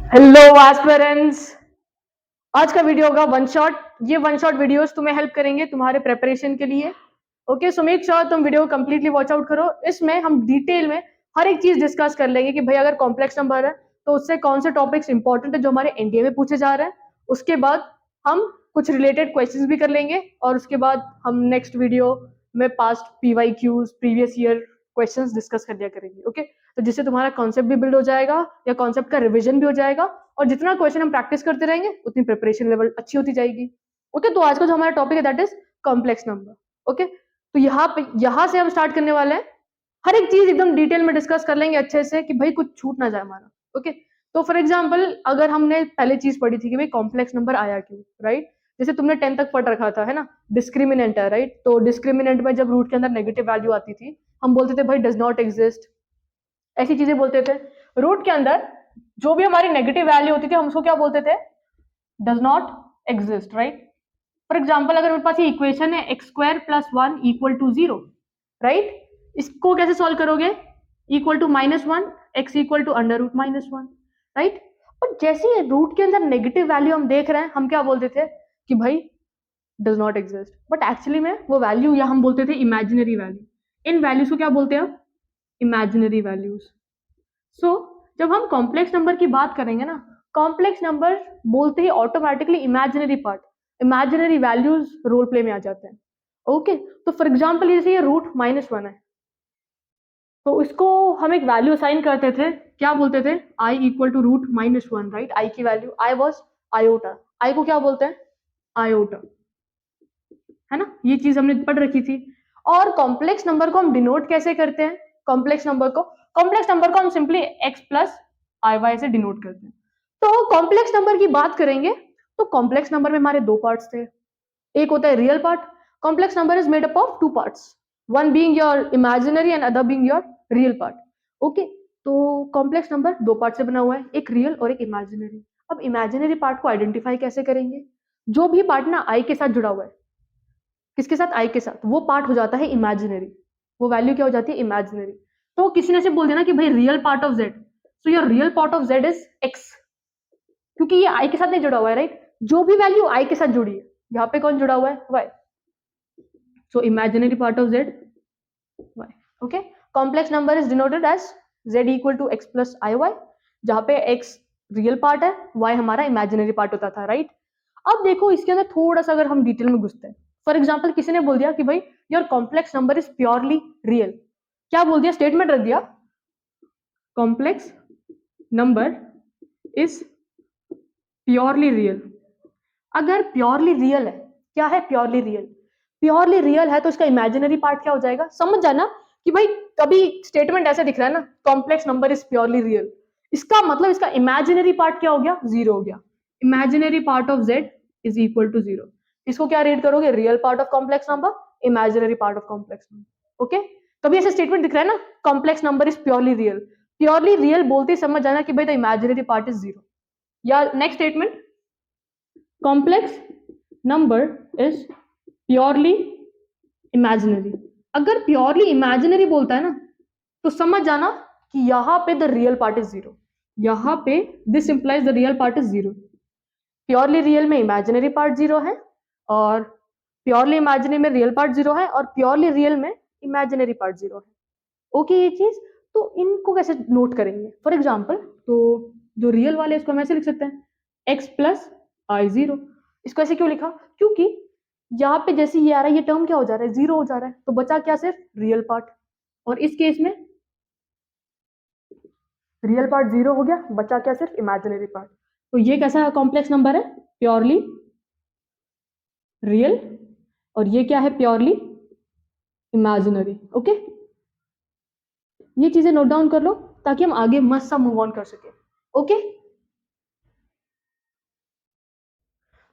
Hello aspirants. आज का video होगा वन शॉट। ये वन शॉट वीडियोस तुम्हें हेल्प करेंगे तुम्हारे प्रेपरेशन के लिए। ओके, सो मेक श्योर तुम वीडियो कंप्लीटली वॉच आउट करो। इसमें हम डिटेल में हर एक चीज डिस्कस कर लेंगे कि भाई अगर कॉम्प्लेक्स नंबर है तो उससे कौन से टॉपिक्स इंपॉर्टेंट है जो हमारे एनडीए में पूछे जा रहे हैं। उसके बाद हम कुछ रिलेटेड क्वेश्चंस भी कर लेंगे और उसके बाद हम नेक्स्ट वीडियो में past PY Qs previous year questions discuss कर लिया करेंगे। ओके, तो जिससे तुम्हारा कॉन्सेप्ट भी बिल्ड हो जाएगा या कॉन्सेप्ट का रिविजन भी हो जाएगा और जितना क्वेश्चन हम प्रैक्टिस करते रहेंगे उतनी प्रिपरेशन लेवल अच्छी होती जाएगी। ओके, तो आज का जो हमारा टॉपिक है that is complex number. Okay, तो यहाँ से हम स्टार्ट करने वाले हैं। हर एक चीज एकदम डिटेल में डिस्कस कर लेंगे अच्छे से कि भाई कुछ छूट ना जाए हमारा। ओके, तो फॉर एग्जाम्पल अगर हमने पहले चीज पढ़ी थी कि भाई कॉम्प्लेक्स नंबर आया क्यों, राइट? जैसे तुमने 10 तक पढ़ रखा था, है ना? डिस्क्रिमिनेंट है, राइट? तो डिस्क्रिमिनेंट में जब रूट के अंदर नेगेटिव वैल्यू आती थी हम बोलते थे भाई डज नॉट एग्जिस्ट, ऐसी चीजें बोलते थे। रूट के अंदर जो भी हमारी नेगेटिव वैल्यू होती थी हम उसको क्या बोलते थे? Does not exist, right? For example अगर मेरे पास ये इक्वेशन है x square plus one equal to zero, right? इसको कैसे सॉल्व करोगे? Equal to minus one, x equal to under root minus one, right? But जैसे रूट के अंदर नेगेटिव वैल्यू हम देख रहे हैं हम क्या बोलते थे कि भाई does not exist, but actually में वो वैल्यू या हम बोलते थे इमेजिनरी वैल्यू। इन वैल्यूज को क्या बोलते हैं हम? Imaginary values. सो जब हम कॉम्प्लेक्स नंबर की बात करेंगे ना, कॉम्प्लेक्स नंबर बोलते ही automatically imaginary part, imaginary values role play में आ जाते हैं। ओके, तो फॉर एग्जाम्पल जैसे ये रूट माइनस वन है तो इसको हम एक वैल्यू असाइन करते थे, क्या बोलते थे? I equal to root minus one, right? I की value i was iota. I को क्या बोलते हैं? आयोटा, है ना? ये चीज हमने पढ़ रखी थी। और कॉम्प्लेक्स नंबर को हम डिनोट कैसे करते हैं? कॉम्प्लेक्स नंबर को हम simply x plus i Y से डिनोट करते हैं। तो कॉम्प्लेक्स नंबर की बात करेंगे तो कॉम्प्लेक्स नंबर में हमारे दो पार्ट्स थे। एक होता है real part. Complex number is made up of two parts, one being your imaginary and other being your real part. Okay, तो कॉम्प्लेक्स नंबर दो पार्ट से बना हुआ है, एक रियल और एक इमेजिनरी। अब इमेजिनरी पार्ट को आइडेंटिफाई कैसे करेंगे? जो भी पार्ट ना आई के साथ जुड़ा हुआ है, किसके साथ? आई के साथ, वो पार्ट हो जाता है इमेजिनरी, वो वैल्यू क्या हो जाती है? इमेजिनरी। तो किसी ने से बोल देना कि भाई real part of Z, so your real part of z is x, क्योंकि ये आई के साथ नहीं जुड़ा हुआ है, राइट? जो भी वैल्यू आई के साथ जुड़ी है, यहाँ पे कौन जुड़ा हुआ है? Y. So imaginary part of z y. Okay, complex number is denoted as z equal to x plus i y, जहां पे एक्स रियल पार्ट है, वाई हमारा इमेजिनरी पार्ट होता था, राइट? अब देखो इसके अंदर थोड़ा सा अगर हम डिटेल में घुसते हैं, फॉर एग्जाम्पल किसी ने बोल दिया कि भाई your complex number is purely real. क्या बोल दिया? स्टेटमेंट रख दिया, complex number is purely real. अगर प्योरली रियल है, क्या है प्योरली रियल? प्योरली रियल है तो इसका इमेजिनरी पार्ट क्या हो जाएगा? समझ जाना कि भाई कभी स्टेटमेंट ऐसे दिख रहा है ना, complex number is purely real, इसका मतलब इसका इमेजिनरी पार्ट क्या हो गया? जीरो हो गया। Imaginary part of z is equal to zero. इसको क्या रीड करोगे? Real part of complex number, imaginary part of complex number. Okay, कभी ऐसे स्टेटमेंट दिख रहा है ना, complex number is purely real, purely real बोलते ही समझ जाना कि भाई the imaginary part is zero. या next statement, complex number is purely imaginary. अगर प्योरली इमेजिनरी बोलता है ना तो समझ जाना कि यहां पे the real part is zero, यहां पे this implies the real part is zero. Purely real में इमेजिनरी पार्ट जीरो है और प्योरली इमेजिनरी में रियल पार्ट जीरो है और प्योरली रियल में इमेजिनरी पार्ट जीरो है। ओके, ये चीज तो इनको कैसे नोट करेंगे? फॉर एग्जाम्पल तो जो रियल वाले इसको हम ऐसे लिख सकते हैं, एक्स प्लस आई जीरो। इसको ऐसे क्यों लिखा? क्योंकि यहाँ पे जैसे ये आ रहा है ये टर्म क्या हो जा रहा है? जीरो हो जा रहा है, तो बचा क्या? सिर्फ रियल पार्ट। और इस केस में रियल पार्ट जीरो हो गया, बचा क्या? सिर्फ इमेजिनरी पार्ट। तो ये कैसा कॉम्प्लेक्स नंबर है? Purely real. और ये क्या है? Purely imaginary. ओके, ये चीजें नोट डाउन कर लो ताकि हम आगे मस्त सा मूव ऑन कर सके। ओके,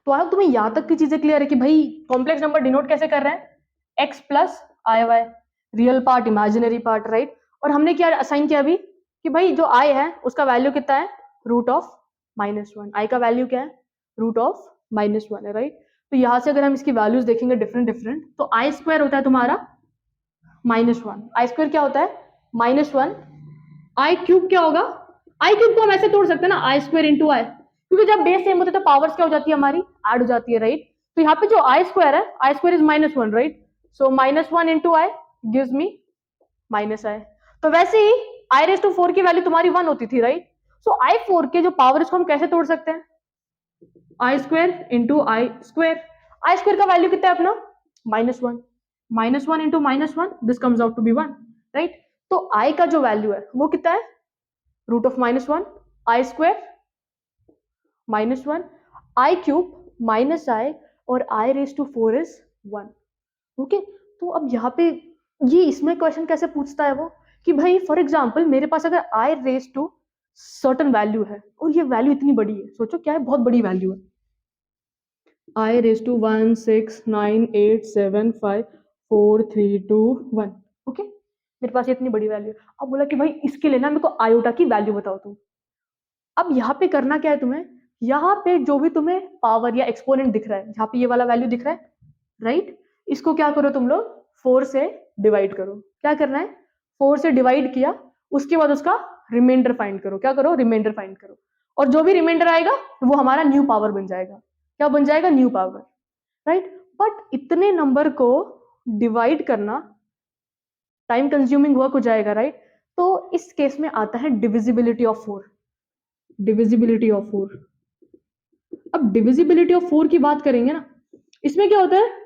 तो आई होप तुम्हें यहां तक की चीजें क्लियर है कि भाई कॉम्प्लेक्स नंबर डिनोट कैसे कर रहे हैं? X plus i y, real part imaginary part, right? और हमने क्या असाइन किया अभी कि भाई जो आई है उसका वैल्यू कितना है? Root of minus one. I का वैल्यू क्या है? रूट ऑफ माइनस वन है, राइट? तो यहां से अगर हम इसकी वैल्यूज देखेंगे डिफरेंट डिफरेंट, तो आई स्क्वायर होता है तुम्हारा माइनस वन। आई स्क्वायर क्या होता है? Minus one. आई क्यूब क्या होगा? आई क्यूब को हम ऐसे तोड़ सकते हैं ना, आई स्क्वायर इंटू आई, क्योंकि जब बेस सेम होते हैं तो पावर्स क्या हो जाती है हमारी, ऐड हो जाती है, राइट। तो यहाँ पे जो आई स्क्वायर है, i square is -1, right. So -1 into i gives me -i। तो वैसे ही आई रेज टू 4 की वैल्यू तुम्हारी 1 होती थी, राइट। सो आई 4 के जो पावर इसको हम कैसे तोड़ सकते हैं, i square into i square. I square का वैल्यू कितना है अपना, -1, -1 into -1, this comes out to be 1, right. तो आई का जो वैल्यू है वो कितना है, root of -1, i square -1, i cube minus i, और i raise to 4 is 1। Okay, तो अब यहाँ पे ये इसमें क्वेश्चन कैसे पूछता है वो, कि भाई फॉर एग्जाम्पल मेरे पास अगर आई रेज टू सर्टन वैल्यू है और ये वैल्यू इतनी बड़ी है, सोचो क्या है, बहुत बड़ी वैल्यू है, आई रेज टू 1 6 9 8 7 5 4 3 2 1। ओके, मेरे पास इतनी बड़ी वैल्यू है। अब बोला कि भाई इसके लिए ना मेरे को आयोटा की वैल्यू बताओ तुम। अब यहाँ पे करना क्या है तुम्हें, यहाँ पे जो भी तुम्हें पावर या एक्सपोनेंट दिख रहा है, यहाँ पे ये वाला वैल्यू दिख रहा है, राइट, इसको क्या करो तुम लोग, 4 से डिवाइड करो। क्या करना है, 4 से डिवाइड किया, उसके बाद उसका रिमाइंडर फाइंड करो। क्या करो, रिमाइंडर फाइंड करो, और जो भी रिमाइंडर आएगा वो हमारा न्यू पावर बन जाएगा। क्या बन जाएगा, न्यू पावर, राइट। बट इतने नंबर को डिवाइड करना टाइम कंज्यूमिंग वर्क हो जाएगा, राइट। तो इस केस में आता है डिविजिबिलिटी ऑफ 4। डिविजिबिलिटी ऑफ 4, अब डिविजिबिलिटी ऑफ 4 की बात करेंगे ना, इसमें क्या होता है,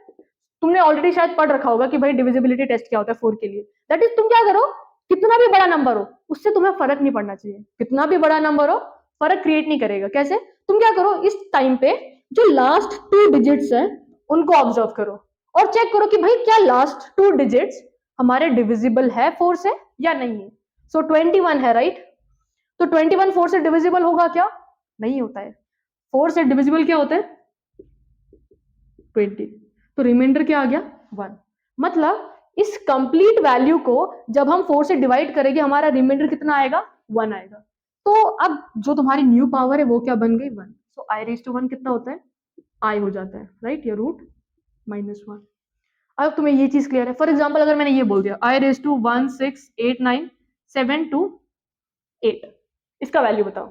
तुमने ऑलरेडी शायद पढ़ रखा होगा कि भाई डिविजिबिलिटी टेस्ट क्या होता है 4 के लिए। दैट इज, तुम क्या करो, कितना भी बड़ा नंबर हो उससे तुम्हें फर्क नहीं पड़ना चाहिए, कितना भी बड़ा नंबर हो फर्क क्रिएट नहीं करेगा। कैसे, तुम क्या करो, इस टाइम पे जो लास्ट 2 डिजिट्स है उनको ऑब्जर्व करो और चेक करो कि भाई क्या लास्ट 2 डिजिट्स हमारे डिविजिबल है 4 से या नहीं है। सो 21 है, राइट। तो 21 4 से डिविजिबल होगा क्या, नहीं होता है। 4 से डिविजिबल क्या होता है, 20। तो रिमाइंडर क्या आ गया, 1। मतलब इस कंप्लीट वैल्यू को जब हम 4 से डिवाइड करेंगे हमारा रिमाइंडर कितना आएगा, 1 आएगा। तो अब जो तुम्हारी न्यू पावर है वो क्या बन गई, 1। सो आई रेज टू 1 कितना होता है, आई हो जाता है, राइट, या रूट -1। अब तुम्हें ये चीज क्लियर है। फॉर एग्जाम्पल अगर मैंने ये बोल दिया आई रेज टू 1 6 8 9 7 2 8, इसका वैल्यू बताओ।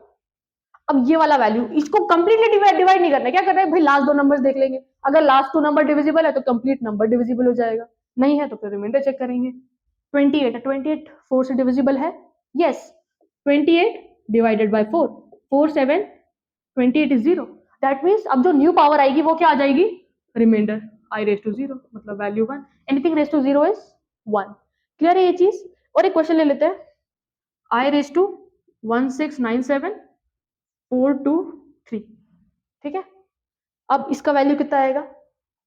अब ये वाला वैल्यू इसको कंप्लीटली डिवाइड नहीं करना है, क्या करना है भाई, लास्ट 2 नंबर्स देख लेंगे, अगर लास्ट 2 नंबर डिविजिबल है तो कंप्लीट नंबर डिविजिबल हो जाएगा, नहीं है तो फिर रिमाइंडर चेक करेंगे। 28 है, 28 4 से डिविजिबल है, yes. 28 divided by 4, 4 7 28 is 0। That means अब जो न्यू पावर आएगी वो क्या आ जाएगी, रिमाइंडर आई रेज टू 0, मतलब value 1। Anything raise to 0 is 1। Clear है ये चीज। और एक क्वेश्चन ले लेते हैं, आई रेज टू 1 6 9 7 4 2 3, ठीक है। अब इसका वैल्यू कितना आएगा,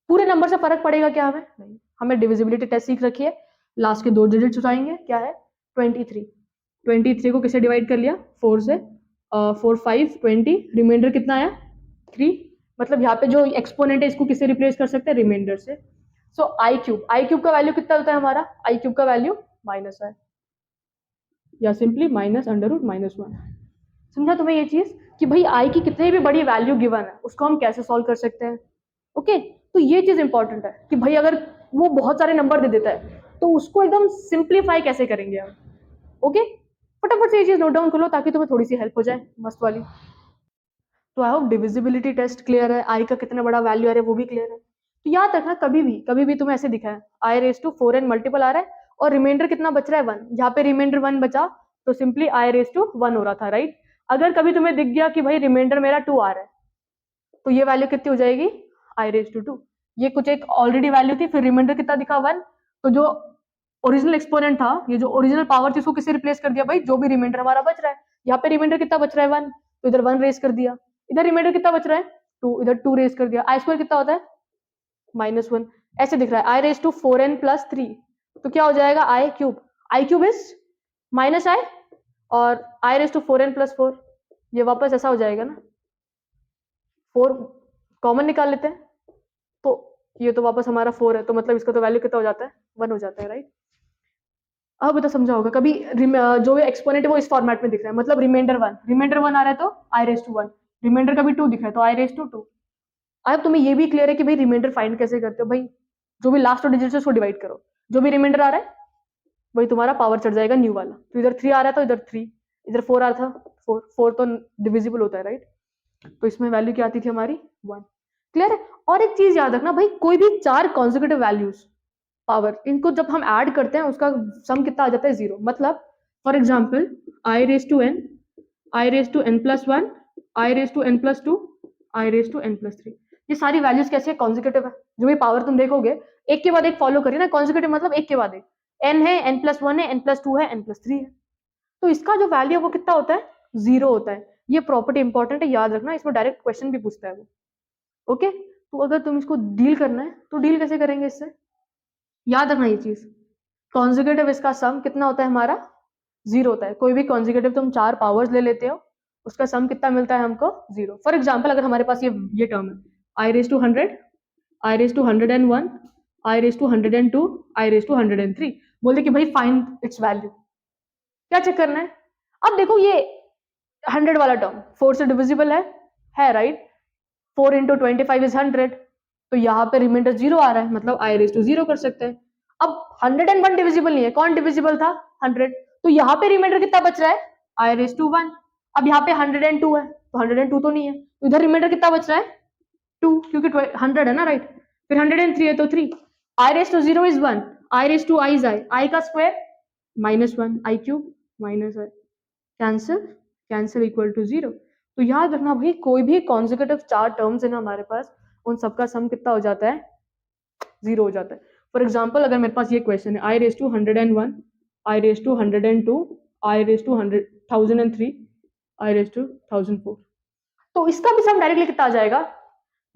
पूरे नंबर से फर्क पड़ेगा क्या हमें, नहीं। हमें डिविजिबिलिटी टेस्ट सीख रखी है, लास्ट के 2 डिजिट्स उठाएंगे, क्या है 23। 23 को किसे डिवाइड कर लिया, 4 से, 4 5 20, रिमाइंडर कितना आया 3। मतलब यहाँ पे जो एक्सपोनेंट है इसको किससे रिप्लेस कर सकते हैं, रिमाइंडर से। सो आई क्यूब का वैल्यू कितना होता है हमारा, आई क्यूब का वैल्यू माइनस है, या सिंपली -√-1। समझा तुम्हें ये चीज, कि भाई आई की कितनी भी बड़ी वैल्यू गिवन है उसको हम कैसे सॉल्व कर सकते हैं। ओके, तो ये चीज इंपॉर्टेंट है कि भाई अगर वो बहुत सारे नंबर दे देता है तो उसको एकदम सिंप्लीफाई कैसे करेंगे हम। ओके, फटाफट से ये चीज नोट डाउन कर लो ताकि तुम्हें थोड़ी सी हेल्प हो जाए, मस्त वाली। तो I hope divisibility test clear है, आई का कितना बड़ा वैल्यू आ रहा है वो भी क्लियर है। तो याद रखना, कभी भी तुम्हें ऐसे दिखा है i raise to 4n multiple आ रहा है और रिमाइंडर कितना बच रहा है 1, यहाँ पे रिमाइंडर 1 बचा तो सिंपली आई रेज टू 1 हो रहा था, राइट। अगर कभी तुम्हें दिख गया कि भाई रिमाइंडर मेरा 2 आ रहा है तो ये वैल्यू कितनी हो जाएगी, आई रेज टू 2। ये कुछ एक ऑलरेडी वैल्यू थी, फिर रिमाइंडर कितना दिखा 1, तो जो ओरिजिनल एक्सपोनेंट था, ये जो ओरिजिनल पावर थी उसको किससे रिप्लेस कर दिया, भाई जो भी रिमाइंडर हमारा बच रहा है। यहाँ पे रिमाइंडर कितना बच रहा है 1, तो इधर 1 रेज कर दिया, इधर रिमाइंडर कितना बच रहा है 2, इधर 2 रेज कर दिया। आई स्क्वायर कितना होता है -1, ऐसे दिख रहा है। आई रेज टू 4n + 3, तो क्या हो जाएगा आई क्यूब इज -i, और आई रेज टू 4n + 4, ये वापस ऐसा हो जाएगा ना, 4 कॉमन निकाल लेते हैं तो ये तो वापस हमारा 4 है, तो मतलब इसका तो वैल्यू कितना हो जाता है 1 हो जाता है, राइट। अब बता समझा होगा कभी, जो एक्सपोनेंट है वो इस फॉर्मेट में दिख रहा है, मतलब रिमाइंडर 1 आ रहा है तो आई रेज टू 1, रिमाइंडर का भी 2 दिख रहा है तो आई रेज टू 2। अब तुम्हें ये भी क्लियर है कि भाई रिमाइंडर फाइंड कैसे करते हो, भाई जो भी लास्ट 2 डिजिट है उसको डिवाइड करो, जो भी रिमाइंडर आ रहा है वही तुम्हारा पावर चढ़ जाएगा न्यू वाला। तो इधर 3 आ रहा था, इधर 3, इधर 4 आ रहा था 4 तो डिविजिबल होता है राइट, तो इसमें वैल्यू क्या आती थी हमारी 1। क्लियर है? और एक चीज याद रखना भाई, कोई भी 4 कॉन्जिक्यूटिव वैल्यूज पावर, इनको जब हम ऐड करते हैं उसका सम कितना आ जाता है 0। मतलब for example i raise to n, i raise to n plus 1, i raise to n plus 2, i raise to n plus 3, ये सारी वैल्यूज कैसे कॉन्जिक्यूटिव है। जो भी पावर तुम देखोगे एक के बाद एक फॉलो करिए ना, कॉन्जिक्यूटिव मतलब एक के बाद एक, एन है, एन प्लस 1 है, एन प्लस 2 है, एन प्लस 3 है, तो इसका जो वैल्यू है वो कितना होता है 0 होता है। ये प्रॉपर्टी इंपॉर्टेंट है, याद रखना, इसमें डायरेक्ट क्वेश्चन भी पूछता है वो। ओके, तो अगर तुम इसको डील करना है तो डील कैसे करेंगे इससे, याद रखना ये चीज, कॉन्जिक्यूटिव इसका सम कितना होता है हमारा 0 होता है। कोई भी कॉन्जिक्यूटिव तुम 4 पावर्स ले लेते हो उसका सम कितना मिलता है हमको 0। फॉर एग्जाम्पल अगर हमारे पास ये टर्म है i raise to 100, i raise to 101, i raise to 102, i raise to 103, बोलते कि भाई फाइंड इट्स वैल्यू, क्या चेक करना है। अब देखो ये 100 वाला टर्म 4 से डिविजिबल है राइट, 4 इंटू 25 इज 100, तो यहाँ पे रिमाइंडर 0 आ रहा है, मतलब आई रेज टू 0 कर सकते हैं। अब 101 डिविजिबल नहीं है, कौन डिविजिबल था 100, तो यहाँ पे रिमाइंडर कितना बच रहा है आई रेज टू 1। अब यहाँ पे 102 है तो 102 तो नहीं है, तो इधर रिमाइंडर कितना बच रहा है 2, क्योंकि 100 है ना राइट, फिर 103 है तो 3, i raise to 0 is 1, i raise to i is i का square -1, i cube minus i, cancel cancel equal to 0। तो याद रखना भाई, कोई भी कॉन्जिक्यूटिव 4 टर्म्स है ना हमारे पास, उन सबका सम कितना हो जाता है 0 हो जाता है। फॉर एग्जाम्पल अगर मेरे पास ये क्वेश्चन है i raise to 101, i raise to 102, i raise to 1003, i raise to 1004, तो इसका भी सम डायरेक्टली कितना आ जाएगा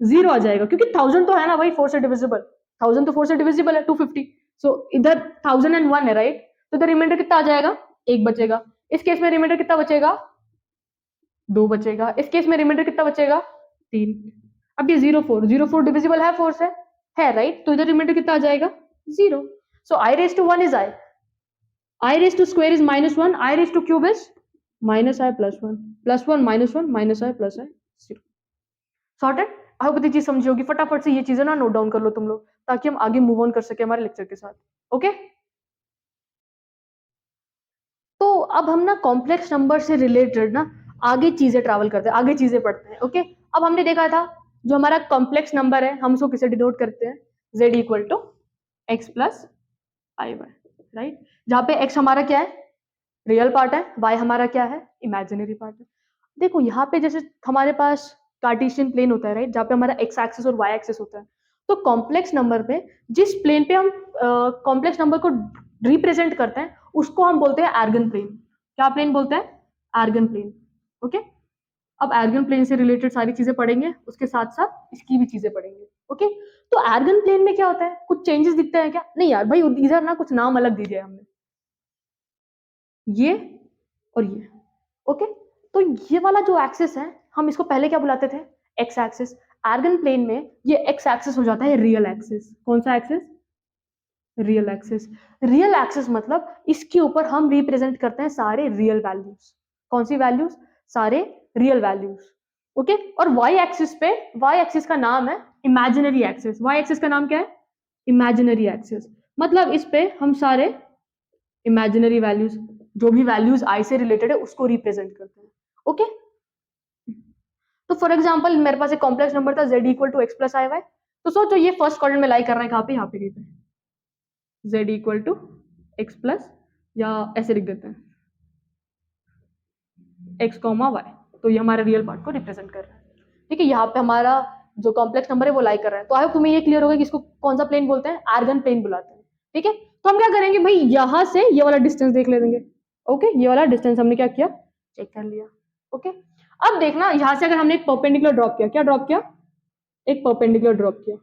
0 आ जाएगा, क्योंकि 1000 तो है ना भाई 4 से डिविजिबल, 1000 तो 4 से डिविजिबल है 250, सो इधर 1001 है राइट, तो इधर रिमाइंडर कितना आ जाएगा 1 बचेगा। इस केस में रिमाइंडर कितना बचेगा 2 बचेगा, इस केस में रिमाइंडर कितना बचेगा 3। अब ये 04 डिविजिबल है 4 से, है राइट, तो इधर रिमाइंडर कितना आ जाएगा 0। So i raise to 1 is i raise to square is -1, i raise to cube is -i plus 1 -1 -i plus i 0। Sorted. I hope ये चीज समझी होगी, फटाफट से ये चीजें ना नोट डाउन कर लो तुम लोग, ताकि हम आगे मूव ऑन कर सके हमारे लेक्चर के साथ। ओके, तो अब हम ना कॉम्प्लेक्स नंबर से रिलेटेड ना आगे चीजें ट्रैवल करते हैं, आगे चीजें पढ़ते हैं। ओके, अब हमने देखा था जो हमारा कॉम्प्लेक्स नंबर है हम उसको किसे डिनोट करते हैं, z equal to x plus i y, right, जहाँ पे x हमारा क्या है रियल पार्ट है, y हमारा क्या है इमेजिनरी पार्ट है। देखो यहाँ पे जैसे हमारे पास कार्टेशियन प्लेन होता है राइट, जहाँ पे हमारा x एक्सिस और y एक्सिस होता है, तो कॉम्प्लेक्स नंबर पे जिस प्लेन पे हम कॉम्प्लेक्स नंबर को रिप्रेजेंट करते हैं उसको हम बोलते हैं एर्गन प्लेन। क्या प्लेन बोलते हैं एर्गन प्लेन। ओके, अब एर्गन प्लेन से रिलेटेड सारी चीजें पढ़ेंगे, उसके साथ साथ इसकी भी चीजें पढ़ेंगे। ओके, तो एर्गन प्लेन में क्या होता है, कुछ चेंजेस दिखते हैं क्या, नहीं यार भाई इधर ना कुछ नाम अलग दीजिए हमने, ये और ये। ओके, तो ये वाला जो एक्सिस है हम इसको पहले क्या बुलाते थे एक्स एक्सिस, एर्गन प्लेन में ये एक्स एक्सिस हो जाता है रियल एक्सिस। कौन सा axis real axis. Real axis मतलब इसके ऊपर हम रिप्रेजेंट करते हैं सारे रियल वैल्यूज। कौन सी वैल्यूज, सारे रियल वैल्यूज। ओके, और वाई एक्सिस पे, वाई एक्सिस का नाम है इमेजिनरी एक्सिस। वाई एक्सिस का नाम क्या है इमेजिनरी एक्सिस, मतलब इस पे हम सारे इमेजिनरी वैल्यूज, जो भी वैल्यूज आई से रिलेटेड है उसको रिप्रेजेंट करते हैं। ओके, तो फॉर एग्जांपल मेरे पास एक कॉम्प्लेक्स नंबर था z equal to x plus i y, तो सोचो ये फर्स्ट क्वाड्रेंट में लाई कर रहा है कहाँ पे, यहाँ पे कहीं पे z equal to x plus, या ऐसे लिख देते हैं x कॉमा वाई, तो ये हमारे रियल पार्ट को रिप्रेजेंट कर रहा है। ठीक है, यहाँ पे हमारा जो कॉम्प्लेक्स नंबर है वो लाई कर रहा है। तो आई होप तुम्हें ये क्लियर होगा कि इसको कौन सा प्लेन बोलते हैं, एर्गन प्लेन बुलाते हैं। ठीक है, तो हम क्या करेंगे भाई, यहाँ से ये वाला डिस्टेंस देख लेंगे। ओके, ये वाला डिस्टेंस हमने क्या किया चेक कर लिया। ओके, अब देखना यहाँ से अगर हमने एक परपेंडिकुलर ड्रॉप किया, क्या ड्रॉप किया एक परपेंडिकुलर ड्रॉप किया,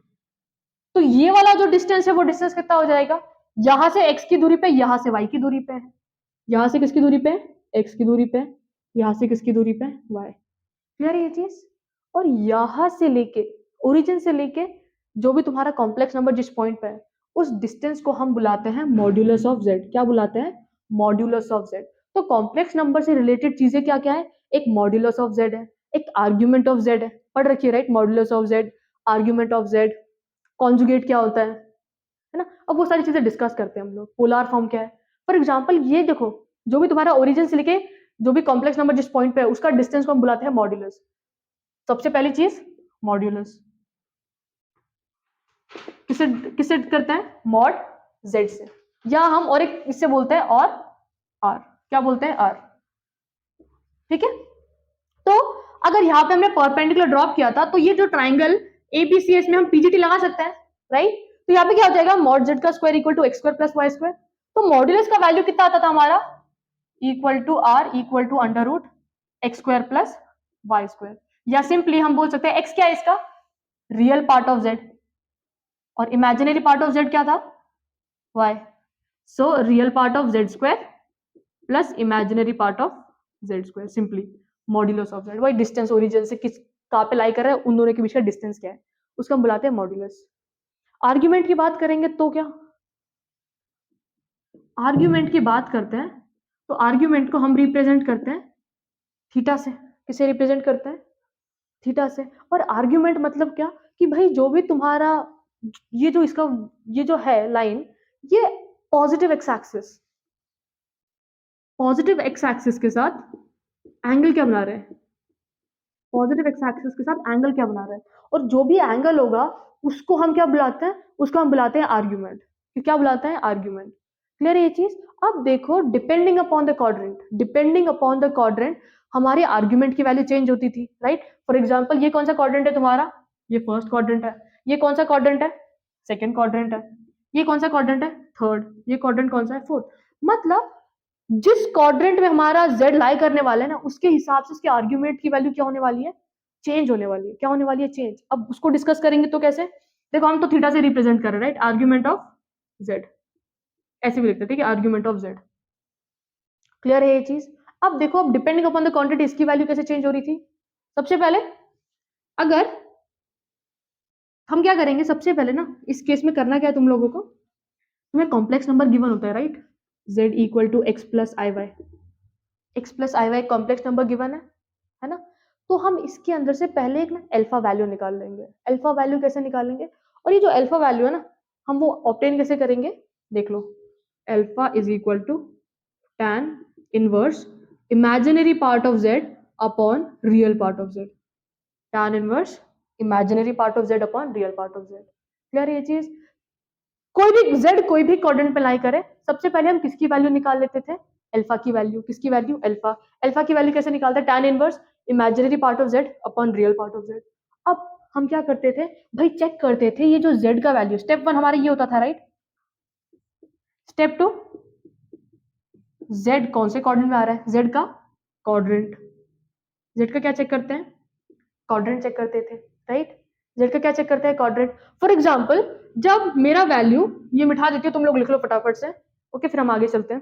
तो ये वाला जो डिस्टेंस है वो डिस्टेंस कितना हो जाएगा, यहाँ से x की दूरी पे, यहाँ से y की दूरी पे है, यहाँ से किसकी दूरी पे x की दूरी पे, यहाँ से किसकी दूरी पे y। क्लियर है ये चीज। और यहाँ से लेके ओरिजिन से लेके जो भी तुम्हारा कॉम्प्लेक्स नंबर जिस पॉइंट पे है उस डिस्टेंस को हम बुलाते हैं मॉड्यूलस ऑफ z। क्या बुलाते हैं मॉड्यूलस ऑफ z। तो कॉम्प्लेक्स नंबर से रिलेटेड चीजें क्या क्या है, एक मॉड्यूलस ऑफ z है, एक आर्ग्यूमेंट ऑफ z है, पढ़ रखिए right, modulus of z, argument of z, conjugate क्या होता है ना। अब वो सारी चीजें डिस्कस करते हैं हम लोग। पोलर फॉर्म क्या है, फॉर एग्जांपल ये देखो जो भी तुम्हारा ओरिजिन से लेके जो भी कॉम्प्लेक्स नंबर जिस पॉइंट पे है उसका डिस्टेंस को हम बुलाते हैं मॉड्यूलस। सबसे पहली चीज मॉड्यूलस किसे किससे करते हैं, मॉड जेड से, या हम और एक इससे बोलते हैं और आर, क्या बोलते हैं, आर। ठीक है, तो अगर यहाँ पे हमने परपेंडिकुलर ड्रॉप किया था तो ये जो ट्राइंगल एबीसीएस में हम पीजीटी लगा सकते हैं, राइट। तो यहाँ पे क्या हो जाएगा, मॉड जेड का square equal to x square plus y square. तो मॉड्यूलस का वैल्यू कितना आता था हमारा, equal to r equal to under root x square plus y square, या सिंपली हम बोल सकते हैं एक्स क्या है इसका, रियल पार्ट ऑफ जेड, और इमेजिनरी पार्ट ऑफ जेड क्या था, y. So real part of z square plus imaginary part of z square, simply modulus of Z. वही डिस्टेंस ओरिजिन से किस कहाँ पे लाई कर रहा है, उन दोनों के बीच का डिस्टेंस क्या है, उसको हम बुलाते हैं मॉड्यूलस। आर्ग्यूमेंट की बात करेंगे तो क्या, आर्ग्यूमेंट की बात करते हैं तो आर्ग्यूमेंट को हम रिप्रेजेंट करते हैं थीटा से। किसे रिप्रेजेंट करते हैं, थीटा से। और आर्ग्यूमेंट मतलब क्या, कि भाई जो भी तुम्हारा ये जो इसका ये जो है लाइन, ये positive x axis, positive x axis के साथ एंगल क्या बना रहे हैं, पॉजिटिव एक्स एक्सिस के साथ एंगल क्या बना रहा है, और जो भी एंगल होगा उसको हम क्या बुलाते हैं, उसको हम बुलाते हैं आर्ग्यूमेंट। क्या बुलाते हैं, आर्ग्यूमेंट। क्लियर है ये चीज। अब देखो depending upon the quadrant, depending upon the quadrant हमारे आर्ग्यूमेंट की वैल्यू चेंज होती थी, राइट। फॉर एग्जांपल ये कौन सा क्वाड्रेंट है तुम्हारा, ये फर्स्ट क्वाड्रेंट है। ये कौन सा क्वाड्रेंट है, सेकंड क्वाड्रेंट है। ये कौन सा क्वाड्रेंट है, थर्ड। ये क्वाड्रेंट कौन सा है, फोर्थ। मतलब जिस क्वाड्रेंट में हमारा z लाई करने वाला है ना, उसके हिसाब से उसके आर्ग्यूमेंट की वैल्यू क्या होने वाली है, चेंज होने वाली है। क्या होने वाली है, चेंज। अब उसको डिस्कस करेंगे तो कैसे, देखो हम तो थीटा से रिप्रेजेंट कर रहे हैं, राइट, आर्ग्यूमेंट ऑफ z, ऐसे भी लिखते हैं, ठीक है, आर्ग्यूमेंट ऑफ z। क्लियर है ये चीज। अब देखो, अब डिपेंडिंग अपॉन द क्वांटिटी इसकी वैल्यू कैसे चेंज हो रही थी। सबसे पहले अगर हम क्या करेंगे, सबसे पहले ना इस केस में करना क्या है तुम लोगों को, तुम्हें कॉम्प्लेक्स नंबर गिवन होता है, right, z equal to x plus i y, x plus i y complex number given है ना। तो हम इसके अंदर से पहले एक ना अल्फा वैल्यू निकाल लेंगे। अल्फा वैल्यू कैसे निकालेंगे, और ये जो अल्फा वैल्यू है ना, हम वो ऑब्टेन कैसे करेंगे, देख लो। Alpha is equal to tan inverse imaginary part of z upon real part of z, tan inverse imaginary part of z upon real part of z। Clear है ये चीज। कोई भी z कोई भी क्वाड्रेंट पे लाई करे, सबसे पहले हम किसकी वैल्यू निकाल लेते थे, अल्फा की वैल्यू। किसकी वैल्यू, अल्फा। अल्फा की वैल्यू कैसे निकालते हैं, tan inverse imaginary part of z upon real part of z। अब हम क्या करते थे भाई, चेक करते थे ये जो z का वैल्यू, स्टेप वन हमारा ये होता था, राइट। स्टेप टू, z कौन से क्वाड्रेंट में आ रहा है, z का क्वाड्रेंट। z का क्या चेक करते हैं, क्वाड्रेंट चेक करते थे, राइट। z का क्या चेक करते हैं, क्वाड्रेंट। फॉर एग्जाम्पल जब मेरा वैल्यू, ये मिटा देती हूँ, तुम लोग लिख लो फटाफट से, ओके, फिर हम आगे चलते हैं।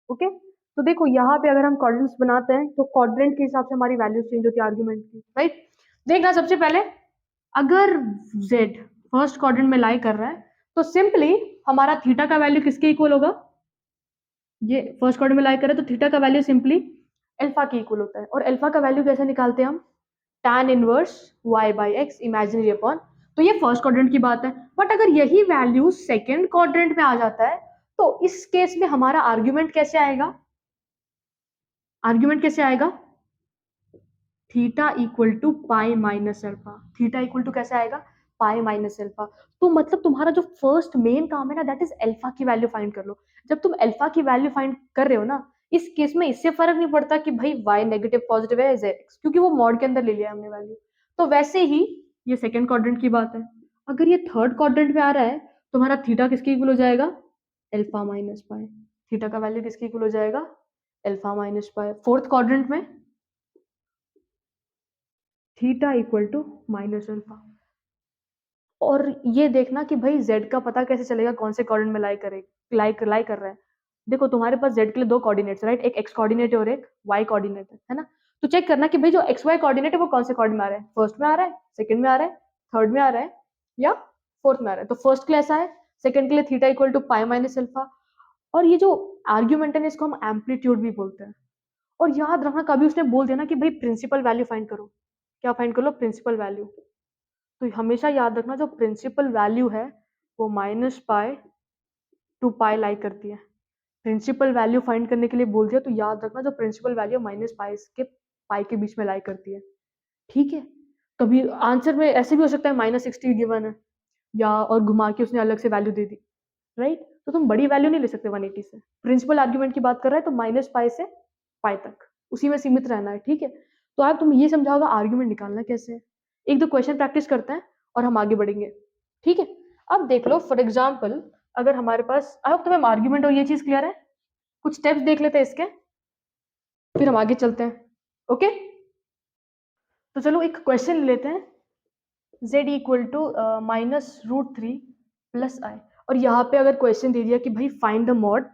ओके, तो देखो यहाँ पे अगर हम क्वाड्रेंट्स बनाते हैं तो क्वाड्रेंट के हिसाब से हमारी वैल्यू चेंज होती है आर्ग्यूमेंट की, राइट। देखना सबसे पहले, अगर z फर्स्ट क्वाड्रेंट में लाई कर रहा है तो सिंपली हमारा थीटा का वैल्यू किसके इक्वल होगा, ये फर्स्ट क्वाड्रेंट में लाई कर रहा है तो थीटा का वैल्यू सिंपली अल्फा के इक्वल होता है। और अल्फा का वैल्यू कैसे निकालते हैं हम, tan inverse y by x imaginary upon, तो ये फर्स्ट क्वाड्रेंट की बात है। बट अगर यही वैल्यू सेकेंड क्वाड्रेंट में आ जाता है तो इस केस में हमारा आर्ग्यूमेंट कैसे आएगा, आर्ग्यूमेंट कैसे आएगा, theta equal to pi minus alpha. Theta equal to कैसे आएगा, पाई माइनस अल्फा। तो मतलब तुम्हारा जो फर्स्ट मेन काम है ना, दैट इज अल्फा की वैल्यू फाइंड कर लो। जब तुम अल्फा की वैल्यू फाइंड कर रहे हो ना, इस केस में इससे फर्क नहीं पड़ता कि भाई y नेगेटिव पॉजिटिव है z, क्योंकि वो मॉड के अंदर ले लिया हमने वैल्यू। तो वैसे ही ये सेकंड क्वाड्रेंट की बात है। अगर ये थर्ड क्वाड्रेंट में आ रहा है, तुम्हारा थीटा किसके इक्वल हो जाएगा, अल्फा माइनस पाई। थीटा का वैल्यू किसके इक्वल हो जाएगा, alpha minus pi. Fourth quadrant में theta equal to minus alpha. और ये देखना कि भाई z का पता कैसे चलेगा कौन से कोऑर्डिनेट में लाई कर रहा है। देखो तुम्हारे पास z के लिए दो कोऑर्डिनेट्स, राइट, एक x कोऑर्डिनेट है और एक y कोऑर्डिनेट है ना। तो चेक करना कि भाई जो x y कोऑर्डिनेट है वो कौन से कोऑर्डिनेट में आ रहा है, फर्स्ट में आ रहा है, सेकंड में आ रहा है, थर्ड में आ रहा है, या फोर्थ में आ रहा है। तो फर्स्ट के लिए ऐसा है, सेकंड के लिए theta equal to pi minus alpha. और ये जो आर्ग्यूमेंट है इसको हम एम्पलीट्यूड भी बोलते हैं। और याद रखना, कभी उसने बोल दिया ना कि भाई प्रिंसिपल वैल्यू फाइंड करो, क्या फाइंड कर लो, प्रिंसिपल वैल्यू। तो हमेशा याद रखना जो प्रिंसिपल वैल्यू है वो माइनस पाई टू पाई लाई करती है। प्रिंसिपल वैल्यू फाइंड करने के लिए बोल दिया तो याद रखना जो प्रिंसिपल वैल्यू माइनस पाई के बीच में लाई करती है, ठीक है। कभी आंसर में ऐसे भी हो सकता है -60 गिवन है या और घुमा के उसने अलग से वैल्यू दे दी, राइट। तो तुम बड़ी वैल्यू नहीं ले सकते 180 से। प्रिंसिपल आर्ग्यूमेंट की बात कर रहा है तो -पाई से पाई तक उसी में सीमित रहना है, ठीक है। तो आप तुम ये समझाओगा आर्ग्यूमेंट निकालना कैसे है। एक दो क्वेश्चन प्रैक्टिस करते हैं और हम आगे बढ़ेंगे, ठीक है। अब देख लो फॉर एग्जाम्पल अगर हमारे पास, आई होप तुम्हें आर्ग्यूमेंट और ये चीज क्लियर है। कुछ स्टेप्स देख लेते हैं इसके, फिर हम आगे चलते हैं, ओके। तो चलो एक क्वेश्चन लेते हैं, z इक्वल टू -√3 प्लस आई, और यहाँ पे अगर क्वेश्चन दे दिया कि भाई find the mod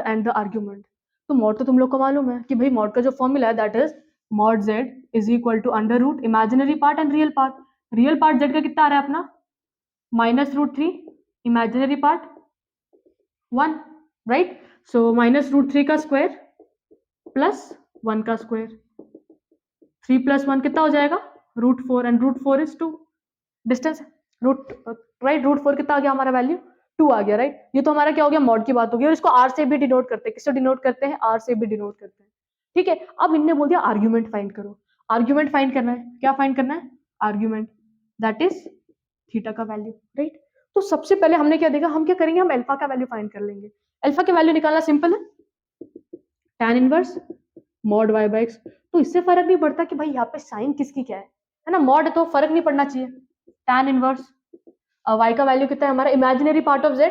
and the argument. तो मॉड तो तुम लोग को मालूम है कि भाई मॉड का जो फॉर्मूला है that is mod z is equal to under root imaginary part and real part. Real part z का कितना आ रहा है अपना -√3, इमेजिनरी पार्ट 1, राइट। सो -√3 का स्क्वायर प्लस 1 का स्क्वायर, 3 + 1 कितना हो जाएगा √4 and √4 is 2, distance root, right. √4 कितना आ गया हमारा वैल्यू 2 आ गया, राइट। ये तो हमारा क्या हो गया मॉड की बात हो गई, और इसको आर से भी डिनोट करते हैं। किससे डिनोट करते हैं, आर से भी डिनोट करते हैं, ठीक है। अब इनने बोल दिया आर्ग्यूमेंट फाइंड करो। आर्ग्यूमेंट फाइंड करना है, क्या फाइंड करना है, आर्ग्यूमेंट, दैट इज थीटा का वैल्यू, राइट। तो सबसे पहले हमने क्या देखा, हम क्या करेंगे, हम अल्फा का वैल्यू फाइंड कर लेंगे। अल्फा की वैल्यू निकालना सिंपल है, tan inverse mod y by x। तो इससे फर्क नहीं पड़ता कि भाई यहाँ पे साइन किसकी क्या है ना, मॉड तो फर्क नहीं पड़ना चाहिए। tan इनवर्स y का वैल्यू कितना है हमारा, imaginary part of z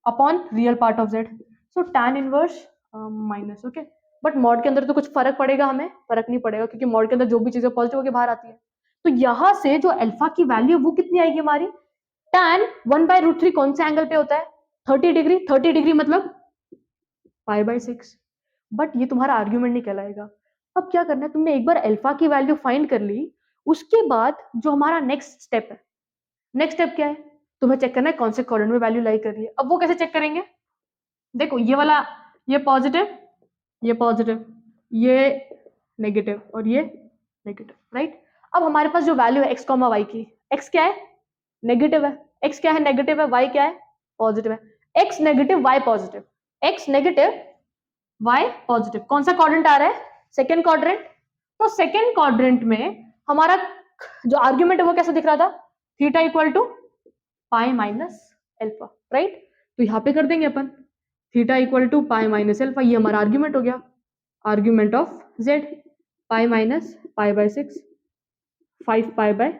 upon real part of z। So tan inverse minus, okay. But mod के अंदर तो कुछ फर्क पड़ेगा, हमें फर्क नहीं पड़ेगा क्योंकि मॉड के अंदर जो भी चीजें पॉजिटिव होकर बाहर आती है। तो यहां से जो अल्फा की वैल्यू वो कितनी आएगी हमारी, tan 1/√3 कौन से एंगल पे होता है, 30 डिग्री। 30 डिग्री मतलब π/6। बट ये तुम्हारा आर्ग्यूमेंट नहीं कहलाएगा। अब क्या करना है, तुमने एक बार अल्फा की वैल्यू फाइंड कर ली, उसके बाद जो हमारा नेक्स्ट स्टेप है, नेक्स्ट स्टेप क्या है, तुम्हें चेक करना है कौन से क्वाड्रेंट में वैल्यू लाई कर रही है। अब वो कैसे चेक करेंगे, देखो ये वाला, ये पॉजिटिव, ये नेगेटिव और ये नेगेटिव, राइट। अब हमारे पास जो वैल्यू है x, y की, x क्या है नेगेटिव है, x क्या है नेगेटिव है, y क्या है पॉजिटिव है। x negative y positive, x negative y positive, कौन सा क्वाड्रेंट आ रहा है, सेकेंड क्वाड्रेंट। तो सेकेंड क्वाड्रेंट में हमारा जो आर्ग्यूमेंट है वो कैसे दिख रहा था, theta equal to pi minus alpha, right. तो यहाँ पे कर देंगे अपन theta equal to pi minus alpha, ये हमारा आर्ग्यूमेंट हो गया, argument of z, pi minus π/6, 5π/6।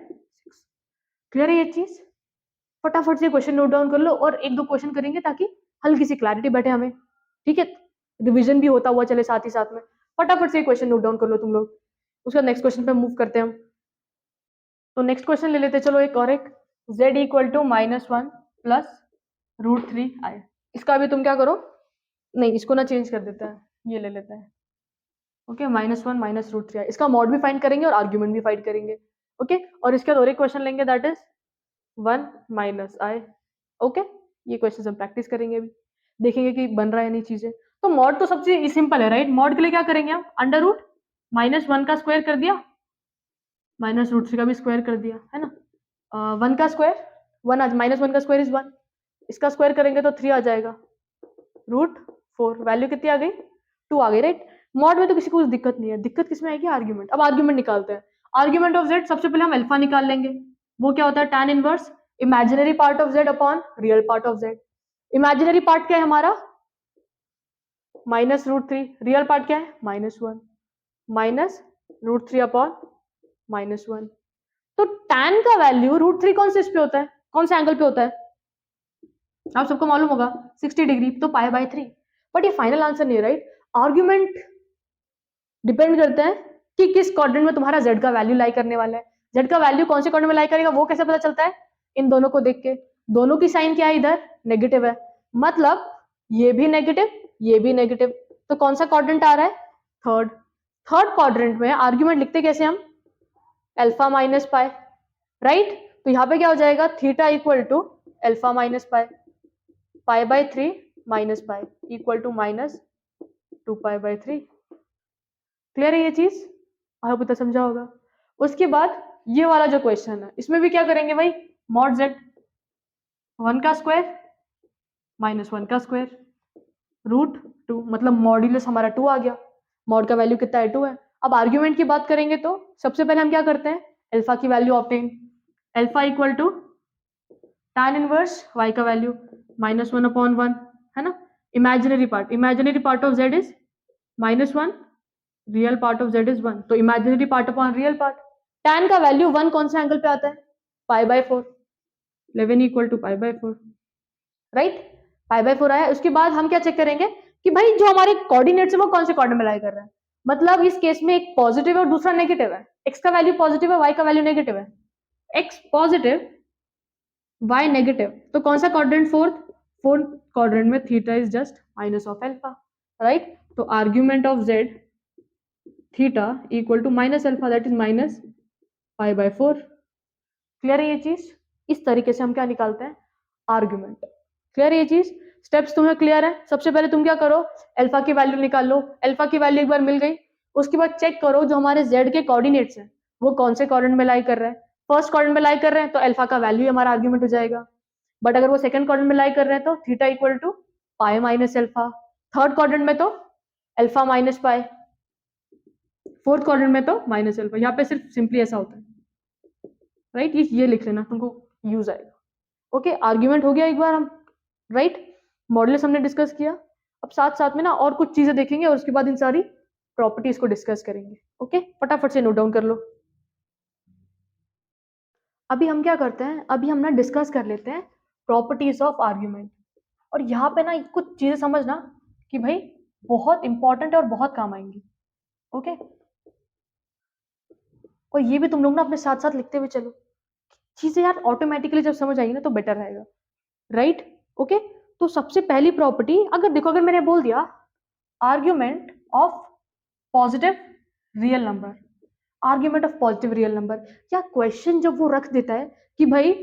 Clear है ये चीज, फटाफट से क्वेश्चन नोट डाउन कर लो और एक दो क्वेश्चन करेंगे ताकि हल्की सी क्लैरिटी बैठे हमें, ठीक है। रिवीजन भी होता हुआ चले साथ ही साथ में। फटाफट से क्वेश्चन नोट डाउन कर लो तुम लोग, उसका नेक्स्ट क्वेश्चन पे मूव करते हैं हम। तो नेक्स्ट क्वेश्चन ले लेते हैं, चलो एक और, एक z इक्वल टू -1 प्लस √3 आए। इसका भी तुम क्या करो, नहीं इसको ना चेंज कर देते हैं, ये ले लेते हैं, ओके। -1 माइनस √3 आए, इसका मॉड भी फाइंड करेंगे और आर्ग्यूमेंट भी फाइंड करेंगे, ओके। और इसके बाद और एक क्वेश्चन लेंगे that is 1 minus I, okay. ये क्वेश्चन हम प्रैक्टिस करेंगे अभी, देखेंगे कि बन रहा है नहीं चीजें। तो मॉड तो सबसे सिंपल है, राइट। मॉड के लिए क्या करेंगे हम, अंडर रूट -1 का स्क्वायर कर दिया, -√3 का भी स्क्वायर कर दिया, है ना। 1 का स्क्वायर, -1 का स्क्वायर इज 1, इसका स्क्वायर करेंगे तो 3 आ जाएगा, √4, वैल्यू कितनी आ गई 2 आ गई, राइट। मॉड में तो किसी को कुछ दिक्कत नहीं है, दिक्कत किसमें आएगी, आर्ग्यूमेंट। अब आर्ग्यूमेंट निकालते हैं, आर्ग्यूमेंट ऑफ z, सबसे पहले हम अल्फा निकाल लेंगे, वो क्या होता है tan inverse imaginary part of z upon real part of z। Imaginary part क्या है हमारा -√3, रियल पार्ट क्या है -1, -√3 अपॉन -1। तो tan का वैल्यू √3 कौन से इस पे होता है, कौन से एंगल पे होता है, आप सबको मालूम होगा 60 डिग्री, तो π/3। बट ये फाइनल आंसर नहीं है, राइट। आर्ग्यूमेंट डिपेंड करते हैं कि किस क्वाड्रेंट में तुम्हारा z का वैल्यू लाई करने वाला है। z का वैल्यू कौन से क्वाड्रेंट में लाई करेगा वो कैसे पता चलता है, इन दोनों को देख के। दोनों की साइन क्या है, इधर नेगेटिव है, मतलब ये भी नेगेटिव, ये भी नेगेटिव। तो कौन सा क्वाड्रेंट आ रहा है, थर्ड क्वाड्रेंट में आर्ग्यूमेंट लिखते कैसे हम, अल्फा माइनस पाई, राइट। तो यहाँ पे क्या हो जाएगा, theta equal to alpha minus pi, π/3 minus pi equal to -2π/3। Clear है ये चीज, आई होप इतना समझा होगा। उसके बाद ये वाला जो क्वेश्चन है, इसमें भी क्या करेंगे भाई, मॉड z, 1 का स्क्वायर -1 का स्क्वायर √2, मतलब मॉड्यूलस हमारा 2 आ गया। मॉड का वैल्यू कितना है? 2 है। अब आर्ग्यूमेंट की बात करेंगे तो सबसे पहले हम क्या करते हैं? अल्फा की value obtain. Alpha equal to tan inverse y का वैल्यू -1/1, है ना? Imaginary part of z is -1, real part of z is 1, तो imaginary part upon real part. tan का वैल्यू 1 कौन से एंगल पे आता है? π/4, 11 इक्वल टू π/4, राइट? π/4 आया। उसके बाद हम क्या चेक करेंगे कि भाई जो हमारे कोऑर्डिनेट्स है वो कौन से कोऑर्डिनेट में लाई कर रहा है। मतलब इस केस में एक पॉजिटिव है और दूसरा नेगेटिव है। x का वैल्यू पॉजिटिव है, y का वैल्यू नेगेटिव है। x पॉजिटिव, y नेगेटिव, तो कौन सा क्वाड्रेंट? फोर्थ क्वाड्रेंट में theta is just minus of alpha, right? तो argument of z theta equal to minus alpha, that is -π/4। Clear है ये चीज? इस तरीके से हम क्या निकालते हैं? आर्ग्यूमेंट। क्लियर है ये चीज? स्टेप्स तुम्हें क्लियर है? सबसे पहले तुम क्या करो? अल्फा की वैल्यू निकाल लो। अल्फा की वैल्यू एक बार मिल गई, उसके बाद चेक करो जो हमारे z के कोऑर्डिनेट्स हैं वो कौन से क्वाड्रेंट में लाई कर रहे हैं। फर्स्ट क्वाड्रेंट में लाई कर रहे हैं तो अल्फा का वैल्यू हमारा आर्ग्यूमेंट हो जाएगा। बट अगर वो सेकंड क्वाड्रेंट में लाई कर रहे हैं तो theta equal to pi minus alpha. Third quadrant में तो alpha minus pi, fourth quadrant में तो माइनस अल्फा। यहाँ पे सिर्फ सिंपली ऐसा होता है, राइट? ये लिख लेना, तुमको यूज आएगा। ओके, आर्ग्यूमेंट हो गया एक बार हम, राइट? मॉडुलस हमने डिस्कस किया। अब साथ साथ में ना और कुछ चीजें देखेंगे और उसके बाद इन सारी प्रॉपर्टीज को डिस्कस करेंगे। ओके, फटाफट से नोट डाउन कर लो। अभी हम क्या करते हैं? अभी हम ना डिस्कस कर लेते हैं प्रॉपर्टीज ऑफ आर्ग्यूमेंट। और यहाँ पे ना कुछ चीजें समझना कि भाई बहुत इंपॉर्टेंट है और बहुत काम आएंगी। ओके, और ये भी तुम लोग ना अपने साथ साथ लिखते हुए चलो। चीजें यार ऑटोमेटिकली जब समझ आएंगी ना तो बेटर रहेगा, राइट? ओके, तो सबसे पहली प्रॉपर्टी, अगर देखो, अगर मैंने बोल दिया argument of positive real number, argument of positive real number, या क्वेश्चन जब वो रख देता है कि भाई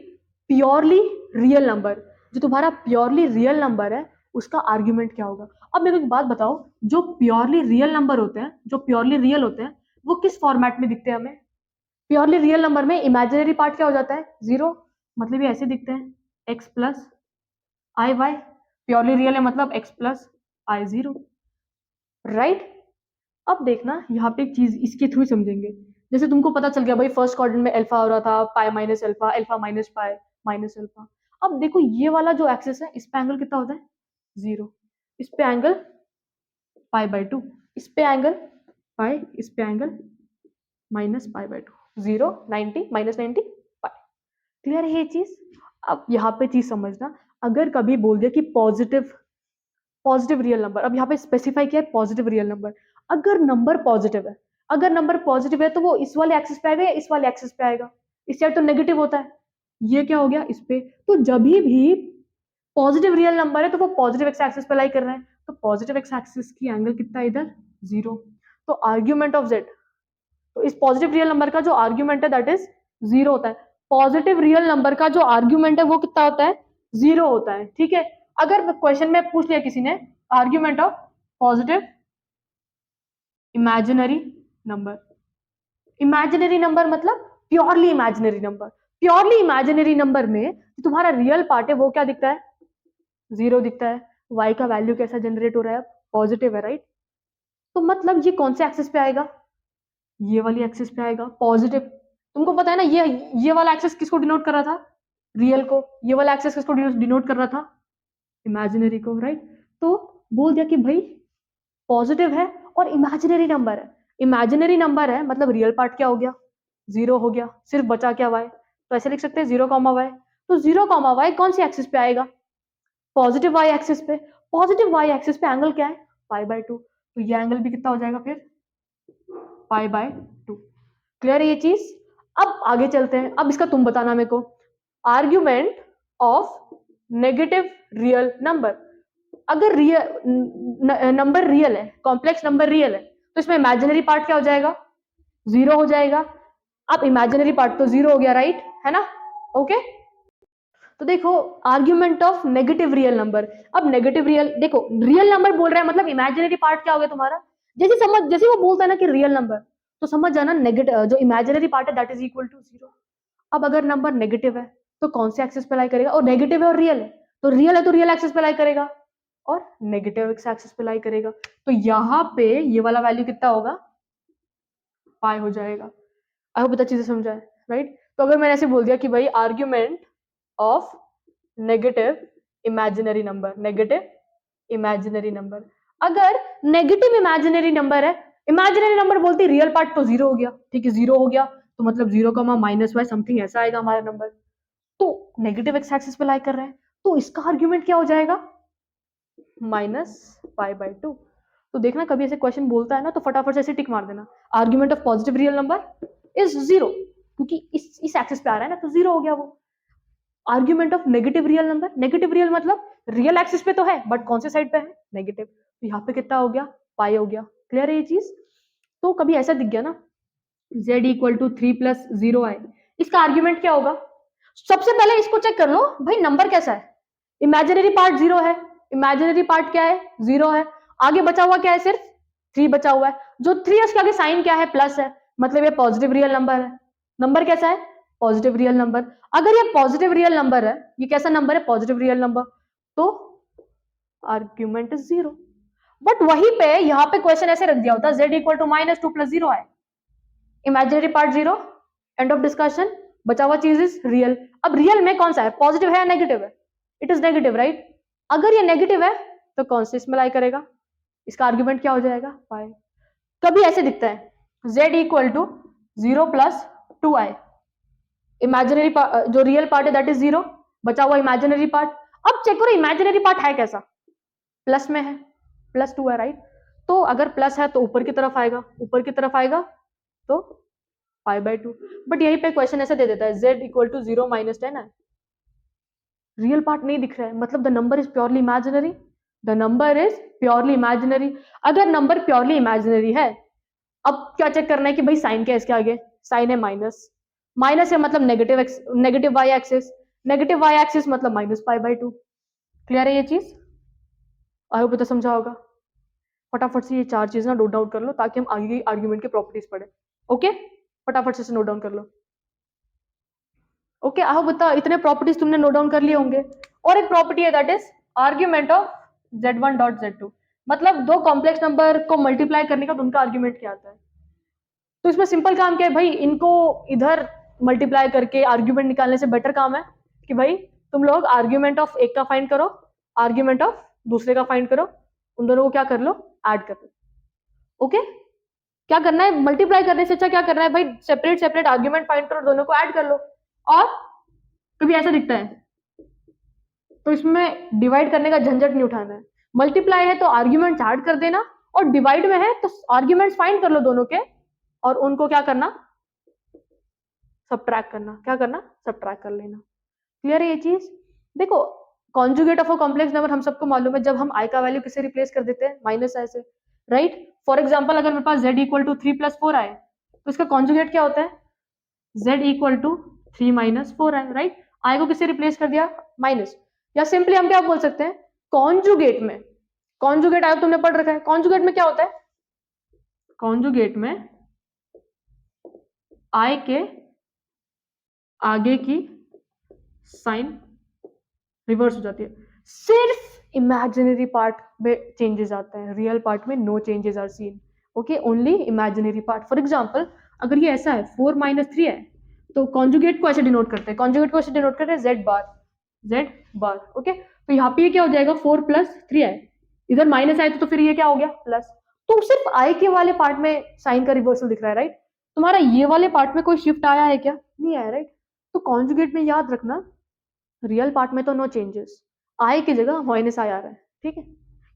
प्योरली रियल नंबर, जो तुम्हारा प्योरली रियल नंबर है उसका आर्ग्यूमेंट क्या होगा। अब मेरे को एक बात बताओ, जो प्योरली रियल नंबर होते हैं, जो प्योरली रियल होते हैं, वो किस फॉर्मेट में दिखते हैं हमें? प्योरली रियल नंबर में इमेजिनरी पार्ट क्या हो जाता है? 0, मतलब ये ऐसे दिखते हैं, x plus i Y. Purely real है मतलब x प्लस आई 0, राइट? अब देखना यहाँ पे एक चीज इसके थ्रू समझेंगे। जैसे तुमको पता चल गया भाई फर्स्ट क्वाड्रेंट में अल्फा हो रहा था, पाई माइनस अल्फा, अल्फा माइनस पाई माइनस अल्फा। अब देखो ये वाला जो एक्सिस है इस पे एंगल कितना होता है? 0। इस पे एंगल π/2, इस पे एंगल पाई, इस पे एंगल -π/2, 0, 90, -90 पाई। क्लियर है ये चीज? अब यहाँ पे चीज समझना, अगर कभी बोल दिया कि पॉजिटिव रियल नंबर, अब यहाँ पे स्पेसिफाई किया है पॉजिटिव रियल नंबर, अगर नंबर पॉजिटिव है, अगर नंबर पॉजिटिव है तो वो इस वाले एक्सिस पे आएगा या इस वाले एक्सिस पे आएगा? इस साइड तो नेगेटिव होता है, ये क्या हो गया? इस पे। तो जब भी पॉजिटिव रियल नंबर है तो वो पॉजिटिव एक्स एक्सिस पे लाई कर रहे हैं, तो पॉजिटिव एक्स एक्सिस की एंगल कितना है इधर? 0। तो आर्ग्यूमेंट ऑफ जेड, तो इस पॉजिटिव रियल नंबर का जो आर्ग्यूमेंट है दैट इज 0 होता है। पॉजिटिव रियल नंबर का जो आर्ग्यूमेंट है वो कितना होता है? 0 होता है, ठीक है? अगर क्वेश्चन में पूछ लिया किसी ने argument of positive imaginary number, imaginary number मतलब purely imaginary number, purely imaginary number में तुम्हारा रियल पार्ट है वो क्या दिखता है? 0 दिखता है। y का वैल्यू कैसा जनरेट हो रहा है? पॉजिटिव है, राइट? तो मतलब ये कौन से एक्सिस पे आएगा? ये वाली एक्सिस पे आएगा, पॉजिटिव। तुमको पता है ना ये वाला एक्सिस किसको डिनोट कर रहा था? रियल को। ये वाला एक्सिस किसको डिनोट कर रहा था? इमेजिनरी को, राइट? तो बोल दिया कि भाई पॉजिटिव है और इमेजिनरी नंबर है। इमेजिनरी नंबर है मतलब रियल पार्ट क्या हो गया? 0 हो गया, सिर्फ बचा क्या? y। तो ऐसे लिख सकते हैं 0, y। तो 0, y कौन सी एक्सिस पे आएगा? पॉजिटिव y एक्सिस पे। पॉजिटिव y एक्सिस पे एंगल क्या है? π/2। तो ये एंगल भी कितना हो जाएगा फिर? π/2। क्लियर है ये चीज? अब आगे चलते हैं। अब इसका तुम बताना मेरे को, argument of negative real number. अगर रियल नंबर रियल है, कॉम्प्लेक्स नंबर रियल है, तो इसमें इमेजिनरी पार्ट क्या हो जाएगा? 0 हो जाएगा। अब इमेजिनरी पार्ट तो 0 हो गया, राइट? है ना? ओके, तो देखो argument of negative real number. अब नेगेटिव रियल, देखो रियल नंबर बोल रहा है मतलब इमेजिनरी पार्ट क्या हो गया तुम्हारा? जैसे वो बोलता है ना कि रियल नंबर, तो समझ जाना नेगेटिव जो इमेजिनरी पार्ट है दैट इज इक्वल टू 0। अब अगर नंबर नेगेटिव है तो कौन से एक्सिस पे लाई करेगा? और नेगेटिव है और रियल है तो रियल एक्सिस पे लाई करेगा। और नेगेटिव एक्स एक्सिस पे लाई करेगा। तो यहाँ पे ये वाला वैल्यू कितना होगा, पाई हो जाएगा। आई होप चीजें समझा है, राइट। तो अगर मैंने ऐसे बोल दिया कि भाई argument of negative imaginary number, negative imaginary number, अगर नेगेटिव इमेजिनरी नंबर है, इमेजिनरी नंबर बोलती रियल पार्ट तो जीरो हो गया, ठीक है, जीरो हो गया तो मतलब 0, समथिंग ऐसा आएगा हमारा नंबर। तो नेगेटिव एक्स एक्सिस पे लाई कर रहे हैं, तो इसका आर्ग्यूमेंट क्या हो जाएगा, -π/2। तो देखना कभी ऐसे क्वेश्चन बोलता है ना तो फटाफट से ऐसे टिक मार देना, argument of positive real number is 0, क्योंकि इस एक्सिस पे आ रहा है ना तो 0 हो गया वो। Argument of negative real number, negative real मतलब रियल एक्सिस पे तो है बट कौन से साइड पे है, नेगेटिव, तो यहाँ पे कितना हो गया, पाई हो गया। क्लियर है ये चीज। तो कभी ऐसा दिख गया ना z = 3 + 0 आए, इसका आर्ग्यूमेंट क्या होगा। सबसे पहले इसको चेक कर लो भाई नंबर कैसा है, इमेजिनरी पार्ट 0 है, इमेजिनरी पार्ट क्या है, 0 है, आगे बचा हुआ क्या है, सिर्फ 3 बचा हुआ है, जो 3 है उसके आगे साइन क्या है, प्लस है, मतलब ये पॉजिटिव रियल नंबर है। नंबर कैसा है, पॉजिटिव रियल नंबर। अगर ये पॉजिटिव रियल नंबर है, ये कैसा नंबर है, पॉजिटिव रियल नंबर, तो आर्ग्यूमेंट इज 0। बट वहीं पे यहाँ पे क्वेश्चन ऐसे रख दिया होता z = -2 + 0 आए, imaginary part 0, end of discussion, बचा हुआ चीज इज रियल। अब रियल में कौन सा है, पॉजिटिव है या नेगेटिव है, इट इज नेगेटिव, राइट। अगर ये नेगेटिव है तो कौन से इसमें लाई करेगा, इसका आर्ग्यूमेंट क्या हो जाएगा, पाई। कभी ऐसे दिखता है z = 0 + 2 आए, इमेजिनरी जो रियल पार्ट है दैट इज 0, बचा हुआ इमेजिनरी पार्ट। अब चेक करो इमेजिनरी पार्ट है कैसा, प्लस में है, +2 है, राइट। तो अगर प्लस है तो ऊपर की तरफ आएगा, ऊपर की तरफ आएगा तो π/2। बट यहीं पे क्वेश्चन ऐसे दे देता है z = 0 - 10 है, रियल पार्ट नहीं दिख रहा है, मतलब the number is purely imaginary, the number is purely imaginary. अगर नंबर प्योरली इमेजिनरी है, अब क्या चेक करना है कि भाई साइन क्या है इसके आगे, साइन है माइनस, माइनस है मतलब negative y axis, negative y axis मतलब -π/2। क्लियर है ये चीज, आई होप तो समझा होगा। फटाफट से ये 4 चीज ना नोट डाउन कर लो ताकि हम आगे की आर्ग्यूमेंट की प्रॉपर्टीज पढ़े। ओके, फटाफट से नोट डाउन कर लो। ओके, आओ बता, इतने प्रॉपर्टीज तुमने नोट डाउन कर लिए होंगे। और एक प्रॉपर्टी है that is argument of z1.z2, मतलब दो कॉम्प्लेक्स नंबर को मल्टीप्लाई करने का उनका आर्ग्यूमेंट क्या आता है। तो इसमें सिंपल काम क्या है भाई, इनको इधर मल्टीप्लाई करके आर्ग्यूमेंट निकालने से बेटर काम है कि भाई तुम लोग आर्ग्यूमेंट ऑफ एक का फाइंड करो, आर्ग्यूमेंट ऑफ दूसरे का फाइंड करो, उन दोनों को क्या कर लो, ऐड कर लो। ओके, क्या करना है, मल्टीप्लाई करने से अच्छा क्या करना है भाई, सेपरेट सेपरेट आर्ग्यूमेंट फाइंड करो, दोनों को ऐड कर लो। और कभी ऐसा दिखता है तो इसमें डिवाइड करने का झंझट नहीं उठाना है, मल्टीप्लाई है तो आर्ग्यूमेंट ऐड कर देना, और डिवाइड में है तो आर्ग्यूमेंट्स फाइंड कर लो दोनों के, और उनको क्या करना, सबट्रैक्ट करना, क्या करना, सबट्रैक्ट कर लेना। क्लियर है ये चीज। देखो conjugate of a complex number हम सबको मालूम है, जब हम आई का वैल्यू किसे रिप्लेस कर देते हैं, माइनस आई से, राइट। फॉर एग्जांपल अगर मेरे पास z = 3 + 4 आए तो इसका कॉन्जुगेट क्या होता है, z = 3 - 4 आए, राइट। आई को किससे रिप्लेस कर दिया, माइनस। या सिंपली हम क्या बोल सकते हैं, कॉन्जुगेट में, कॉन्जुगेट आई तुमने पढ़ रखा है, कॉन्जुगेट में क्या होता है, कॉन्जुगेट में आई के आगे की साइन रिवर्स हो जाती है, सिर्फ इमेजिनरी पार्ट में चेंजेस आते हैं, रियल पार्ट में no changes are seen. Okay, only imaginary part. For example अगर ये ऐसा है 4 - 3 है तो कॉन्जुगेट को ऐसे डिनोट करते हैं, कॉन्जुगेट को ऐसे डिनोट करते हैं z बार। ओके, तो यहाँ पे ये क्या हो जाएगा, 4 + 3 है, इधर माइनस आए तो फिर ये क्या हो गया, प्लस। तो सिर्फ आई के वाले पार्ट में साइन का रिवर्सल दिख रहा है, राइट। तुम्हारा ये वाले पार्ट में कोई शिफ्ट आया है क्या, नहीं आया, राइट। तो कॉन्जुगेट में याद रखना रियल पार्ट में तो नो चेंजेस, आई की जगह माइनस आई आ रहा है, ठीक है,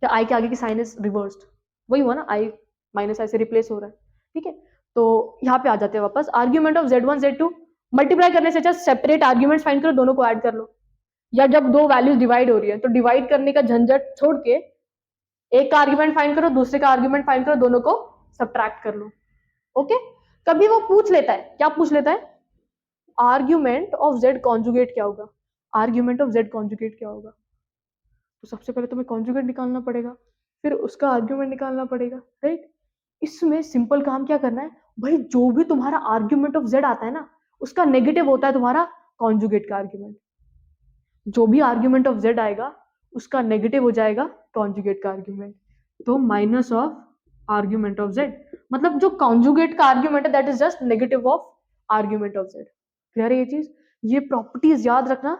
या आई के आगे की साइन इज रिवर्स्ड, वही हुआ ना, आई माइनस आई से रिप्लेस हो रहा है, ठीक है। तो यहाँ पे आ जाते हैं वापस, argument of z1 z2, multiply करने से अच्छा सेपरेट आर्ग्यूमेंट्स फाइंड करो, दोनों को ऐड कर लो, या जब दो वैल्यूज डिवाइड हो रही है तो डिवाइड करने का झंझट छोड़ के एक का आर्ग्यूमेंट फाइंड करो, दूसरे का आर्ग्यूमेंट फाइंड करो, दोनों को सबट्रैक्ट कर लो। ओके, कभी वो पूछ लेता है, क्या पूछ लेता है, आर्ग्यूमेंट ऑफ z कॉन्जुगेट क्या होगा, आर्ग्यूमेंट ऑफ z कॉन्जुगेट क्या होगा। तो सबसे पहले तुम्हें कॉन्जुगेट निकालना पड़ेगा, फिर उसका आर्ग्यूमेंट निकालना पड़ेगा, राइट। इसमें सिंपल काम क्या करना है भाई, जो भी तुम्हारा आर्ग्यूमेंट ऑफ z आता है ना उसका नेगेटिव होता है तुम्हारा कॉन्जुगेट का आर्ग्यूमेंट, जो भी आर्ग्यूमेंट ऑफ z आएगा उसका नेगेटिव हो जाएगा कॉन्जुगेट का आर्ग्यूमेंट। तो minus of argument of Z, मतलब जो कॉन्जुगेट का आर्ग्यूमेंट है that is just negative of argument of Z. Clear है ये चीज? ये प्रॉपर्टीज याद रखना,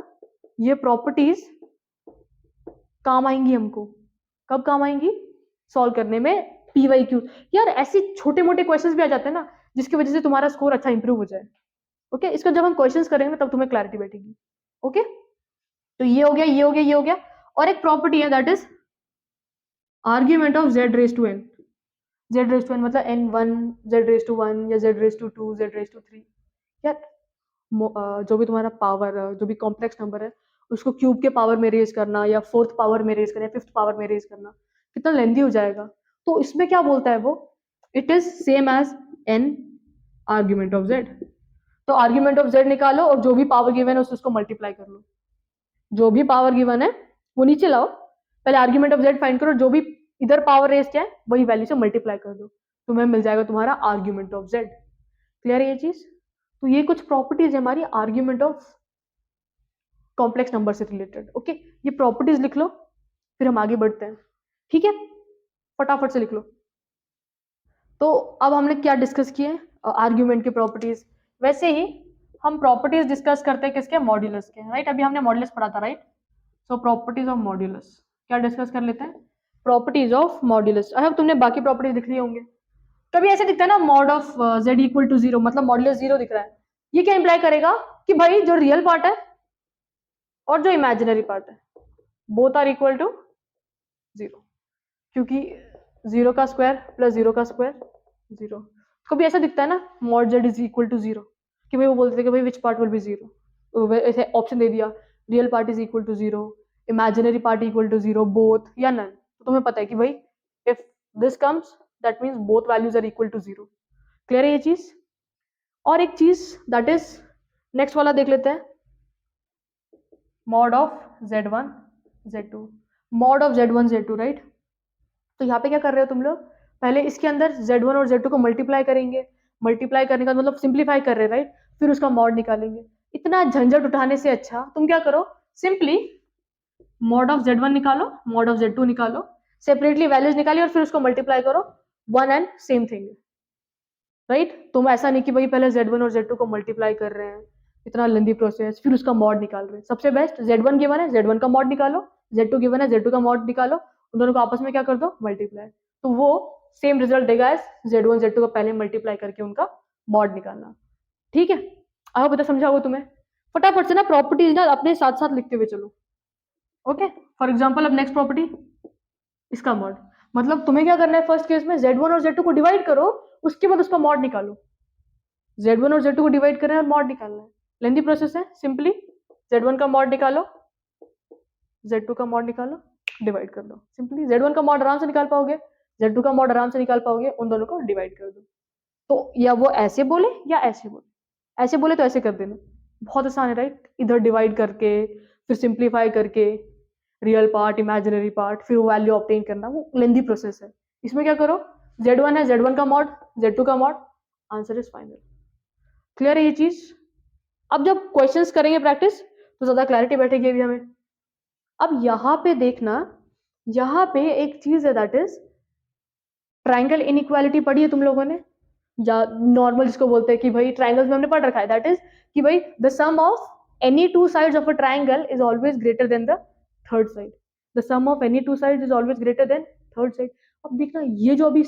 ये प्रॉपर्टीज काम आएंगी हमको। कब काम आएंगी? सॉल्व करने में पीवाईक्यू। यार ऐसे छोटे मोटे क्वेश्चंस भी आ जाते हैं ना जिसकी वजह से तुम्हारा स्कोर अच्छा इंप्रूव हो जाए। ओके, इसका जब हम क्वेश्चंस करेंगे ना तब तुम्हें क्लैरिटी बैठेगी। ओके, तो ये हो गया, ये हो गया, ये हो गया। और एक प्रॉपर्टी है that is argument of z raise to n. Z raise to n मतलब n1, जेड रेज टू 1 या z raise to 2, z raise to 3। यार जो भी तुम्हारा पावर, जो भी कॉम्प्लेक्स नंबर है उसको क्यूब के पावर में रेज करना या फोर्थ पावर में रेज करना या फिफ्थ पावर में रेज करना कितना लेंदी हो जाएगा। तो इसमें क्या बोलता है वो, it is same as n argument of z. तो आर्ग्यूमेंट ऑफ जेड निकालो और जो भी पावर गिवन है उसको मल्टीप्लाई कर लो। जो भी पावर गिवन है वो नीचे लाओ, पहले आर्ग्यूमेंट ऑफ जेड फाइंड करो, जो भी इधर पावर रेज क्या है वही वैल्यू से मल्टीप्लाई कर दो, तुम्हें मिल जाएगा तुम्हारा आर्ग्यूमेंट ऑफ जेड। क्लियर है ये चीज? तो ये कुछ प्रॉपर्टीज है हमारी आर्ग्यूमेंट ऑफ कॉम्प्लेक्स नंबर से रिलेटेड। ओके, ये प्रॉपर्टीज लिख लो फिर हम आगे बढ़ते हैं। ठीक है, फटाफट से लिख लो। तो अब हमने क्या डिस्कस किए? आर्ग्यूमेंट की प्रॉपर्टीज। वैसे ही हम प्रॉपर्टीज डिस्कस करते हैं किसके? मॉड्यूलस के, राइट? अभी हमने मॉड्यूलस पढ़ा था, right? So properties of modulus क्या डिस्कस कर लेते हैं? Properties of modulus. अब तुमने बाकी प्रॉपर्टीज लिख लिए होंगे। कभी ऐसे दिखता है ना mod of z equal to 0, मतलब मॉड्यूलस 0 दिख रहा है। ये क्या इंप्लाई करेगा कि भाई जो रियल पार्ट है और जो इमेजिनरी पार्ट है बोथ आर इक्वल टू 0, क्योंकि 0 का स्क्वायर प्लस 0 का स्क्वायर 0। कभी ऐसा दिखता है ना mod z is equal to 0, कि भाई वो बोलते थे कि भाई विच पार्ट विल बी 0, ऐसे ऑप्शन दे दिया, real part is equal to 0, imaginary part equal to 0, both या नन। तो तुम्हें पता है कि भाई if this comes that means both values are equal to 0। Clear है ये चीज? और एक चीज दैट इज नेक्स्ट वाला देख लेते हैं, mod of z1 z2, mod of z1 z2, right? तो यहाँ पे क्या कर रहे हो तुम लोग? पहले इसके अंदर z1 और z2 को मल्टीप्लाई करेंगे, मल्टीप्लाई करने का मतलब सिंप्लीफाई कर रहे हैं, राइट? फिर उसका मॉड निकालेंगे। इतना झंझट उठाने से अच्छा तुम क्या करो, सिंपली मॉड ऑफ z1 निकालो, मॉड ऑफ z2 निकालो, सेपरेटली वैल्यूज निकालिए और फिर उसको मल्टीप्लाई करो, one and same thing, right? तुम ऐसा नहीं कि भाई पहले z1 और z2 को मल्टीप्लाई कर रहे हैं, इतना लेंदी प्रोसेस, फिर उसका मॉड निकाल रहे हैं। सबसे बेस्ट z1 गिवन है, z1 का मॉड निकालो, z2 गिवन है, z2 का मॉड निकालो, उन दोनों को आपस में क्या कर दो? मल्टीप्लाई। तो वो सेम रिजल्ट देगा एज z1 z2 को पहले मल्टीप्लाई करके उनका मॉड निकालना। ठीक है, आओ बता समझा होगा तुम्हें। फटाफट से ना प्रॉपर्टीज ना अपने साथ साथ लिखते हुए चलो। ओके, फॉर एग्जाम्पल अब नेक्स्ट प्रॉपर्टी, इसका मॉड, मतलब तुम्हें क्या करना है फर्स्ट केस में z1 और z2 को डिवाइड करो, उसके बाद उसका मॉड निकालो। z1 और z2 को डिवाइड करना है और मॉड निकालना है, लेंदी प्रोसेस है। सिंपली z1 का मॉड निकालो, z2 का मॉड निकालो, डिवाइड कर दो। सिंपली z1 का मॉड आराम से निकाल पाओगे, z2 का मॉड आराम से निकाल पाओगे, उन दोनों को डिवाइड कर दो। तो या वो ऐसे बोले या ऐसे बोले, ऐसे बोले तो ऐसे कर देना, बहुत आसान है, राइट? इधर डिवाइड करके फिर सिंप्लीफाई करके रियल पार्ट इमेजिनरी पार्ट फिर वैल्यू ऑब्टेन करना, वो लेंदी प्रोसेस है। इसमें क्या करो, z1 है, z1 का मॉड, z2 का mod, answer is final. Clear है ये चीज? अब जब क्वेश्चंस करेंगे प्रैक्टिस तो ज्यादा क्लैरिटी बैठेगी अभी हमें। अब यहाँ पे देखना, यहाँ पे एक चीज है दैट इज ट्राइंगल इनइक्वालिटी पढ़ी है तुम लोगों ने, या नॉर्मल जिसको बोलते हैं कि भाई ट्राइंगल्स में हमने पढ़ रखा है, दैट इज कि भाई the sum of any two sides of a triangle is always greater than the third side. The sum of any two sides is always greater than third side. अब देखना ये जो अभी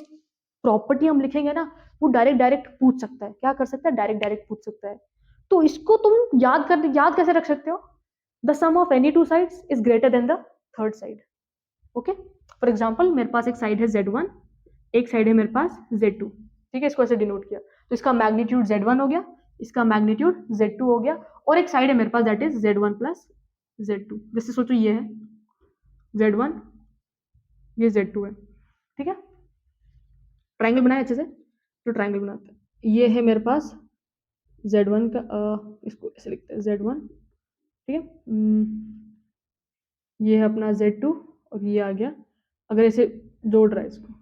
प्रॉपर्टी हम लिखेंगे ना वो डायरेक्ट डायरेक्ट पूछ सकता है, क्या कर सकता है? डायरेक्ट डायरेक्ट पूछ सकता है। तो इसको तुम याद कैसे रख सकते हो? The sum of any two sides is greater than the third side. Okay, for example मेरे पास एक साइड है z1, एक साइड है मेरे पास z2, ठीक है? इसको ऐसे डिनोट किया, तो इसका मैग्नीट्यूड z1 हो गया, इसका मैग्नीट्यूड z2 हो गया, और एक साइड है मेरे पास that is z1 plus z2। जैसे सोचो ये है z1, ये z2 है, ठीक है? ट्राइंगल बनाया अच्छे से, तो ट्राइंगल बनाते हैं। ये है मेरे पास z1 का, इसको ऐसे लिखते हैं z1, ठीक है? ये है अपना z2 और ये आ गया, अगर ऐसे जोड़ रहा है इसको,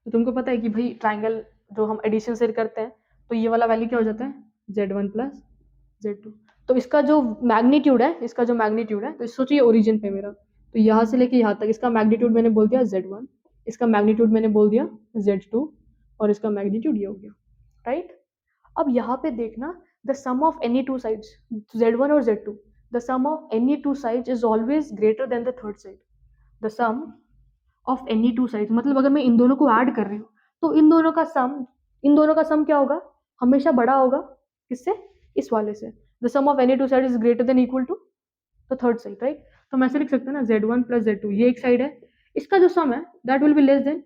तो तुमको पता है कि भाई ट्राइंगल जो हम एडिशन से करते हैं तो ये वाला वैल्यू क्या हो जाता है? z1 plus z2। तो इसका जो मैग्नीट्यूड है, इसका जो मैग्नीट्यूड है, तो सोचिए ओरिजिन पे मेरा, तो यहाँ से लेके यहाँ तक इसका मैग्नीट्यूड मैंने बोल दिया Z1, इसका मैग्नीट्यूड मैंने बोल दिया Z2 और इसका मैग्नीट्यूड ये हो गया, राइट। अब यहाँ पे देखना the sum of any two sides Z1 और Z2, the sum of any two sides is always greater than the third side. The sum of any two sides मतलब अगर मैं इन दोनों को ऐड कर रही हूँ तो इन दोनों का सम क्या होगा, हमेशा बड़ा होगा किससे, इस वाले से। The sum of any two side is greater than equal to the third side, right. तो हम ऐसे लिख सकते हैं ना Z1 प्लस Z2, ये एक साइड है, इसका जो सम है that will be less than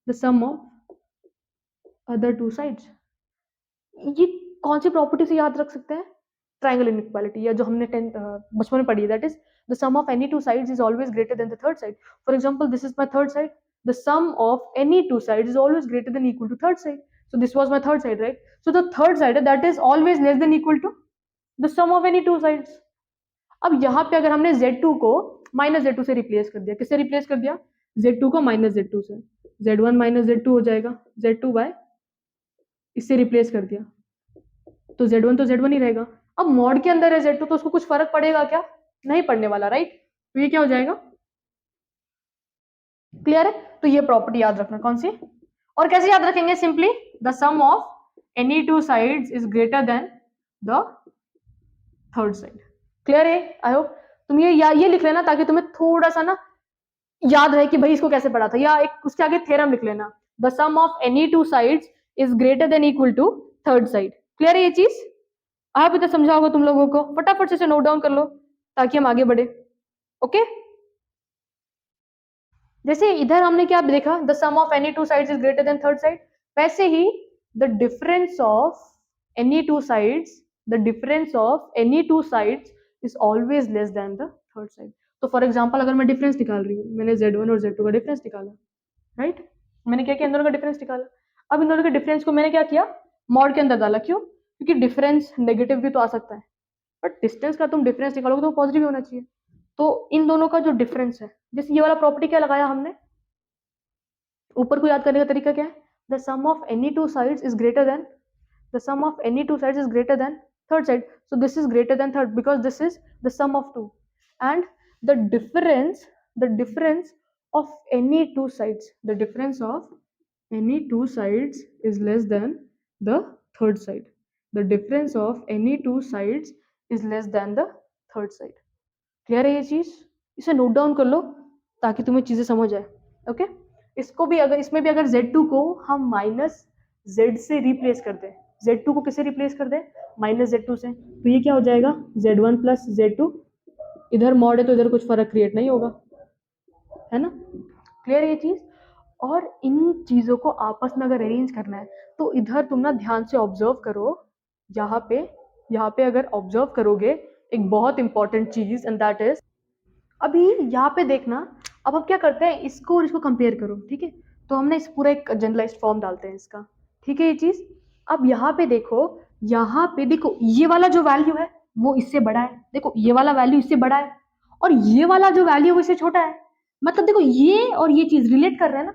the sum of other two sides. ये कौन सी प्रॉपर्टी से याद रख सकते हैं, ट्रायंगल इनइक्वालिटी, या जो हमने बचपन में पढ़ी है, that is the sum of any two sides is always greater than the third side. For example this is my third side, the sum of any two sides is always greater than equal to third side. So this was my third side, right? So the third side that is always less than equal to the sum of any two sides. अब यहाँ पे अगर हमने Z2 को minus Z2 से replace कर दिया, किससे रिप्लेस कर दिया, Z2 को माइनस Z2 से, Z1 माइनस Z2 हो जाएगा, Z2 बाय इससे रिप्लेस कर दिया तो Z1 तो Z1 ही रहेगा। अब मॉड के अंदर है Z2 तो उसको कुछ फर्क पड़ेगा क्या, नहीं पड़ने वाला, राइट। तो ये क्या हो जाएगा, क्लियर है। तो ये प्रॉपर्टी याद रखना, कौन सी, और कैसे याद रखेंगे, simply the sum of any two sides is greater than the third side. Clear है, आई होप तुम ये लिख लेना ताकि तुम्हें थोड़ा सा ना याद रहे कि भाई इसको कैसे पढ़ा था, या एक उसके आगे थ्योरम लिख लेना, the sum of any two sides is greater than equal to third side. Clear है ये चीज, आप इधर समझा होगा तुम लोगों को, फटाफट से नोट डाउन कर लो ताकि हम आगे बढ़े, ओके। जैसे इधर हमने क्या देखा, the sum of any two sides is greater than third side, वैसे ही the difference of any two sides, the difference of any two sides is always less than the third side. तो for example अगर मैं difference निकाल रही हूँ, मैंने Z1 और Z2 का डिफरेंस निकाला, राइट, मैंने क्या किया, इन दोनों का डिफरेंस निकाला। अब इन दोनों के डिफरेंस को मैंने क्या किया, मॉड के अंदर डाला, क्यों, क्योंकि डिफरेंस नेगेटिव भी तो आ सकता है, बट डिस्टेंस का तुम डिफरेंस निकालोगे तो पॉजिटिव होना चाहिए। तो इन दोनों का जो डिफरेंस है, जैसे ये वाला प्रॉपर्टी क्या लगाया हमने, ऊपर को याद करने का तरीका क्या है, the sum of any two sides is greater than, the sum of any two sides is greater than third side, so this is greater than third because this is the sum of two, and the difference of any two sides, the difference of any two sides is less than the third side, the difference of any two sides is less than the third side। Clear है ये चीज, इसे note down कर लो ताकि तुम्हें चीजें समझ आए, ओके। इसको भी अगर, इसमें भी अगर Z2 को हम माइनस Z से रिप्लेस कर दें, Z2 को किससे रिप्लेस कर दें, माइनस Z2 से, तो ये क्या हो जाएगा, Z1 प्लस Z2, इधर मॉड है तो इधर कुछ फर्क क्रिएट नहीं होगा, है ना। क्लियर है ये चीज, और इन चीजों को आपस में अगर अरेंज करना है तो इधर तुम ना ध्यान से ऑब्जर्व करो, यहाँ पे अगर ऑब्जर्व करोगे एक बहुत इंपॉर्टेंट चीज, एंड दैट इज, अभी यहाँ पे देखना, अब हम क्या करते हैं, इसको और इसको कंपेयर करो, ठीक है, तो हमने इस पूरा एक जनरलाइज्ड फॉर्म डालते हैं इसका, ठीक है ये चीज। अब यहाँ पे देखो ये वाला जो वैल्यू है वो इससे बड़ा है, देखो ये वाला वैल्यू इससे बड़ा है, और ये वाला जो वैल्यू है वो इससे छोटा है, मतलब देखो ये और ये चीज रिलेट कर रहे हैं ना,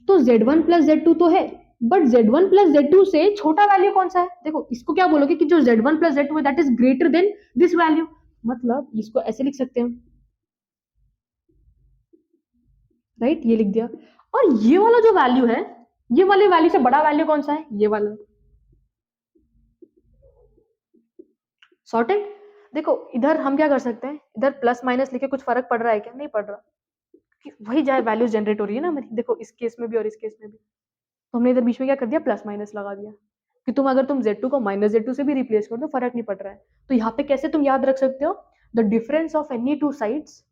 तो Z1 प्लस Z2 तो है, बट Z1 प्लस Z2 से छोटा वैल्यू कौन सा है, देखो इसको क्या बोलोगे कि जो Z1 प्लस Z2 है that is greater then this value, मतलब इसको ऐसे लिख सकते हैं, राइट, ये लिख दिया। और ये वाला जो वैल्यू है, ये वाले वैल्यू से बड़ा वैल्यू कौन सा है, ये वाला, सॉर्टेड। देखो इधर हम क्या कर सकते हैं, इधर प्लस माइनस लिखे कुछ फर्क पड़ रहा है क्या, नहीं पड़ रहा, वही जाए वैल्यूज जनरेट हो रही है ना हमारी, देखो इस केस में भी और इस केस में भी, तो हमने इधर बीच में क्या कर दिया, प्लस माइनस लगा दिया, कि अगर तुम Z2 को माइनस Z2 से भी रिप्लेस कर दो फर्क नहीं पड़ रहा है। तो यहाँ पे कैसे तुम याद रख सकते हो, the difference of any two sides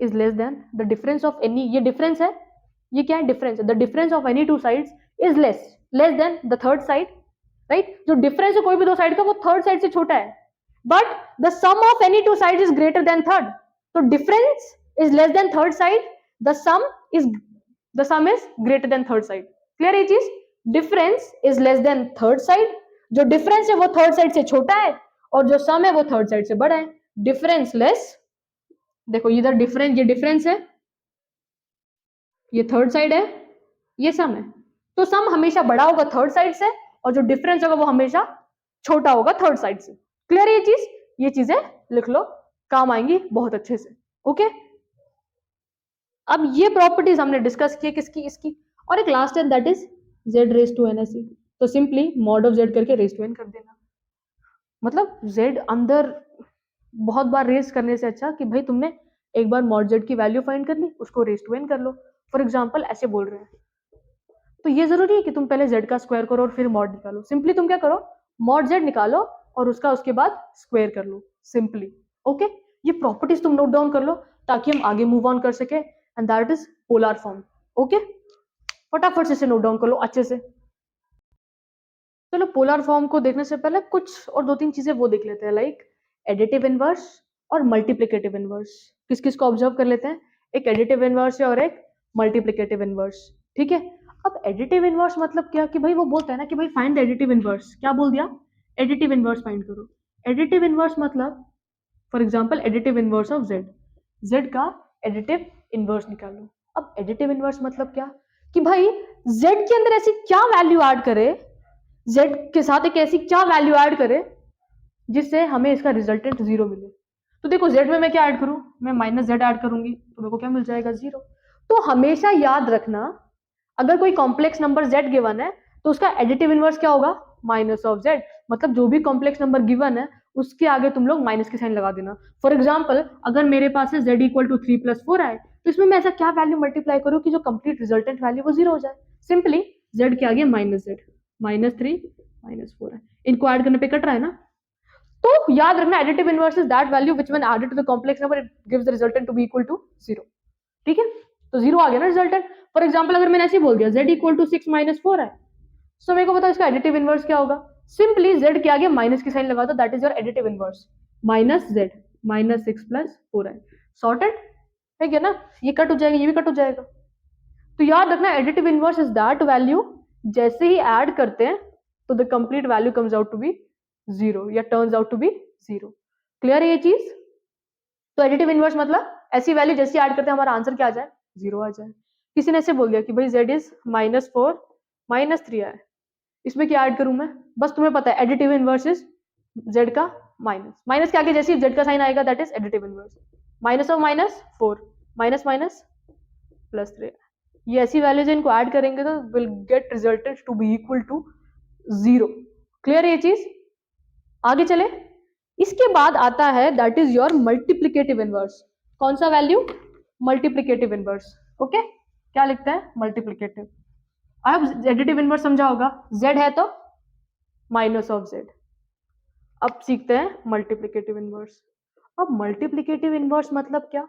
is less than the difference of any, ये डिफरेंस है, ये क्या है, डिफरेंस है, the difference of any two sides is less than the third side, right. जो डिफरेंस है कोई भी दो साइड का वो थर्ड साइड से छोटा है, but the sum of any two sides is greater than third, तो difference is less than third side, the sum is greater than third side। Clear है ये चीज, difference is less than third side, जो difference है वो third side से छोटा है और जो सम है वो थर्ड साइड से बड़ा है, डिफरेंस लेस, देखो इधर डिफरेंस, ये डिफरेंस है, ये थर्ड साइड है, ये सम है, तो सम हमेशा बड़ा होगा थर्ड साइड से और जो डिफरेंस होगा वो हमेशा छोटा होगा थर्ड साइड से। क्लियर है ये चीज, ये चीजें लिख लो, काम आएंगी बहुत अच्छे से, ओके। अब ये प्रॉपर्टीज हमने डिस्कस किए किसकी, इसकी, और एक लास्ट है that is z raise to n ऐसी, तो सिंपली मॉड ऑफ z करके रेज टू n कर देना। मतलब z अंदर बहुत बार रेज करने से अच्छा कि भाई तुमने एक बार मॉड z की वैल्यू फाइंड कर ली, उसको रेज टू n कर लो। फॉर एग्जाम्पल ऐसे बोल रहे हैं, तो ये जरूरी है कि तुम पहले z का स्क्वायर करो और फिर मॉड निकालो। सिंपली तुम क्या करो, मॉड z निकालो और उसका उसके बाद स्क्वायर कर लो सिंपली। ओके, ये प्रॉपर्टीज तुम नोट डाउन कर लो ताकि हम आगे मूव ऑन कर सके, and that is polar form. Okay, फटाफट से इसे नोट डाउन कर लो अच्छे से। चलो पोलर फॉर्म को देखने से पहले कुछ और दो तीन चीजें वो देख लेते हैं, लाइक एडिटिव इनवर्स और मल्टीप्लिकेटिव इनवर्स। किस किस को ऑब्जर्व कर लेते हैं, एक एडिटिव इनवर्स है और एक मल्टीप्लिकेटिव इनवर्स। ठीक है, अब एडिटिव इनवर्स मतलब क्या कि भाई वो बोलता है ना कि भाई फाइंड द एडिटिव इनवर्स। क्या बोल दिया, एडिटिव इनवर्स फाइंड करो। एडिटिव इनवर्स मतलब for example additive inverse of z, z का एडिटिव इनवर्स निकालो। अब एडिटिव इनवर्स मतलब क्या कि भाई z के अंदर ऐसी क्या वैल्यू ऐड करे, z के साथ एक ऐसी क्या वैल्यू ऐड करे जिससे हमें इसका रिजल्टेंट जीरो मिले। तो देखो z में मैं क्या ऐड करूं, मैं माइनस z ऐड करूंगी तो मेरे को क्या मिल जाएगा, जीरो। तो हमेशा याद रखना अगर कोई कॉम्प्लेक्स नंबर z गिवन है तो उसका एडिटिव इनवर्स क्या होगा, माइनस ऑफ z। मतलब जो भी कॉम्प्लेक्स नंबर गिवन है उसके आगे तुम लोग माइनस के साइन लगा देना। फॉर एग्जाम्पल अगर मेरे पास है z इक्वल टू 3+4 आए तो इसमें मैं ऐसा क्या वैल्यू मल्टीप्लाई करूं कि जो कंप्लीट रिजल्टेंट वैल्यू वो जीरो हो जाए। सिंपली z के आगे माइनस z, -3 -4 है, इनको ऐड करने पे कट रहा है ना। तो याद रखना additive inverse is that value which when added to the complex number it gives the resultant to be equal to zero. ठीक है, तो जीरो आ गया ना रिजल्टेंट। फॉर एग्जाम्पल अगर मैंने ऐसे बोल दिया z इक्वल टू 6-4 है, तो मेरे को पता इसका एडिटिव इनवर्स क्या होगा। सिंपली z के आगे माइनस की साइन लगा दो, that is your additive inverse, -z, -6+4 है। सॉर्टेड है क्या ना, ये कट हो जाएगा, ये भी कट हो जाएगा। तो याद रखना additive inverse is that value जैसे ही ऐड करते हैं तो the complete value comes out to be zero या turns out to be zero. Clear है ये चीज। तो एडिटिव इनवर्स मतलब ऐसी वैल्यू जैसी ऐड करते हैं हमारा आंसर क्या आ जाए, जीरो आ जाए। किसी ने ऐसे बोल दिया कि भाई z इज -4 -3 है, इसमें क्या ऐड करूं मैं, बस तुम्हें पता है एडिटिव इनवर्स इज z का माइनस, माइनस के आगे जैसे ही z का साइन आएगा that is additive inverse, minus of -4 minus minus +3। ये ऐसी वैल्यूज इनको ऐड करेंगे तो will get resultant to be equal to zero. Clear है ये चीज। आगे चले, इसके बाद आता है that is your multiplicative inverse. कौन सा वैल्यू, मल्टीप्लिकेटिव इनवर्स। ओके, क्या लिखते हैं, मल्टीप्लिकेटिव। अब एडिटिव इनवर्स समझा होगा, z है तो माइनस ऑफ z। अब सीखते हैं मल्टीप्लिकेटिव इनवर्स। अब मल्टीप्लिकेटिव इनवर्स मतलब क्या,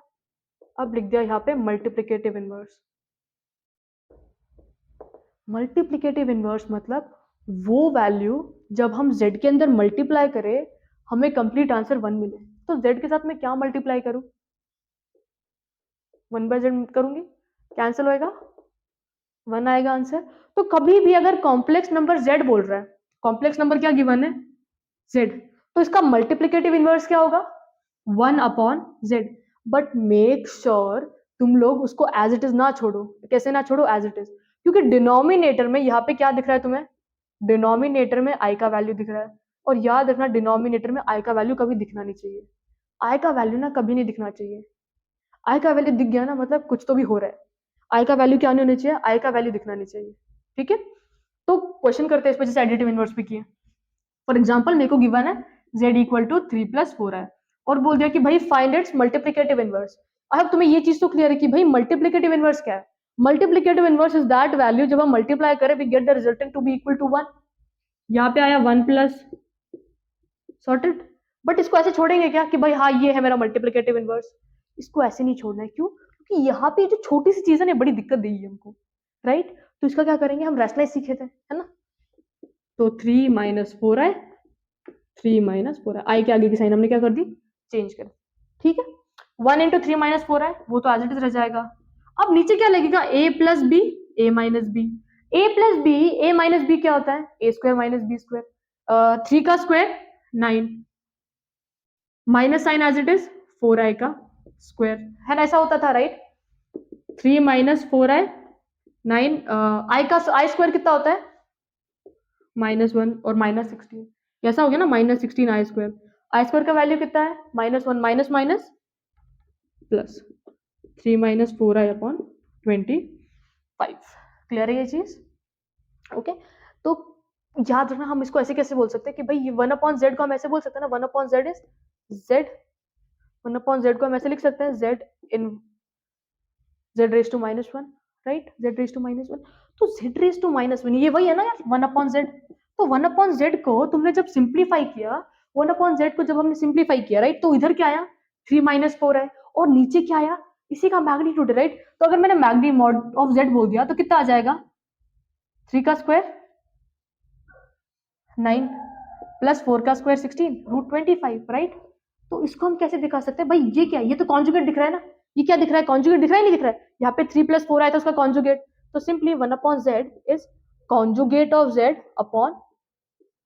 अब लिख दिया यहाँ पे मल्टीप्लिकेटिव इनवर्स। मल्टीप्लिकेटिव इनवर्स मतलब वो वैल्यू जब हम z के अंदर मल्टीप्लाई करें हमें कंप्लीट आंसर 1 मिले। तो z के साथ मैं क्या मल्टीप्लाई करूं, 1/z करूंगी, कैंसिल होएगा, 1 आएगा आंसर। तो कभी भी अगर कॉम्प्लेक्स नंबर z बोल रहा है, कॉम्प्लेक्स नंबर क्या गिवन है, z, तो इसका मल्टीप्लिकेटिव इनवर्स क्या होगा, 1/z। बट मेक श्योर तुम लोग उसको एज इट इज ना छोड़ो। कैसे ना छोड़ो, एज इट इज, क्योंकि डिनोमिनेटर में यहाँ पे क्या दिख रहा है तुम्हें, डिनोमिनेटर में i का वैल्यू दिख रहा है। और याद रखना डिनोमिनेटर में i का वैल्यू कभी दिखना नहीं चाहिए, i का वैल्यू ना कभी नहीं दिखना चाहिए। i का वैल्यू दिख गया ना मतलब कुछ तो भी हो रहा है। i का वैल्यू क्या नहीं होना चाहिए, i का वैल्यू दिखना नहीं चाहिए। ठीक है, तो क्वेश्चन करते हैं इस वजह से एडिटिव इनवर्स भी किए। फॉर एग्जाम्पल मेरे को गिवन है z इक्वल टू 3+4 है और बोल दिया कि भाई फाइंड इट्स मल्टीप्लिकेटिव इनवर्स। अब तुम्हें ये चीज तो क्लियर है कि भाई मल्टीप्लिकेटिव इनवर्स क्या है। Multiplicative inverse is that value जब हम मल्टीप्लाई करें we get the resultant to be equal to 1। यहाँ पे आया 1+, सॉर्टेड। बट इसको ऐसे छोड़ेंगे क्या कि भाई हाँ ये है मेरा मल्टीप्लिकेटिव इनवर्स, इसको ऐसे नहीं छोड़ना है। क्यों, क्योंकि यहाँ पे जो छोटी सी चीज है ना बड़ी दिक्कत देगी हमको, राइट। तो इसका क्या करेंगे, हम रैशनलाइज सीखे थे, है ना। तो 3 - 4 है, 3 - 4 है, आई के आगे की साइन हमने क्या कर दी, चेंज कर। ठीक है, 1 × 3 - 4 है, वो तो एज इट इज रह जाएगा। अब नीचे क्या लगेगा, a+b, a-b, a+b क्या होता है, a² - b², 3 का square 9, minus sign as it is 4i का स्क्वायर, है ना, ऐसा होता था, राइट। 3 - 4i 9, i का i² कितना होता है, -1 और -16, ऐसा हो गया ना, -16 i²। i² का वैल्यू कितना है, -1, minus minus plus, 3 minus 4i upon 25। Clear है ये चीज? ओके, तो याद रखना हम इसको ऐसे कैसे बोल सकते हैं कि भाई ये 1/z को हम ऐसे बोल सकते हैं ना, 1/z इज z, 1/z को हम ऐसे लिख सकते हैं z in z raise to minus 1, right, z raise to minus 1। तो z रेज टू माइनस 1 ये वही है ना यार 1/z। तो 1/z को तुमने जब सिंप्लीफाई किया, 1/z को जब हमने सिंप्लीफाई किया, राइट, तो इधर क्या आया 3 माइनस 4 है, और नीचे क्या आया, इसी का मैग्नीट्यूड है, राइट। तो अगर मैंने मैग्नीट्यूड ऑफ z बोल दिया तो कितना आ जाएगा, 3 का स्क्वायर 9 प्लस 4 का स्क्वायर 16 रूट 25, राइट। तो इसको हम कैसे दिखा सकते हैं भाई, ये क्या है, ये तो कॉन्जुगेट दिख रहा है ना, ये क्या दिख रहा है, कॉन्जुगेट दिख रहा है, नहीं दिख रहा है, यहाँ पे 3 प्लस 4 आया था उसका कॉन्जुगेट, तो simply 1/z is conjugate of z upon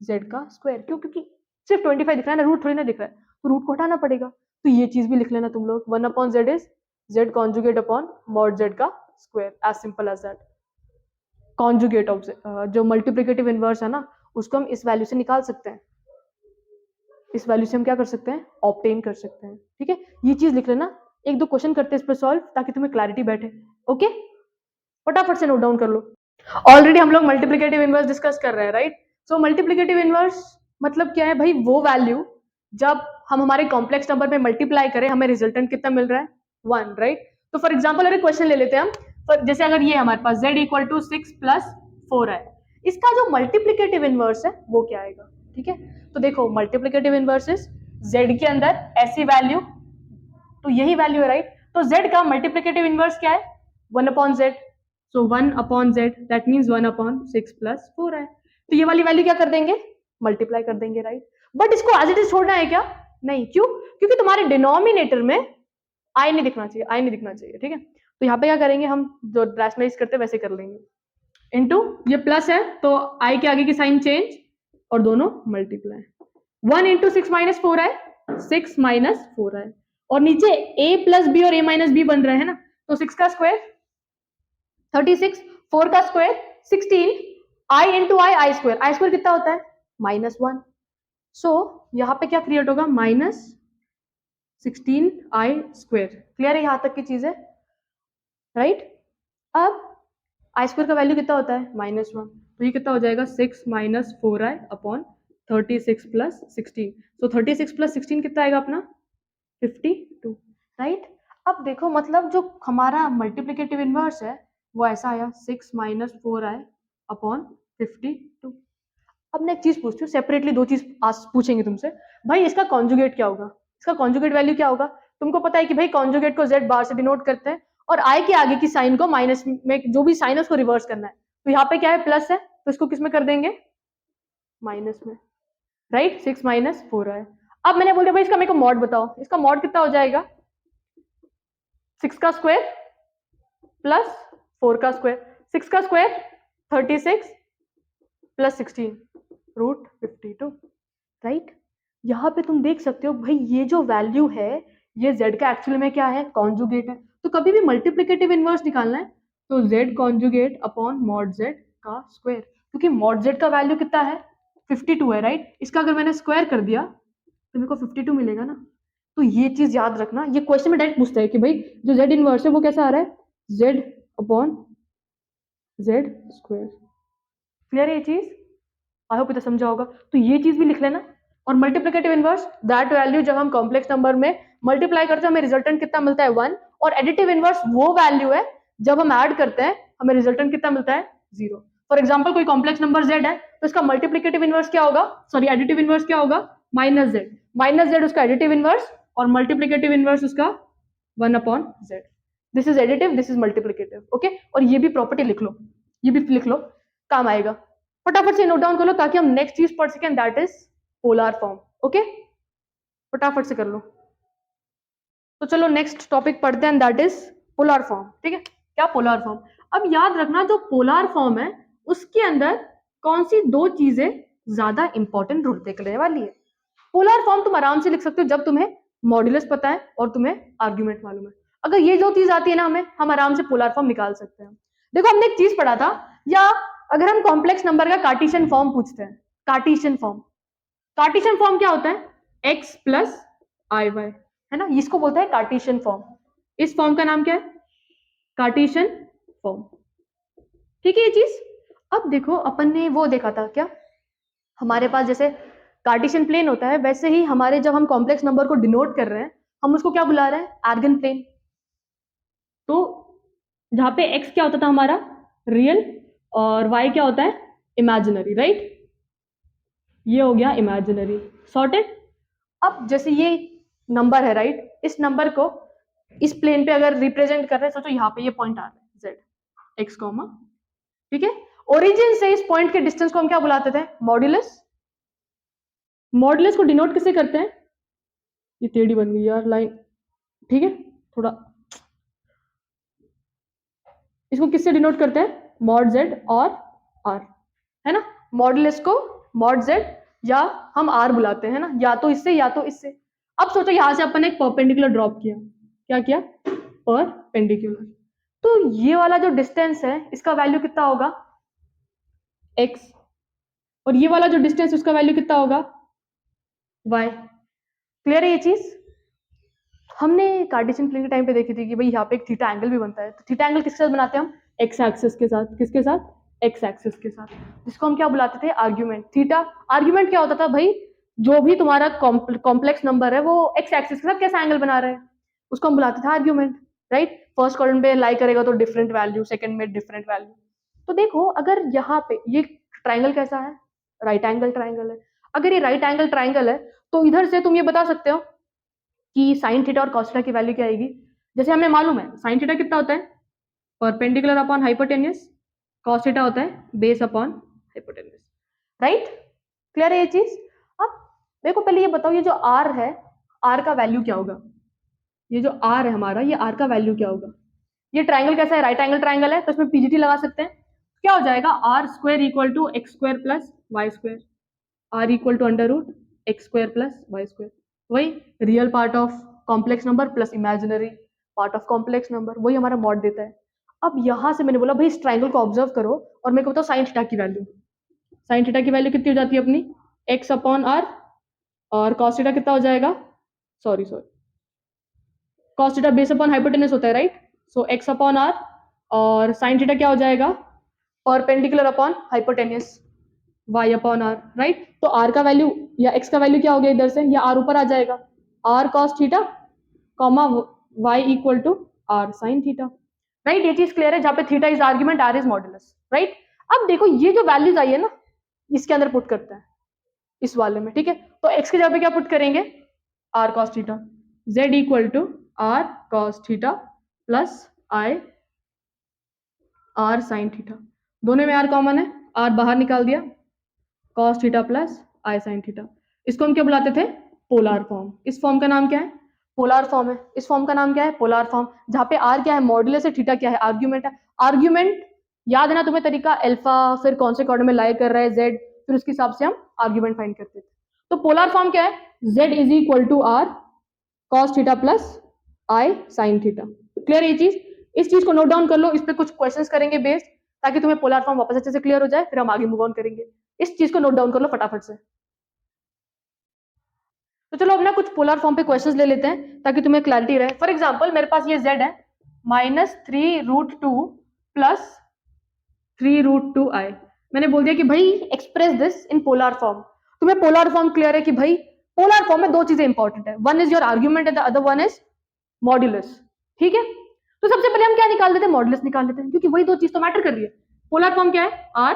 z का स्क्वायर। क्यों, क्योंकि सिर्फ 25 दिख रहा है ना, रूट थोड़ी ना दिख रहा है, तो रूट को हटाना पड़ेगा। तो ये चीज भी लिख लेना तुम लोग, 1/z is z conjugate upon mod z का square, as simple as that. Conjugate of जो मल्टीप्लिकेटिव इनवर्स है ना, उसको हम इस वैल्यू से निकाल सकते हैं, इस वैल्यू से हम क्या कर सकते हैं, ऑब्टेन कर सकते हैं, ठीक है। ये चीज लिख लेना, एक दो क्वेश्चन करते हैं इस पर सॉल्व, ताकि तुम्हें क्लैरिटी बैठे। ओके, फटाफट से नोट डाउन कर लो। ऑलरेडी हम लोग मल्टीप्लिकेटिव इनवर्स डिस्कस कर रहे हैं, राइट। सो मल्टीप्लिकेटिव इनवर्स मतलब क्या है भाई, वो वैल्यू जब हम हमारे कॉम्प्लेक्स नंबर में मल्टीप्लाई करें हमें रिजल्टेंट कितना मिल रहा है, 1, राइट। तो फॉर एग्जाम्पल अगर क्वेश्चन ले लेते हैं हम, जैसे अगर ये हमारे पास z इक्वल टू 6 प्लस 4 है, इसका जो मल्टीप्लिकेटिव इनवर्स है वो क्या आएगा, ठीक है। तो देखो मल्टीप्लिकेटिव इनवर्स इज z के अंदर ऐसी वैल्यू, तो यही वैल्यू है, राइट। तो z का मल्टीप्लिकेटिव इनवर्स क्या है, 1/z, so 1/z that means 1/6 plus 4 है। तो ये वाली वैल्यू क्या कर देंगे, मल्टीप्लाई कर देंगे, राइट। बट इसको एज इट इज छोड़ना है क्या, नहीं, क्यों, क्योंकि तुम्हारे डिनोमिनेटर में आई नहीं दिखना चाहिए, आई नहीं दिखना चाहिए, ठीक है। तो यहाँ पे क्या करेंगे हम, जो रैशनलाइज करते हैं वैसे कर लेंगे, इनटू ये प्लस है तो आई के आगे की साइन चेंज और दोनों मल्टीप्लाई, 1 इंटू 6 माइनस 4 है, 6 माइनस 4 है, और नीचे a प्लस बी और a माइनस बी बन रहे हैं ना, तो 6 का स्क्वायर 36, 4 का square 16, i into i square कितना होता है -1। सो यहाँ पे क्या क्रिएट होगा, -16i स्क्वायर। क्लियर है यहाँ तक की चीज है, राइट। अब आई स्क्वायर का वैल्यू कितना होता है -1, तो ये कितना हो जाएगा 6 माइनस 4i अपॉन 36 प्लस 16। सो 36 प्लस 16 कितना आएगा अपना 52, राइट। अब देखो मतलब जो हमारा मल्टीप्लिकेटिव इनवर्स है वो ऐसा आया 6 माइनस 4i अपॉन 52। अब मैं एक चीज पूछती हूँ, सेपरेटली दो चीज आज पूछेंगे तुमसे, भाई इसका कॉन्जुगेट क्या होगा, इसका कॉन्जुगेट वैल्यू क्या होगा। तुमको पता है कि भाई कॉन्जुगेट को z बार से डिनोट करते हैं, और i के आगे की साइन को माइनस में, जो भी साइन है उसको रिवर्स करना है। तो यहाँ पे क्या है, प्लस है, तो इसको किस में कर देंगे, माइनस में, राइट। 6 minus 4i। अब मैंने बोल दिया भाई इसका मेरे को मॉड बताओ, इसका मॉड कितना हो जाएगा, 6 का स्क्वायर प्लस 4 का स्क्वायर, 6 का स्क्वायर 36 प्लस 16 रूट 52, राइट। यहाँ पे तुम देख सकते हो भाई ये जो वैल्यू है ये z का एक्चुअल में क्या है, कॉन्जुगेट है। तो कभी भी मल्टीप्लिकेटिव इनवर्स निकालना है तो z conjugate upon mod z का स्क्वायर, क्योंकि मॉड z का वैल्यू कितना है 52 है, राइट। इसका अगर मैंने स्क्वायर कर दिया तो मेरे को 52 मिलेगा ना। तो ये चीज याद रखना, ये क्वेश्चन में डायरेक्ट पूछता है कि भाई जो z इनवर्स है वो कैसा आ रहा है, z upon z square. Clear है ये चीज, आई होप इतना समझा होगा। तो ये चीज भी लिख लेना। और मल्टीप्लिकेटिव इनवर्स दैट वैल्यू जब हम कॉम्प्लेक्स नंबर में मल्टीप्लाई करते हैं हमें रिजल्टेंट कितना मिलता है 1, और एडिटिव इनवर्स वो वैल्यू है जब हम ऐड करते हैं हमें रिजल्टेंट कितना मिलता है 0। फॉर एग्जांपल कोई कॉम्प्लेक्स नंबर z है तो इसका मल्टीप्लिकेटिव इनवर्स क्या होगा, सॉरी एडिटिव इनवर्स क्या होगा, -z उसका एडिटिव इनवर्स और मल्टीप्लिकेटिव इनवर्स उसका 1/z। This is additive, this is multiplicative, okay. और ये भी प्रॉपर्टी लिख लो, ये भी लिख लो, काम आएगा। फटाफट से नोट डाउन कर लो ताकि हम नेक्स्ट चीज पढ़ सकें, that is polar form, okay. फटाफट से कर लो। तो चलो नेक्स्ट टॉपिक पढ़ते हैं, दैट इज पोलर फॉर्म, ठीक है। क्या पोलर फॉर्म, अब याद रखना जो पोलर फॉर्म है उसके अंदर कौन सी दो चीजें ज्यादा इंपॉर्टेंट रोल करने वाली है। पोलर फॉर्म तुम आराम से लिख सकते हो जब तुम्हें मॉड्यूलस पता है और तुम्हें आर्ग्यूमेंट मालूम है। अगर ये जो चीज आती है ना हमें, हम आराम से पोलर फॉर्म निकाल सकते हैं। देखो हमने एक चीज पढ़ा था, या अगर हम कॉम्प्लेक्स नंबर का कार्टेशियन फॉर्म पूछते हैं, कार्टेशियन फॉर्म क्या होता है, x प्लस आई वाई, है ना, इसको बोलते हैं कार्टेशियन फॉर्म। इस फॉर्म का नाम क्या है? Cartesian form. ठीक है ये चीज। अब देखो अपन ने वो देखा था क्या, हमारे पास जैसे कार्टेशियन प्लेन होता है वैसे ही हमारे जब हम कॉम्प्लेक्स नंबर को डिनोट कर रहे हैं हम उसको क्या बुला रहे हैं? Argand plane. तो जहां पे x क्या होता था हमारा? रियल, और y क्या होता है? Imaginary, right? ये हो गया इमेजिनरी, सॉर्टेड। अब जैसे ये नंबर है, राइट? इस नंबर को इस प्लेन पे अगर रिप्रेजेंट कर रहे हैं, सोचो यहाँ पे ये पॉइंट आ रहा है जेड एक्स कॉमा, ठीक है? ओरिजिन से इस पॉइंट के डिस्टेंस को हम क्या बुलाते थे? मॉड्यूलस। मॉड्यूलस को डिनोट किससे करते हैं? ये टेढ़ी बन गई यार लाइन, ठीक है? थोड़ा इसको किससे डिनोट करते हैं? मॉड जेड और आर, है ना? मॉड्यूलस को मॉड जेड या हम आर बुलाते हैं ना, या तो इससे या तो इससे। अब सोचो यहां से अपन ने एक परपेंडिकुलर ड्रॉप किया, क्या किया? परपेंडिकुलर। तो ये वाला जो डिस्टेंस है इसका वैल्यू कितना होगा? x, और ये वाला जो डिस्टेंस उसका वैल्यू कितना होगा? y। क्लियर है ये चीज? हमने कार्टेशियन प्लेन के टाइम पे देखी थी कि भाई यहाँ पे एक थीटा एंगल भी बनता है। तो थीटा एंगल किसके साथ बनाते हैं हम? एक्स एक्सिस के साथ। किसके साथ? एक्स एक्सिस के साथ, जिसको हम क्या बुलाते थे? आर्ग्यूमेंट। थीटा आर्ग्यूमेंट क्या होता था भाई? जो भी तुम्हारा कॉम्प्लेक्स नंबर है वो एक्स एक्सिस के साथ कैसा एंगल बना रहा है उसको हम बुलाते थे आर्ग्यूमेंट, राइट? फर्स्ट क्वाड्रेंट पे लाई करेगा तो डिफरेंट वैल्यू, सेकंड में डिफरेंट वैल्यू। तो देखो अगर यहाँ पे ये ट्राइंगल कैसा है? राइट एंगल ट्राइंगल है। अगर ये राइट एंगल ट्राइंगल है तो इधर से तुम ये बता सकते हो कि साइन थीटा और कॉस थीटा की वैल्यू क्या आएगी? जैसे हमें मालूम है साइन थीटा कितना होता है? Perpendicular upon hypotenuse. Cos theta होता है base upon hypotenuse, right? Clear है ये चीज? अब मेरे को पहले ये बताओ, ये जो आर है, आर का वैल्यू क्या होगा? ये जो आर है हमारा, ये आर का वैल्यू क्या होगा? ये ट्राइंगल कैसा है? राइट एंगल ट्राइंगल है तो इसमें पीजीटी लगा सकते हैं। क्या हो जाएगा? R square equal to x square plus y square. R equal to under root x square plus y square. वही real part of complex number plus imaginary part of complex number, वही हमारा mod देता है। अब यहां से मैंने बोला भाई इस ट्राइंगल को ऑब्जर्व करो और मेरे को बताओ साइन थीटा की वैल्यू। साइन थीटा की वैल्यू कितनी हो जाती है अपनी? एक्स अपॉन आर, और कॉस थीटा कितना हो जाएगा? Sorry cos theta base upon hypotenuse होता है, right? So x upon r, और साइन थीटा क्या हो जाएगा? Perpendicular upon hypotenuse y upon r, right? तो r का वैल्यू या x का वैल्यू क्या हो गया इधर से, या r ऊपर आ जाएगा, r cos theta comma y equal to r sin theta, right? ये चीज क्लियर है? जहां पे theta is argument, r is modulus, right? अब देखो ये जो वैल्यूज आई है ना इसके अंदर पुट करते हैं इस वाले में, ठीक है? तो x की जगह पे क्या पुट करेंगे? r cos theta, z equal to r cos theta plus i r sin theta. दोनों में r कॉमन है, r बाहर निकाल दिया, cos theta plus i sine theta. इसको हम क्या बुलाते थे? Polar form. इस फॉर्म का नाम क्या है? पोलर फॉर्म है। इस फॉर्म का नाम क्या है? Polar form. जहां पे आर क्या है? मॉड्यूलस है, थीटा क्या है? आर्ग्यूमेंट है। आर्ग्यूमेंट याद है ना तुम्हें तरीका? अल्फा फिर कौन से कॉर्डर में लाई कर रहा है जेड, फिर उसके हिसाब से हम आर्ग्यूमेंट फाइंड करते थे। तो पोलर फॉर्म क्या है? Z is equal to r cos theta plus i sine theta. Clear ये चीज? इस चीज को नोट डाउन कर लो, इस पे कुछ क्वेश्चंस करेंगे बेस्ड, ताकि तुम्हें पोलर फॉर्म वापस अच्छे से क्लियर हो जाए, फिर हम आगे मूव ऑन करेंगे। इस चीज को नोट डाउन कर लो फटाफट से। तो चलो अब ना कुछ पोलर फॉर्म पे क्वेश्चंस ले लेते हैं ताकि तुम्हें क्लैरिटी रहे। फॉर एग्जांपल मेरे पास ये z है -3√2 प्लस 3√2i। मैंने बोल दिया कि भाई express this in polar form. तुम्हें पोलर फॉर्म क्लियर है कि भाई पोलर फॉर्म में दो चीजें इंपॉर्टेंट है, one is your argument and the other one is modulus, ठीक है? तो सबसे पहले हम क्या निकाल देते हैं? मॉड्यूलस निकाल देते हैं, क्योंकि वही दो चीज तो मैटर कर रही है। पोलर फॉर्म क्या है? r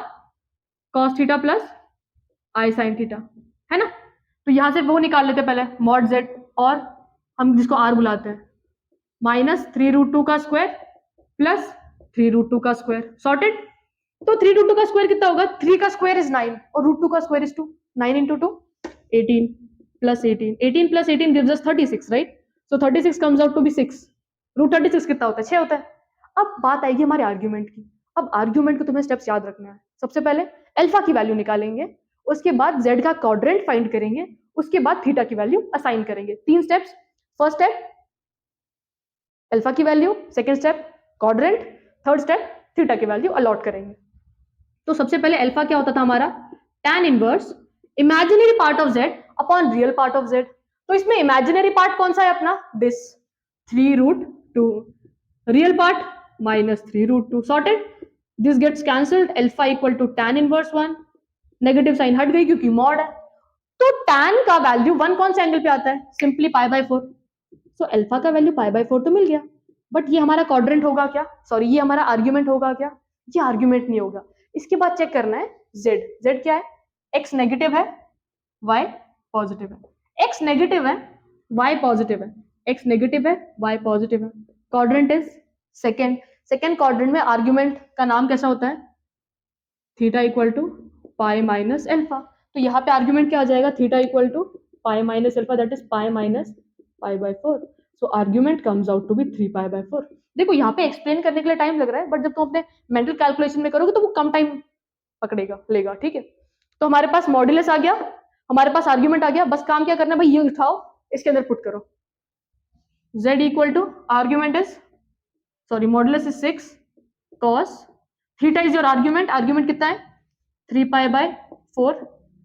cos theta plus i sine theta, है ना? तो यहां से वो निकाल लेते हैं पहले मॉड जेड, और हम जिसको आर बुलाते हैं, -3√2 का स्क्वायर प्लस 3√2 का स्क्वायर, सॉर्टेड। तो 3√2 का स्क्वायर कितना होगा? 3 का स्क्वायर इज 9 और √2 का square is 2। 9 into 2 18 plus 18, 18 plus 18 us अस 36, right? So 36 comes out to be 6। √36 कितना होता है? 6 होता है। अब बात आएगी हमारे आर्ग्यूमेंट की। अब आर्ग्यूमेंट को तुम्हें स्टेप्स याद रखना है। सबसे पहले अल्फा की वैल्यू निकालेंगे, उसके बाद z का क्वाड्रेंट फाइंड करेंगे, उसके बाद थीटा की वैल्यू असाइन करेंगे। 3 स्टेप्स। फर्स्ट स्टेप अल्फा की value, second step quadrant, third step theta की वैल्यू अलॉट करेंगे। तो सबसे पहले अल्फा क्या होता था हमारा? tan inverse imaginary part of z upon real part of z। तो इसमें इमेजिनरी पार्ट कौन सा है अपना? This 3√2 2, real part minus 3 root 2, sorted. This gets cancelled, alpha equal to tan inverse 1, negative sign हट गई क्योंकि मॉड है, तो tan का वैल्यू 1 कौन से एंगल पे आता है, simply pi by 4, so alpha का वैल्यू पाई बाय 4 तो मिल गया, बट ये हमारा क्वाड्रेंट होगा क्या, सॉरी ये हमारा आर्ग्यूमेंट होगा क्या, ये आर्ग्यूमेंट नहीं होगा। इसके बाद चेक करना है z, z क्या है, x नेगेटिव है y पॉजिटिव है, x नेगेटिव है y पॉजिटिव है, x नेगेटिव है y पॉजिटिव है, quadrant is second, second quadrant में आर्ग्यूमेंट का नाम कैसा होता है, theta equal to pi minus alpha, तो यहाँ पे आर्ग्यूमेंट क्या आ जाएगा, theta equal to pi minus alpha, that is pi minus pi by 4, so argument comes out to be 3 pi by 4। देखो यहाँ पे एक्सप्लेन करने के लिए टाइम लग रहा है, बट जब तुम अपने मेंटल कैलकुलेशन में करोगे तो वो कम टाइम पकड़ेगा लेगा, ठीक है। तो हमारे पास मॉड्यूलस आ गया, हमारे पास आर्ग्यूमेंट आ गया, बस काम क्या करना है भाई, ये उठाओ इसके अंदर पुट करो, z equal to argument is, sorry modulus is 6 cos, theta is your argument, argument कितना है 3 pi by 4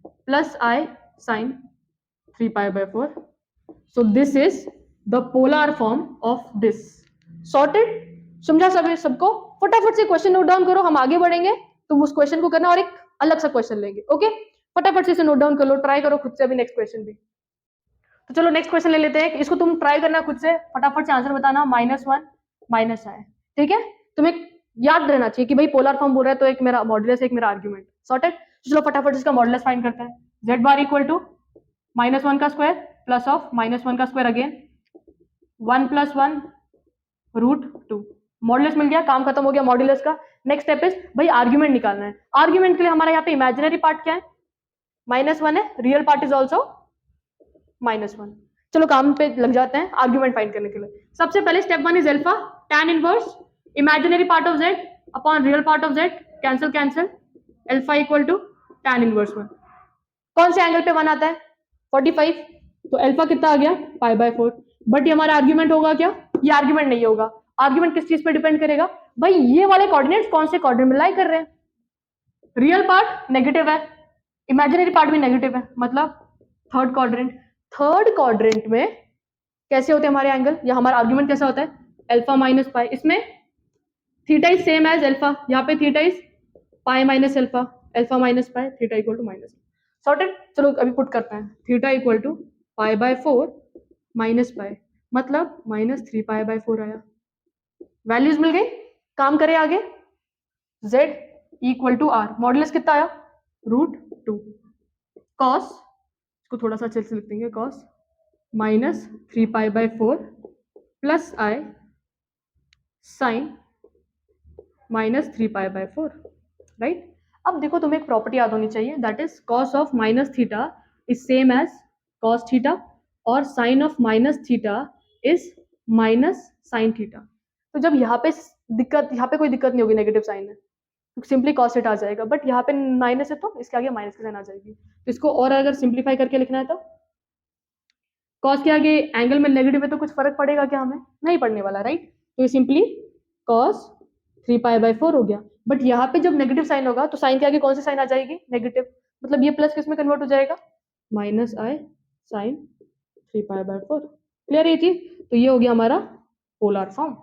plus i sine 3 pi by 4, so this is the polar form of this, sorted. समझा सब सबको, फटाफट से question note down करो, हम आगे बढ़ेंगे, तुम उस क्वेश्चन को करना और एक अलग सा क्वेश्चन लेंगे, ओके फटाफट से इसे नोट डाउन कर लो, ट्राई करो खुद से अभी नेक्स्ट क्वेश्चन भी। तो चलो नेक्स्ट क्वेश्चन ले लेते हैं, इसको तुम ट्राई करना खुद से, फटाफट से आंसर बताना, -1 माइनस है, ठीक है, तुम्हें याद रहना चाहिए कि भाई पोलर फॉर्म बोल रहा है तो एक मेरा मॉड्यूलस एक मेरा आर्ग्यूमेंट, सॉर्टेड। चलो फटाफट इसका मॉड्यूलस फाइंड करते हैं, z बार इक्वल टू -1 का स्क्वायर प्लस ऑफ -1 का स्क्वायर अगेन 1 + 1 √2, मॉड्यूलस मिल गया, काम खत्म हो गया मॉड्यूलस का। नेक्स्ट स्टेप इज भाई आर्ग्यूमेंट निकालना है, आर्ग्यूमेंट के लिए हमारा यहाँ पे इमेजिनरी पार्ट क्या है, -1 है, रियल पार्ट इज ऑल्सो -1। चलो काम पे लग जाते हैं आर्ग्यूमेंट फाइंड करने के लिए। सबसे पहले step 1 is alpha, tan inverse imaginary part of z upon real part of z, cancel cancel, alpha equal to tan inverse 1, कौन से एंगल पे 1 आता है 45, तो अल्फा कितना आ गया पाई बाय 4, बट ये हमारा आर्ग्यूमेंट होगा क्या, ये आर्ग्यूमेंट नहीं होगा, आर्ग्यूमेंट किस चीज पे डिपेंड करेगा भाई, ये वाले कोऑर्डिनेट्स कौन से कोऑर्डिनेट में लाई कर रहे हैं, रियल पार्ट नेगेटिव है, इमेजिनरी पार्ट भी नेगेटिव है, मतलब थर्ड क्वाड्रेंट, थर्ड क्वाड्रेंट में कैसे होते हैं हमारे एंगल, या हमारा आर्ग्यूमेंट कैसा होता है अल्फा माइनस पाई, इसमें theta is same as alpha, यहाँ पे theta is pi minus alpha, alpha minus pi, theta equal to minus, sorted. चलो अभी पुट करते हैं, theta equal to pi by 4 minus pi, मतलब -3 पाई बाय 4 आया, values मिल गई, काम करें आगे, z equal to r, modulus कितना आया √2, cos, इसको थोड़ा सा अच्छे से लिख देंगे, cos -3 pi by 4 plus i sine -3 pi by 4, right. अब देखो तुम्हें एक प्रॉपर्टी याद होनी चाहिए, दैट इज cos ऑफ -थीटा is same as cos theta, और साइन ऑफ -थीटा इज -sin थीटा। तो जब यहाँ पे कोई दिक्कत नहीं होगी नेगेटिव साइन है, तो सिंपली cos इट आ जाएगा, बट यहाँ पे माइनस है तो इसके आगे माइनस की साइन आ जाएगी, तो इसको और अगर सिंप्लीफाई करके लिखना है तो cos के आगे एंगल में नेगेटिव है तो कुछ फर्क पड़ेगा क्या, हमें नहीं पड़ने वाला, राइट। तो ये सिंपली cos 3 पाई बाय 4 हो गया, बट यहाँ पे जब नेगेटिव साइन होगा तो साइन के आगे कौन सी साइन आ जाएगी नेगेटिव, मतलब ये प्लस किस में कन्वर्ट हो जाएगा -i sine 3 pi by 4, clear है ये चीज। तो ये हो गया हमारा पोलर फॉर्म,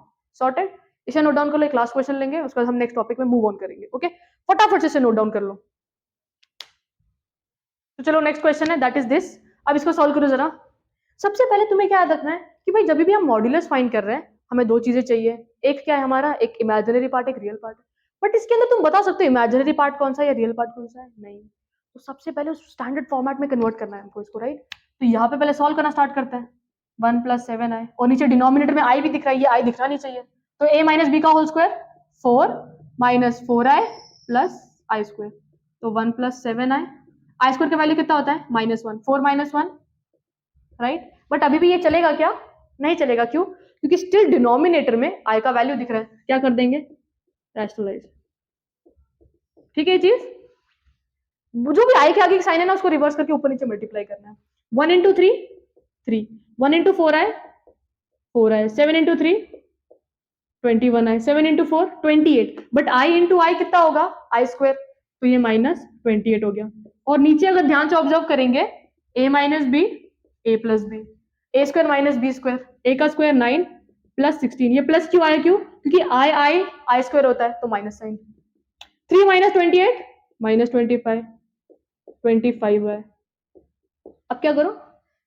सॉर्टेड। इसे नोट डाउन कर लो, एक लास्ट क्वेश्चन लेंगे, उसके बाद हम नेक्स्ट टॉपिक में मूव ऑन करेंगे, ओके फटाफट से इसे नोट डाउन कर लो। तो चलो नेक्स्ट क्वेश्चन है, दैट इज दिस, अब इसको सॉल्व करो जरा। सबसे पहले तुम्हें क्या याद रखना है कि भाई जब भी हम मॉड्यूलस फाइंड कर रहे हैं हमें दो चीजें चाहिए, एक क्या है हमारा, एक इमेजिनरी पार्ट, एक रियल पार्ट, बट इसके अंदर तुम बता सकते हो इमेजिनरी पार्ट कौन सा है या रियल पार्ट कौन सा है, नहीं। तो सबसे पहले उस स्टैंडर्ड फॉर्मेट में कन्वर्ट करना है हमको इसको, राइट। तो यहाँ पे पहले सॉल्व करना स्टार्ट करते हैं, 1 + 7i, और नीचे डिनोमिनेटर में i भी दिख रहा है, ये i दिखना नहीं चाहिए, तो a - b का होल स्क्वायर 4 - 4i + i², तो 1 + 7i, i² का वैल्यू कितना होता है -1, 4 - 1, राइट। बट अभी भी ये चलेगा क्या, नहीं चलेगा, क्यों, क्योंकि स्टिल डिनोमिनेटर में i का वैल्यू दिख रहा है, क्या कर देंगे रैशनलाइज, ठीक है। ये चीज जो भी i के आगे साइन है ना उसको रिवर्स करके ऊपर नीचे मल्टीप्लाई करना है, 1 × 3 3, 1 × 4i 4i, 7 × 3 21i, 7 × 4 28, but i × i कितना होगा i², तो ये -28 हो गया। और नीचे अगर ध्यान से ऑब्जर्व करेंगे a - b a + b, a² - b², a का स्क्वायर 9 प्लस 16, ये प्लस क्यों आया, क्यों, क्योंकि आई स्क्वायर होता है तो माइनस साइन। 3 माइनस 28 माइनस 25, 25 है। अब क्या करो,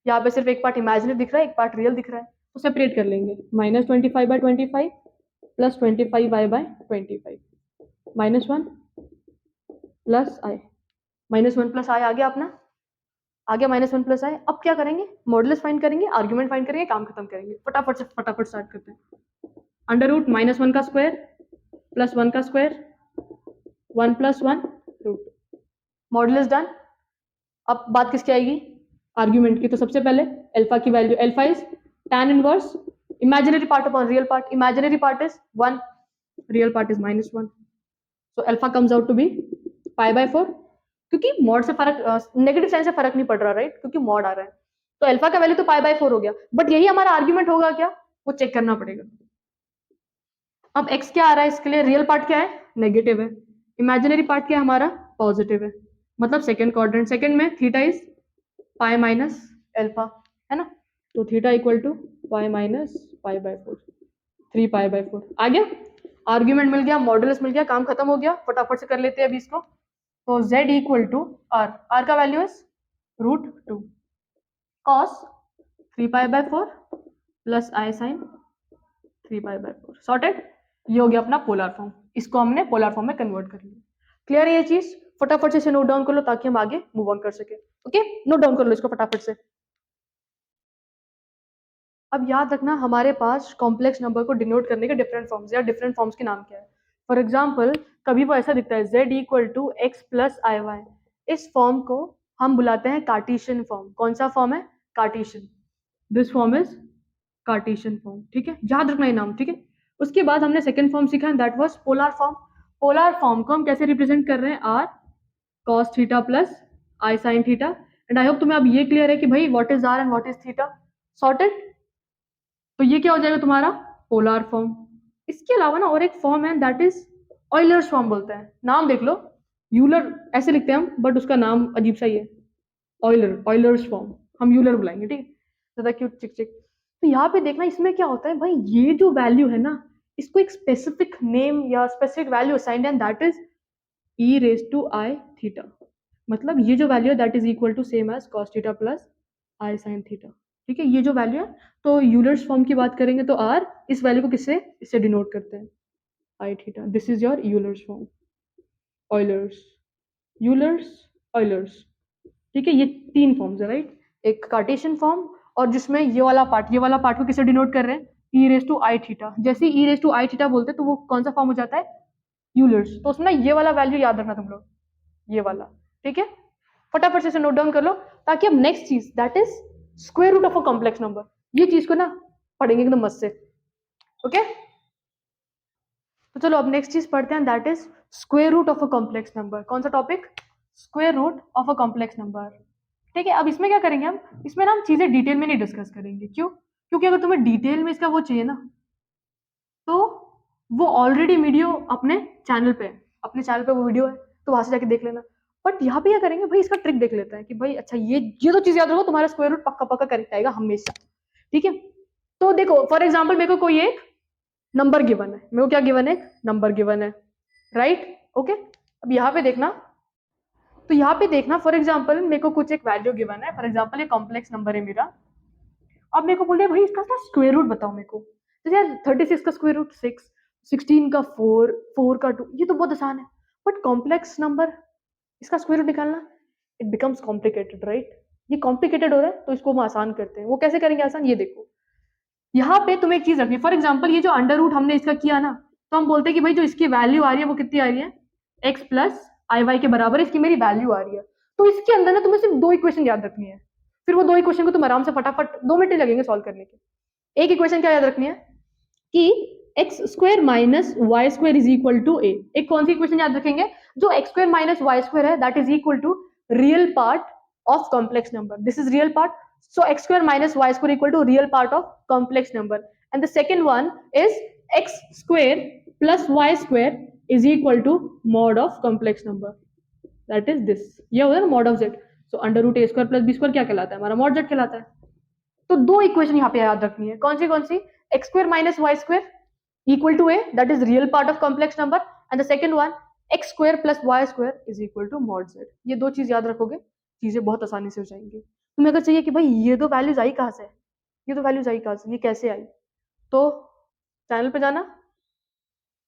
यहाँ पे सिर्फ एक पार्ट इमेजिनरी दिख रहा है, एक पार्ट रियल दिख रहा है, तो सेपरेट कर लेंगे। माइनस 25/25 प्लस 25y/25 -1 प्लस आई, -1 प्लस आई आ गया अपना, आ गया -1 प्लस आई। अब क्या करेंगे, मॉडुलस फाइंड करेंगे, आर्ग्यूमेंट फाइंड करेंगे, काम खत्म करेंगे। फटाफट स्टार्ट करते हैं। अंडर रूट -1 का स्क्वायर प्लस 1 का स्क्वायर 1 + 1 रूट, मॉडुलस डन। अब बात किसकी आएगी, आर्ग्यूमेंट की। तो सबसे पहले अल्फा की value, alpha is tan inverse imaginary part upon real part, imaginary part is 1, real part is -1, so alpha comes out to be π/4, क्योंकि मॉड से फर्क, नेगेटिव साइन से फर्क नहीं पड़ रहा, राइट, क्योंकि मॉड आ रहा है, तो अल्फा का वैल्यू तो π/4 हो गया। बट यही हमारा आर्ग्यूमेंट होगा क्या, वो चेक करना पड़ेगा। अब x क्या आ रहा है, इसके लिए रियल पार्ट क्या है, नेगेटिव है, इमेजिनरी पार्ट क्या है हमारा, पॉजिटिव है, मतलब सेकंड क्वाड्रेंट, सेकंड में theta is pi minus alpha, है ना, तो theta equal to pi minus π/4, 3π/4 आ गया, आर्ग्यूमेंट मिल गया, मॉडुलस मिल गया, काम खत्म हो गया। फटाफट से कर लेते हैं अभी इसको। तो z इक्वल टू r का value is √2 cos 3π/4 plus i sine 3π/4, sorted. ये हो गया अपना पोलर फॉर्म, इसको हमने पोलर फॉर्म में कन्वर्ट कर लिया। क्लियर है ये चीज, फटाफट से इसे नोट डाउन कर लो ताकि हम आगे मूव ऑन कर सके। ओके, नोट डाउन कर लो इसको फटाफट से। अब याद रखना, हमारे पास कॉम्प्लेक्स नंबर को डिनोट करने के डिफरेंट फॉर्म्स या डिफरेंट फॉर्म्स के नाम क्या है। फॉर एग्जाम्पल, कभी वो ऐसा दिखता है z equal to x plus i y, इस फॉर्म को हम बुलाते हैं कार्टेशियन फॉर्म। कौन सा फॉर्म है, Cartesian, this form is Cartesian form, ठीक है, याद रखना ये नाम, ठीक है। उसके बाद हमने सेकेंड फॉर्म सीखा, that was polar form. Polar form को हम कैसे रिप्रेजेंट कर रहे हैं, r cos theta plus i sine theta. And I hope तुम्हें अब ये क्लियर है कि भाई what is r and what is theta, sorted. तो ये क्या हो जाएगा तुम्हारा पोलर फॉर्म। इसके अलावा ना और एक फॉर्म है, दैट इज ऑयलर्स फॉर्म बोलते हैं, नाम देख लो, यूलर ऐसे लिखते हैं हम, बट उसका नाम अजीब सा ही है, ऑयलर, ऑयलर्स फॉर्म, हम यूलर बुलाएंगे, ठीक है, ज्यादा क्यूट चिक चिक। तो यहाँ पे देखना, इसमें क्या होता है भाई, ये जो वैल्यू है ना, इसको एक स्पेसिफिक नेम या स्पेसिफिक वैल्यू असाइंड है, दैट इज e⁻i थीटा, मतलब ये जो वैल्यू है that is equal to same as cos theta plus i sine theta, ठीक है, ये जो वैल्यू है। तो यूलर्स फॉर्म की बात करेंगे तो r इस वैल्यू को किससे, इससे डिनोट करते हैं, i theta, this is your Euler's form, Euler's, Euler's, Euler's, ठीक है। ये तीन फॉर्म्स है, राइट, एक कार्टेशियन फॉर्म, और जिसमें ये वाला पार्ट को किससे डिनोट कर रहे हैं, e⁻i थीटा। जैसे e⁻i थीटा बोलते हैं तो वो कौन सा फॉर्म हो जाता है, यूलर्स। तो उसमें ये वाला वैल्यू याद रखना तुम लोग, ये वाला, ठीक है। फटाफट से इसे नोट डाउन कर लो ताकि अब नेक्स्ट चीज, that is square root of a complex number, ये चीज को ना पढ़ेंगे एकदम मस्त से। ओके, तो चलो अब नेक्स्ट चीज पढ़ते हैं, that is square root of a complex number. कौन सा topic, square root of a complex number, ठीक है। अब इसमें क्या करेंगे हम, इसमें ना हम चीजें डिटेल में नहीं डिस्कस करेंगे, क्यों, क्योंकि अगर तुम्हें डिटेल में इसका वो चाहिए ना, तो वो ऑलरेडी वीडियो अपने चैनल पे है, अपने चैनल पे वो वीडियो है, तो वहां से जाके देख लेना। बट यहाँ पे क्या करेंगे भाई, इसका ट्रिक देख लेते हैं कि भाई अच्छा ये तो चीज याद रखो, तुम्हारा स्क्वायर रूट पक्का पक्का करेक्ट आएगा हमेशा, ठीक है। तो देखो फॉर एग्जाम्पल, मेरे को कोई एक नंबर गिवन है, मेरे को क्या गिवन है, नंबर गिवन है, राइट, ओके। अब यहाँ पे देखना, तो यहाँ पे देखना फॉर एग्जाम्पल मेरे को कुछ एक वैल्यू गिवन है, फॉर एग्जाम्पल ये कॉम्प्लेक्स नंबर है मेरा। अब मेरे को बोल रहे भाई इसका स्क्वायर रूट बताओ मेरे को, जैसे यार 36 का स्क्वायर रूट 6, 16 का 4, 4 का 2, ये तो बहुत आसान है। बट कॉम्प्लेक्स नंबर, इसका स्क्वायर रूट निकालना, इट बिकम्स कॉम्प्लिकेटेड, राइट। ये कॉम्प्लिकेटेड हो रहा है तो इसको हम आसान करते हैं। वो कैसे करेंगे आसान, ये देखो, यहाँ पे तुम्हें एक चीज रखनी है। फॉर एग्जाम्पल ये जो अंडर रूट हमने इसका किया ना, तो हम बोलते हैं कि भाई जो इसकी वैल्यू आ रही है वो कितनी आ रही है, x प्लस आई वाई के बराबर इसकी मेरी वैल्यू आ रही है। तो इसके अंदर ना तुम्हें सिर्फ दो इक्वेशन याद रखनी है, फिर वो दो इक्वेशन को तुम आराम से फटाफट 2 मिनट ही लगेंगे सॉल्व करने के। एक इक्वेशन क्या याद रखनी है कि x square minus y square is equal to a. एक कौन सी इक्वेशन याद रखेंगे, जो x square minus y square है that is equal to real part of complex number, this is real part, so x square minus y square equal to real part of complex number, and the second one is x square plus y square is equal to mod of complex number, that is this, ये होता है ना mod of z, so under root a square plus b square क्या कहलाता है, हमारा mod z कहलाता है। तो दो इक्वेशन यहाँ पे याद रखनी है, कौन सी, x square minus y square equal to a, that is real part of complex number, and the second one x square plus y square is equal to mod z. ये दो चीज याद रखोगे, चीजें बहुत आसानी से हो जाएंगी. तुम्हें अगर चाहिए कि भाई ये दो वैल्यूज आई कहाँ से, ये तो वैल्यूज आई कहाँ से, ये कैसे आई, तो चैनल पे जाना,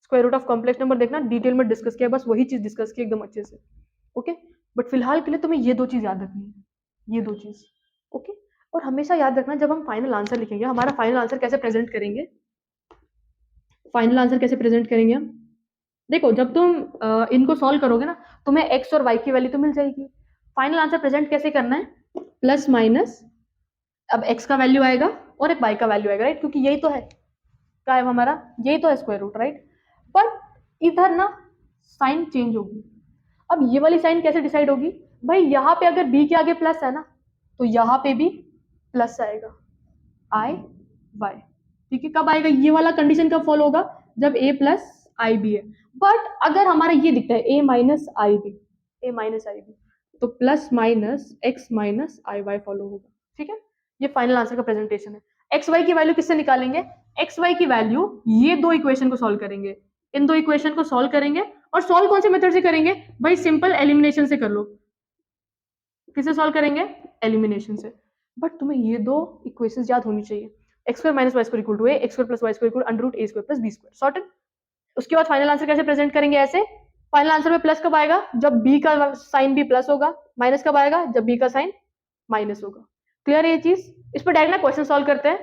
square root of complex number देखना, डिटेल में डिस्कस किया, बस वही चीज डिस्कस की एकदम अच्छे से. ओके, बट फिलहाल के लिए तुम्हें ये दो चीज याद रखनी है, ये दो चीज. ओके, और हमेशा याद रखना जब हम फाइनल आंसर लिखेंगे, हमारा फाइनल आंसर कैसे प्रेजेंट करेंगे, फाइनल आंसर कैसे प्रेजेंट करेंगे हम. देखो जब तुम इनको सॉल्व करोगे ना, तुम्हें x और y की वैल्यू तो मिल जाएगी. फाइनल आंसर प्रेजेंट कैसे करना है, प्लस माइनस, अब x का वैल्यू आएगा और एक y का वैल्यू आएगा, राइट, क्योंकि यही तो है, क्या है हमारा, यही तो है स्क्वायर रूट, राइट. पर इधर ना साइन चेंज होगी. अब ये वाली साइन कैसे डिसाइड होगी, भाई यहाँ पे अगर b के आगे प्लस है ना, तो यहाँ पे भी प्लस आएगा, i y. ठीक है, कब आएगा, ये वाला कंडीशन कब फॉलो होगा, जब a प्लस आई बी है. बट अगर हमारा ये दिखता है a minus i b, a minus i b, तो plus minus x minus i y follow होगा. ठीक है, ये फाइनल आंसर का प्रेजेंटेशन है. एक्स वाई की वैल्यू किससे निकालेंगे, एक्स वाई की वैल्यू ये दो इक्वेशन को सॉल्व करेंगे, इन दो इक्वेशन को सॉल्व करेंगे. और सॉल्व कौन से मेथड से करेंगे भाई, सिंपल एलिमिनेशन से कर लो. किससे सॉल्व करेंगे, एलिमिनेशन से. बट तुम्हें ये दो इक्वेशंस याद होनी चाहिए, x square minus y square equal to a, x square plus y square equal under root a square plus b square. Sorted. उसके बाद फाइनल आंसर कैसे प्रेजेंट करेंगे, ऐसे. फाइनल आंसर में प्लस कब आएगा, जब b का साइन भी प्लस होगा. माइनस कब आएगा, जब b का साइन माइनस होगा. क्लियर है ये चीज. इस पर डायरेक्ट क्वेश्चन सॉल्व करते हैं,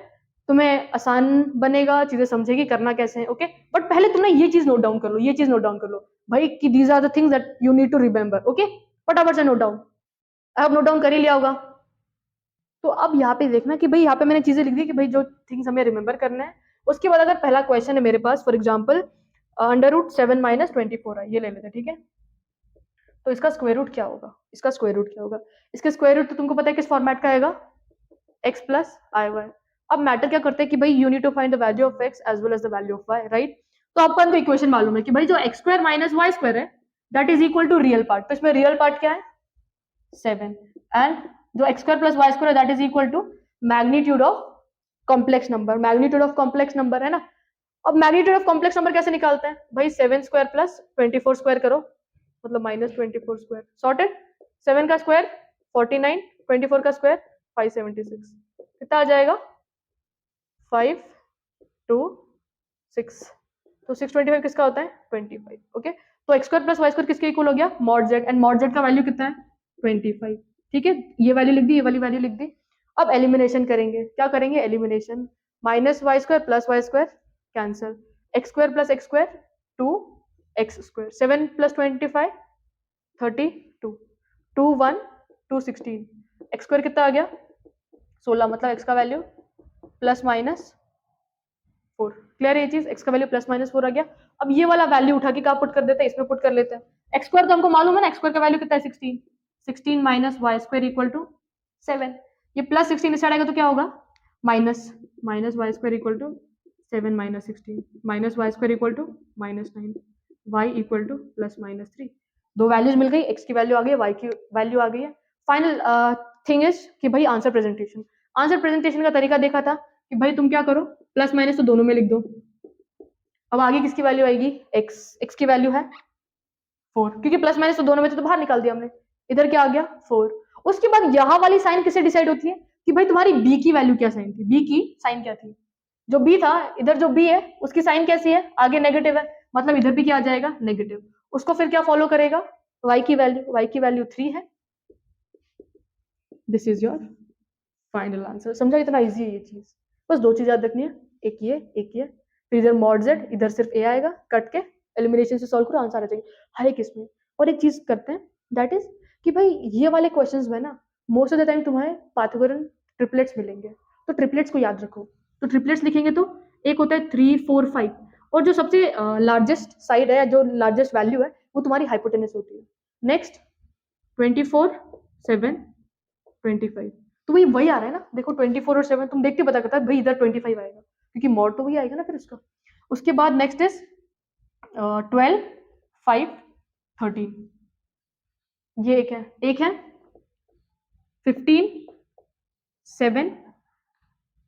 तुम्हें आसान बनेगा, चीजें समझेगी करना कैसे है. ओके, बट पहले तुमने ये चीज नोट डाउन कर लो, ये चीज नोट डाउन कर लो भाई, कि these are the things that you need to remember. Okay, फटाफट से नोट डाउन. अब नोट डाउन कर ही लिया होगा, तो अब यहाँ पे देखना कि भाई यहाँ पे मैंने चीजें लिख दी कि भाई जो थिंग्स हमें रिमेंबर करना है. उसके बाद अगर पहला क्वेश्चन है मेरे पास, for example under root 7 minus 24 है, ये ले लेते हैं. ठीक है, तो इसका स्क्वायर रूट क्या होगा, इसका स्क्वायर रूट क्या होगा, इसका स्क्वायर रूट तो तुमको पता है किस फॉर्मेट का आएगा, x प्लस आई वाई. अब मैटर क्या करते हैं कि भाई you need to find the value of x as well as the value of y, right. तो अपन को इक्वेशन मालूम है कि भाई जो x square minus y square है that is equal to real part. तो इसमें रियल पार्ट क्या है, 7, एंड जो x square plus y square है that is equal to magnitude of complex number. Magnitude of complex number है ना. अब मैग्नीट्यूड ऑफ कॉम्प्लेक्स नंबर कैसे निकालते हैं भाई, 7 स्क्वायर प्लस 24 स्क्वायर करो, मतलब माइनस 24 स्क्वायर. सॉर्टेड. 7 का स्क्वायर 49, 24 का स्क्वायर 576. कितना आ जाएगा, 5 2 6. तो 625 किसका होता है, 25. ओके, तो x square plus y square किसके इक्वल हो गया, mod z, and mod z का वैल्यू कितना है, 25. ठीक है, ये वैल्यू लिख दी, ये वाली वैल्यू लिख दी. अब एलिमिनेशन करेंगे, क्या करेंगे, elimination. Minus y square plus y square cancel, x square plus x square 2 x square, 7 plus 25 32, 2 1 2 16. X square कितना आ गया, 16, मतलब एक्स का वैल्यू प्लस माइनस 4. क्लियर है ये चीज, एक्स का वैल्यू प्लस माइनस 4 आ गया. अब ये वाला वैल्यू उठा के कहाँ पुट कर देते हैं, इसमें पुट कर लेते हैं. एक्स स्क्वायर तो हमको मालूम है ना, एक्स स्क्वायर का वैल्यू कितना है, 16. 16 minus y square equal to 7. ये प्लस 16 इस साइड आएगा तो क्या होगा, minus minus y square equal to 7 minus 16, minus y square equal to minus 9, y equal to plus minus 3. दो वैल्यूज मिल गई, एक्स की वैल्यू आ गई, वाई की वैल्यू आ गई है. फाइनल थिंग इज कि भाई आंसर प्रेजेंटेशन. आंसर प्रेजेंटेशन का तरीका देखा था कि भाई तुम क्या करो, प्लस माइनस तो दोनों में लिख दो. अब आगे किसकी वैल्यू आएगी, एक्स, एक्स की वैल्यू है 4, क्योंकि प्लस माइनस तो दोनों में तो बाहर निकाल दिया हमने. इधर क्या आ गया 4. उसके बाद यहाँ वाली साइन किससे डिसाइड होती है कि भाई तुम्हारी बी की वैल्यू क्या साइन थी, बी की साइन क्या थी, जो बी था इधर जो बी है उसकी साइन कैसी है, आगे नेगेटिव है, मतलब इधर भी क्या आ जाएगा, नेगेटिव. उसको फिर क्या फॉलो करेगा, y की वैल्यू 3 है. This is your final answer. समझा, इतना इजी है ये चीज, बस दो चीज याद रखनी है, एक ये एक ये. फिर इधर मॉड z, इधर सिर्फ a आएगा, कट के एलिमिनेशन से सॉल्व करो, आंसर आ जाएगी हर एक इसमें. और एक चीज करते हैं दैट इज कि भाई ये वाले क्वेश्चंस में ना मोस्ट ऑफ द टाइम तुम्हारे पाइथागोरन ट्रिपलेट्स मिलेंगे, तो ट्रिपलेट्स को याद रखो. तो ट्रिपलेट्स लिखेंगे तो एक होता है 3 4 5, और जो सबसे लार्जेस्ट साइड है, जो लार्जेस्ट वैल्यू है वो तुम्हारी हाइपोटेनस होती है. नेक्स्ट 24 7 25, तो वही वही आ रहा है ना, देखो 24 और 7 तुम देख के पता करता है भाई इधर 25 आएगा, क्योंकि मॉड तो वही आएगा ना फिर उसका. उसके बाद नेक्स्ट इज 12 5 13, ये एक है 15 7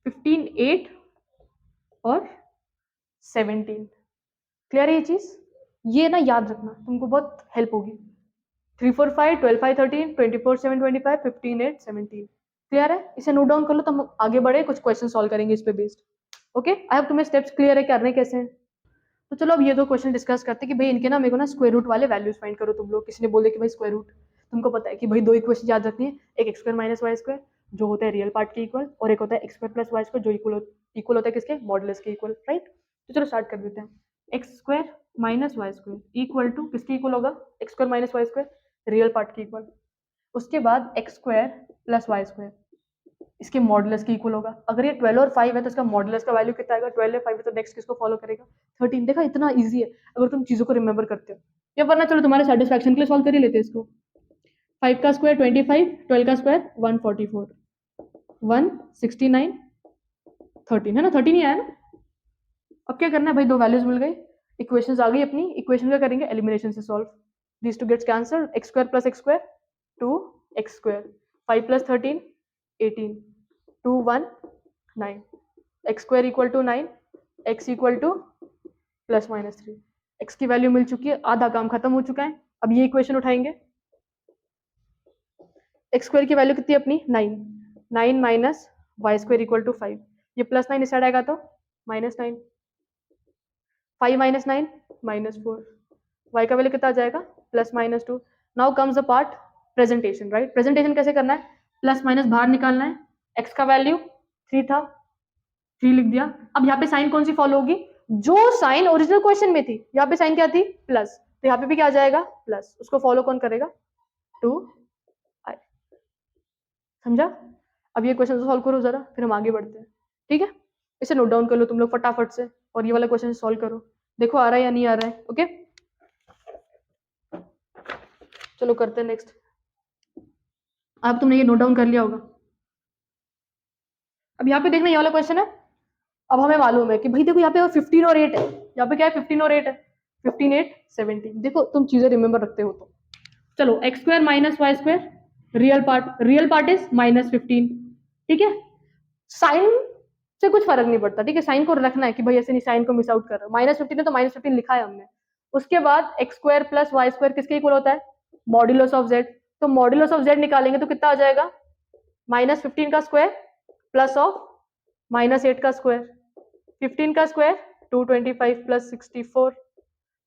15 8 और 17। क्लियर है ये चीज? ये ना याद रखना, तुमको बहुत हेल्प होगी। 3 4 5 12 5 13 24 7 25 15 8 17। क्लियर है? इसे नोट डाउन कर लो, तो हम आगे बढ़े, कुछ क्वेश्चन सॉल्व करेंगे इस पे बेस्ड। ओके, आई होप तुम्हें स्टेप्स क्लियर है करने कैसे हैं। तो चलो अब ये दो क्वेश्चन डिस्कस करते हैं कि भाई इनके ना मेरे को ना स्क्वायर रूट वाले वैल्यूज फाइंड करो तुम लोग। किसी ने बोले कि भाई स्क्वायर रूट, तुमको पता है कि भाई दो इक्वेशन याद रखनी है, एक x square minus y square जो होता है रियल पार्ट के इक्वल, और एक होता है x square plus y square जो इक्वल होता है किसके, मॉडुलस के इक्वल, राइट। तो चलो स्टार्ट कर देते हैं। X square minus y square equal to किसके इक्वल होगा, x square minus y square real part के इक्वल। उसके बाद x square plus y square इसके मॉडुलस के इक्वल होगा। अगर ये 12 और 5 है तो इसका मॉडुलस का वैल्यू कितना आएगा, 12 है 5 है तो नेक्स्ट किसको फॉलो करेगा, 13। देखा इतना इजी है अगर तुम चीजों को रिमेंबर करते हो। या वरना चलो तुम्हारे सेटिस्फैक्शन के लिए सॉल्व कर ही लेते हैं इसको। 5 का स्क्वायर 25, 12 का स्क्वायर 144, 169, 13 है ना, 13 ही आया ना। अब क्या करना है भाई, दो वैल्यूज मिल गई, इक्वेशंस आ गई अपनी। इक्वेशन क्या करेंगे, एलिमिनेशन से solve. This two gets cancel, x square plus x square 2 x square, 5 plus 13 18, 2 1 9, x square equal to 9, x equal to plus minus 3। एक्स की वैल्यू मिल चुकी है, आधा काम खत्म हो चुका है। अब ये इक्वेशन उठाएंगे, एक्स स्क्वायर की वैल्यू कितनी अपनी 9, 9 minus y square equal to 5, ये प्लस 9 इस साइड आएगा तो माइनस 9, 5 माइनस 9 माइनस 4, वाई का वैल्यू कितना आ जाएगा plus minus 2। Now comes the part presentation, right. Presentation कैसे करना है, प्लस माइनस बाहर निकालना है। एक्स का वैल्यू 3 था, 3 लिख दिया। अब यहाँ पे साइन कौन सी फॉलो होगी, जो साइन ओरिजिनल क्वेश्चन में थी, यहाँ पे साइन क्या थी प्लस, तो यहाँ पे भी क्या आ जाएगा प्लस, उसको फॉलो कौन करेगा 2 आई। समझा? अब ये क्वेश्चन सॉल्व करो जरा, फिर हम आगे बढ़ते हैं, ठीक है। इसे नोट डाउन कर लो तुम लोग फटाफट से, और ये वाला क्वेश्चन सॉल्व करो, देखो आ रहा है या नहीं आ रहा है। ओके चलो करते हैं नेक्स्ट। अब तुमने ये नोट डाउन कर लिया होगा। अब यहाँ पे देखना ये वाला क्वेश्चन है। अब हमें मालूम है कि भाई देखो यहाँ पे 15 और 8 है, यहाँ पे क्या है 15 और 8 है, 15 8 17। देखो तुम चीजें रिमेंबर रखते हो तो चलो, x square minus y square real part is minus 15, ठीक है। साइन से कुछ फर्क नहीं पड़ता, ठीक है, साइन को रखना है कि भाई ऐसे नहीं साइन को मिस आउट कर रहे हो। माइनस 15 है तो माइनस 15 लिखा है हमने। उसके बाद x square plus y square किसके इक्वल होता है, मॉड्यूलस ऑफ जेड। तो मॉड्यूलस ऑफ जेड निकालेंगे तो कितना आ जाएगा, माइनस 15 का स्क्वायर प्लस ऑफ माइनस 8 का स्क्वायर, 15 का square 225 plus 64,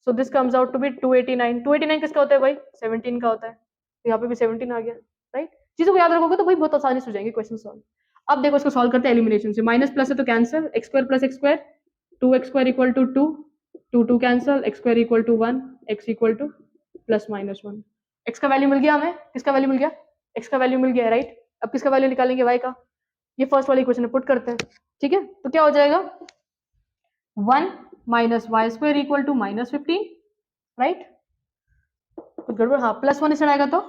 so this comes out to be 289। 289 किसका होता है भाई, 17 का होता है, तो यहाँ पे भी 17 आ गया, राइट। चीजों को याद रखोगे तो भाई बहुत आसानी से हो जाएंगे क्वेश्चन सॉल्व। अब देखो इसको सॉल्व करते हैं एलिमिनेशन से। माइनस प्लस है तो cancel, x square plus x square 2 x square equal to 2, 2 2 cancel, x square equal to 1, x equal to plus minus 1। X का वैल्यू मिल गया हमें, किसका वैल्यू मिल गया, एक्स का वैल्यू मिल गया, राइट। अब किसका वैल्यू निकालेंगे, वाई का। ये फर्स्ट वाली इक्वेशन में पुट करते हैं, ठीक है। तो क्या हो जाएगा 1 minus y square equal to minus 15, right. कुछ गड़बड़, हाँ प्लस 1 इसे आएगा तो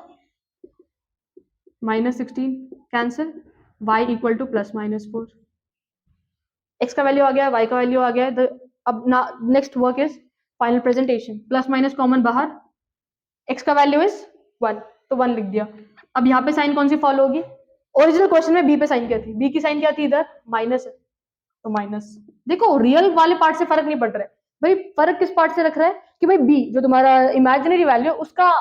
minus 16 cancel, y equal to plus minus 4। X का वैल्यू आ गया, y का वैल्यू आ गया। अब ना next work is final presentation. Plus minus common बाहर, x का वैल्यू इज 1 तो 1 लिख दिया। अब यहाँ पे साइन कौन सी फॉलो होगी, ओरिजिनल क्वेश्चन में b पे साइन क्या थी, b की साइन क्या थी इधर माइनस है तो माइनस। देखो रियल वाले पार्ट से फर्क नहीं पड़ रहा है भाई, फर्क किस पार्ट से रख रहा है कि भाई b जो तुम्हारा इमेजिनरी वैल्यू उसका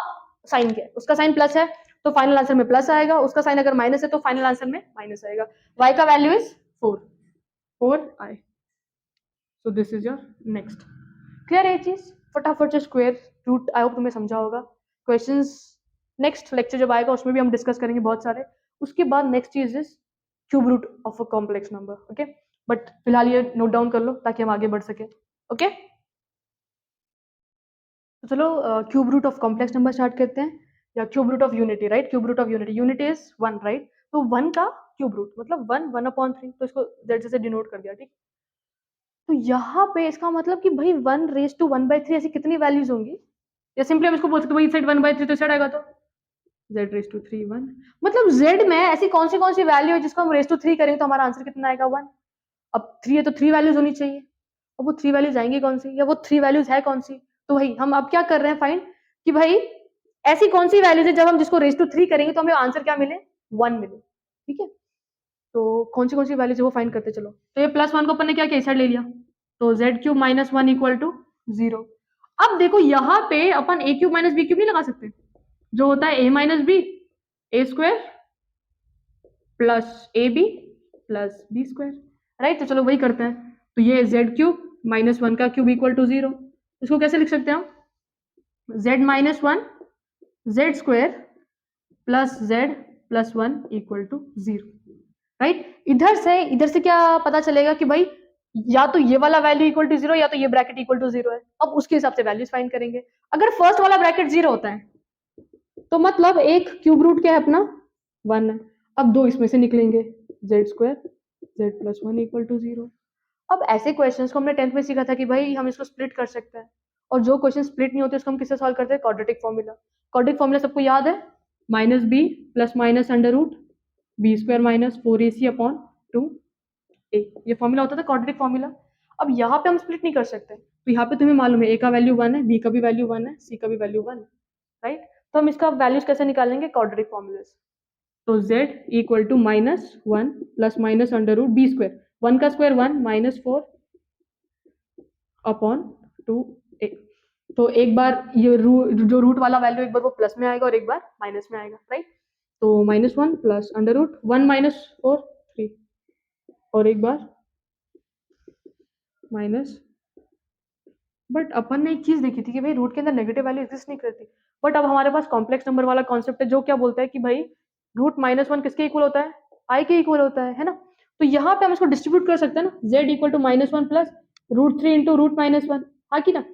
साइन क्या है, उसका साइन प्लस है तो फाइनल आंसर में प्लस आएगा, उसका साइन अगर माइनस है तो फाइनल आंसर में माइनस आएगा। y का value is 4i, so this is your next. Clear है ये चीज, फटाफट से स्क्वायर रूट आई होप तुम्हें समझा होगा। क्वेश्चंस नेक्स्ट लेक्चर जब आएगा उसमें भी हम डिस्कस करेंगे बहुत सारे। उसके बाद नेक्स्ट चीज is cube root of a complex number, okay. But फिलहाल ये नोट डाउन कर लो ताकि हम आगे बढ़ सके, ओके। तो चलो cube root of complex number start करते हैं, या cube root of unity, right. Cube root of unity, unity is 1, right. तो 1 का क्यूब रूट मतलब 1 1/3, तो इसको z से डिनोट कर दिया, ठीक। तो यहाँ पे इसका मतलब कि भाई 1 रेज टू 1/3 ऐसी कितनी वैल्यूज होंगी, या सिंपली हम इसको बोल सकते हैं भाई साइड 1/3 तो साइड आएगा तो z रेज टू 3 1। मतलब z में ऐसी कौन सी वैल्यू है जिसको हम रेज टू 3 करेंगे तो हमारा आंसर कितना आएगा 1। अब 3 है तो 3 वैल्यूज होनी चाहिए, अब वो 3 वैल्यूज आएंगी कौन सी, या वो 3 वैल्यूज है कौन सी। तो भाई हम अब क्या कर रहे हैं फाइंड कि भाई ऐसी कौन सी वैल्यूज है जब हम जिसको रेज टू 3 करेंगे तो हमें आंसर क्या मिले 1 मिले, ठीक है। तो कौन सी वैल्यूज है वो फाइंड करते चलो। तो ये +1 को अपन ने क्या किया, इस साइड ले लिया, तो z³ - 1 = 0। अब देखो यहाँ पे अपन a³ - b³ नहीं लगा सकते, जो होता है a - b a² + ab + b², right. तो चलो वही करते हैं। तो ये z³ - 1 का क्यूब = 0। इसको कैसे लिख सकते हैं हम, z - 1 z² + z + 1 = 0, राइट। इधर से क्या पता चलेगा कि भाई या तो ये वाला वैल्यू = 0 या तो ये ब्रैकेट = 0 है। अब उसके हिसाब से वैल्यूज फाइंड करेंगे। अगर फर्स्ट वाला ब्रैकेट 0 होता है तो मतलब एक क्यूब रूट क्या है अपना, 1 है। अब दो इसमें से निकलेंगे, z² z + 1 = 0। अब ऐसे क्वेश्चंस को हमने 10th में सीखा था कि भाई हम इसको स्प्लिट कर सकते हैं, और जो क्वेश्चन स्प्लिट नहीं होते उसको हम किससे सॉल्व करते हैं, क्वाड्रेटिक फॉर्मूला। क्वाड्रेटिक फॉर्मूला सबको याद है, -b + √b² - 4ac/2a, ये फॉर्मूला होता था क्वाड्रेटिक फॉर्मूला। अब यहाँ पे हम स्प्लिट नहीं कर सकते, तो यहाँ पे तुम्हें मालूम है a का वैल्यू 1 है, b का भी वैल्यू 1 है, c का भी वैल्यू 1 है, राइट। तो हम इसका वैल्यूज कैसे निकालेंगे, क्वाड्रेटिक फॉर्मूले से। तो z = -1 + √b², 1 का स्क्वायर 1 -4/2a। तो एक बार ये जो रूट वाला वैल्यू एक बार वो प्लस में आएगा और एक बार माइनस में आएगा, राइट। तो -1 + √1 - 4 3, और एक बार माइनस। बट अपन ने एक चीज देखी थी कि भाई रूट के अंदर नेगेटिव वैल्यू एग्जिस्ट नहीं करती। बट अब हमारे पास कॉम्प्लेक्स नंबर वाला कॉन्सेप्ट है जो क्या बोलता है कि भाई √-1 किसके इक्वल होता है, i के इक्वल होता है ना। तो यहाँ पे हम इसको डिस्ट्रीब्यूट कर सकते हैं ना, z = -1 + √3 × √-1, हाँ कि ना,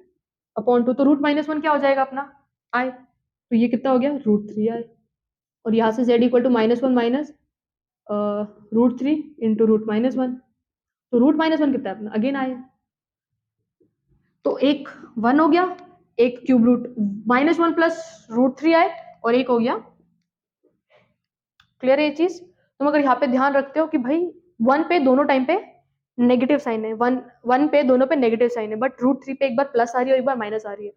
अपॉन 2। तो √-1 क्या हो जाएगा अपना, i। तो ये कितना हो गया, √3i। और यहाँ से z = -1 - √3 × √-1, तो √-1 कितना है अपना, अगेन i। तो एक 1 हो गया, एक क्यूब रूट -1 + √3i, और एक हो गया, क्लियर है ये चीज। तुम अगर यहाँ पे ध्यान रखते हो कि भाई 1 पे दोनों टाइम पे नेगेटिव साइन है, 1 पे दोनों पे नेगेटिव साइन है, बट √3 पे एक बार प्लस आ रही है और एक बार माइनस आ रही है।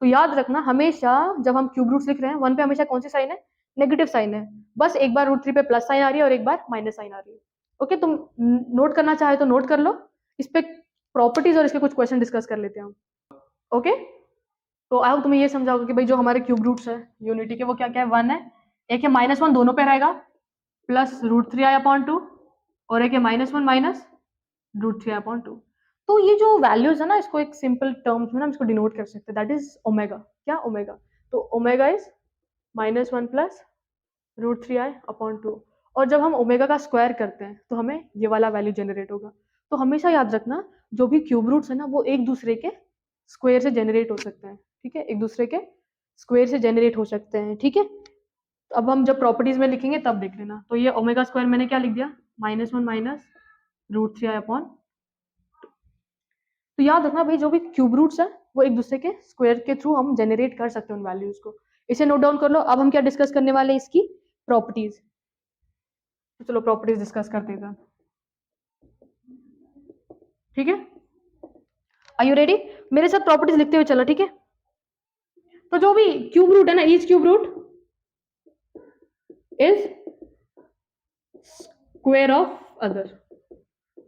तो याद रखना हमेशा जब हम क्यूब रूट्स लिख रहे हैं 1 पे हमेशा कौन सी साइन है, नेगेटिव साइन है। बस एक बार √3 पे प्लस साइन आ रही है और एक बार माइनस साइन आ रही है। ओके, तुम नोट करना चाहे तो नोट कर लो। इस पे प्रॉपर्टीज और इसके कुछ क्वेश्चन डिस्कस कर लेते हैं हम। ओके, तो आई होप तुम्हें ये समझाओगे कि भाई जो हमारे क्यूब रूट्स है यूनिटी के वो क्या क्या है, 1 है, एक है -1 दोनों पे रहेगा, प्लस √3i/2, और एक है -1 - √3i/2। तो ये जो वैल्यूज है ना, इसको एक सिंपल टर्म्स में ना हम इसको डिनोट कर सकते हैं, दैट इज ओमेगा। क्या, ओमेगा। तो ओमेगा इज -1 + √3i/2। और जब हम ओमेगा का स्क्वायर करते हैं तो हमें ये वाला वैल्यू जनरेट होगा। तो हमेशा याद रखना जो भी क्यूब रूट्स है ना वो एक दूसरे के स्क्वायर से जनरेट हो सकते हैं, ठीक है, एक दूसरे के स्क्वायर से जनरेट हो सकते हैं, ठीक है। अब हम जब प्रॉपर्टीज में लिखेंगे तब देख लेना। तो ये ओमेगा स्क्वायर मैंने क्या लिख दिया, -1 - √3i/2। तो याद रखना भाई जो भी क्यूब रूट्स है वो एक दूसरे के स्क्वायर के थ्रू हम जनरेट कर सकते हैं उन वैल्यूज को। इसे नोट डाउन कर लो। अब हम क्या डिस्कस करने वाले हैं, इसकी प्रॉपर्टीज। तो चलो प्रॉपर्टीज डिस्कस करते हैं, ठीक है। आर यू रेडी, मेरे साथ प्रॉपर्टीज लिखते हुए चलो, ठीक है। तो जो भी क्यूब रूट है ना, each cube root is square of other.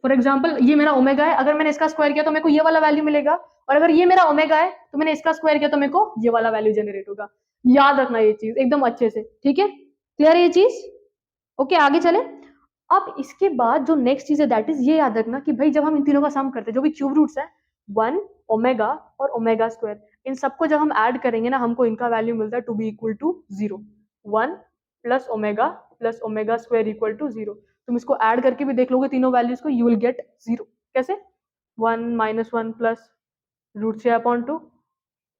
For example ये मेरा ओमेगा है, अगर मैंने इसका स्क्वायर किया तो मेरे को ये वाला वैल्यू मिलेगा, और अगर ये मेरा ओमेगा है तो मैंने इसका स्क्वायर किया तो मेरे को ये वाला वैल्यू जनरेट होगा। याद रखना ये चीज एकदम अच्छे से, ठीक है, क्लियर है ये चीज। ओके, आगे चले। अब इसके बाद जो नेक्स्ट चीज है दैट इज ये याद रखना कि भाई जब हम इन तीनों का सम करते हैं, जो भी क्यूब रूट्स है 1 ओमेगा और ओमेगा स्क्वायर, इन सबको जब हम ऐड करेंगे ना हमको इनका वैल्यू मिलता है to be equal to 0। 1 + omega + omega square = 0। तुम इसको ऐड करके भी देख लोगे तीनों वैल्यूज को, यू विल गेट 0। कैसे, 1 - 1 + √3i/2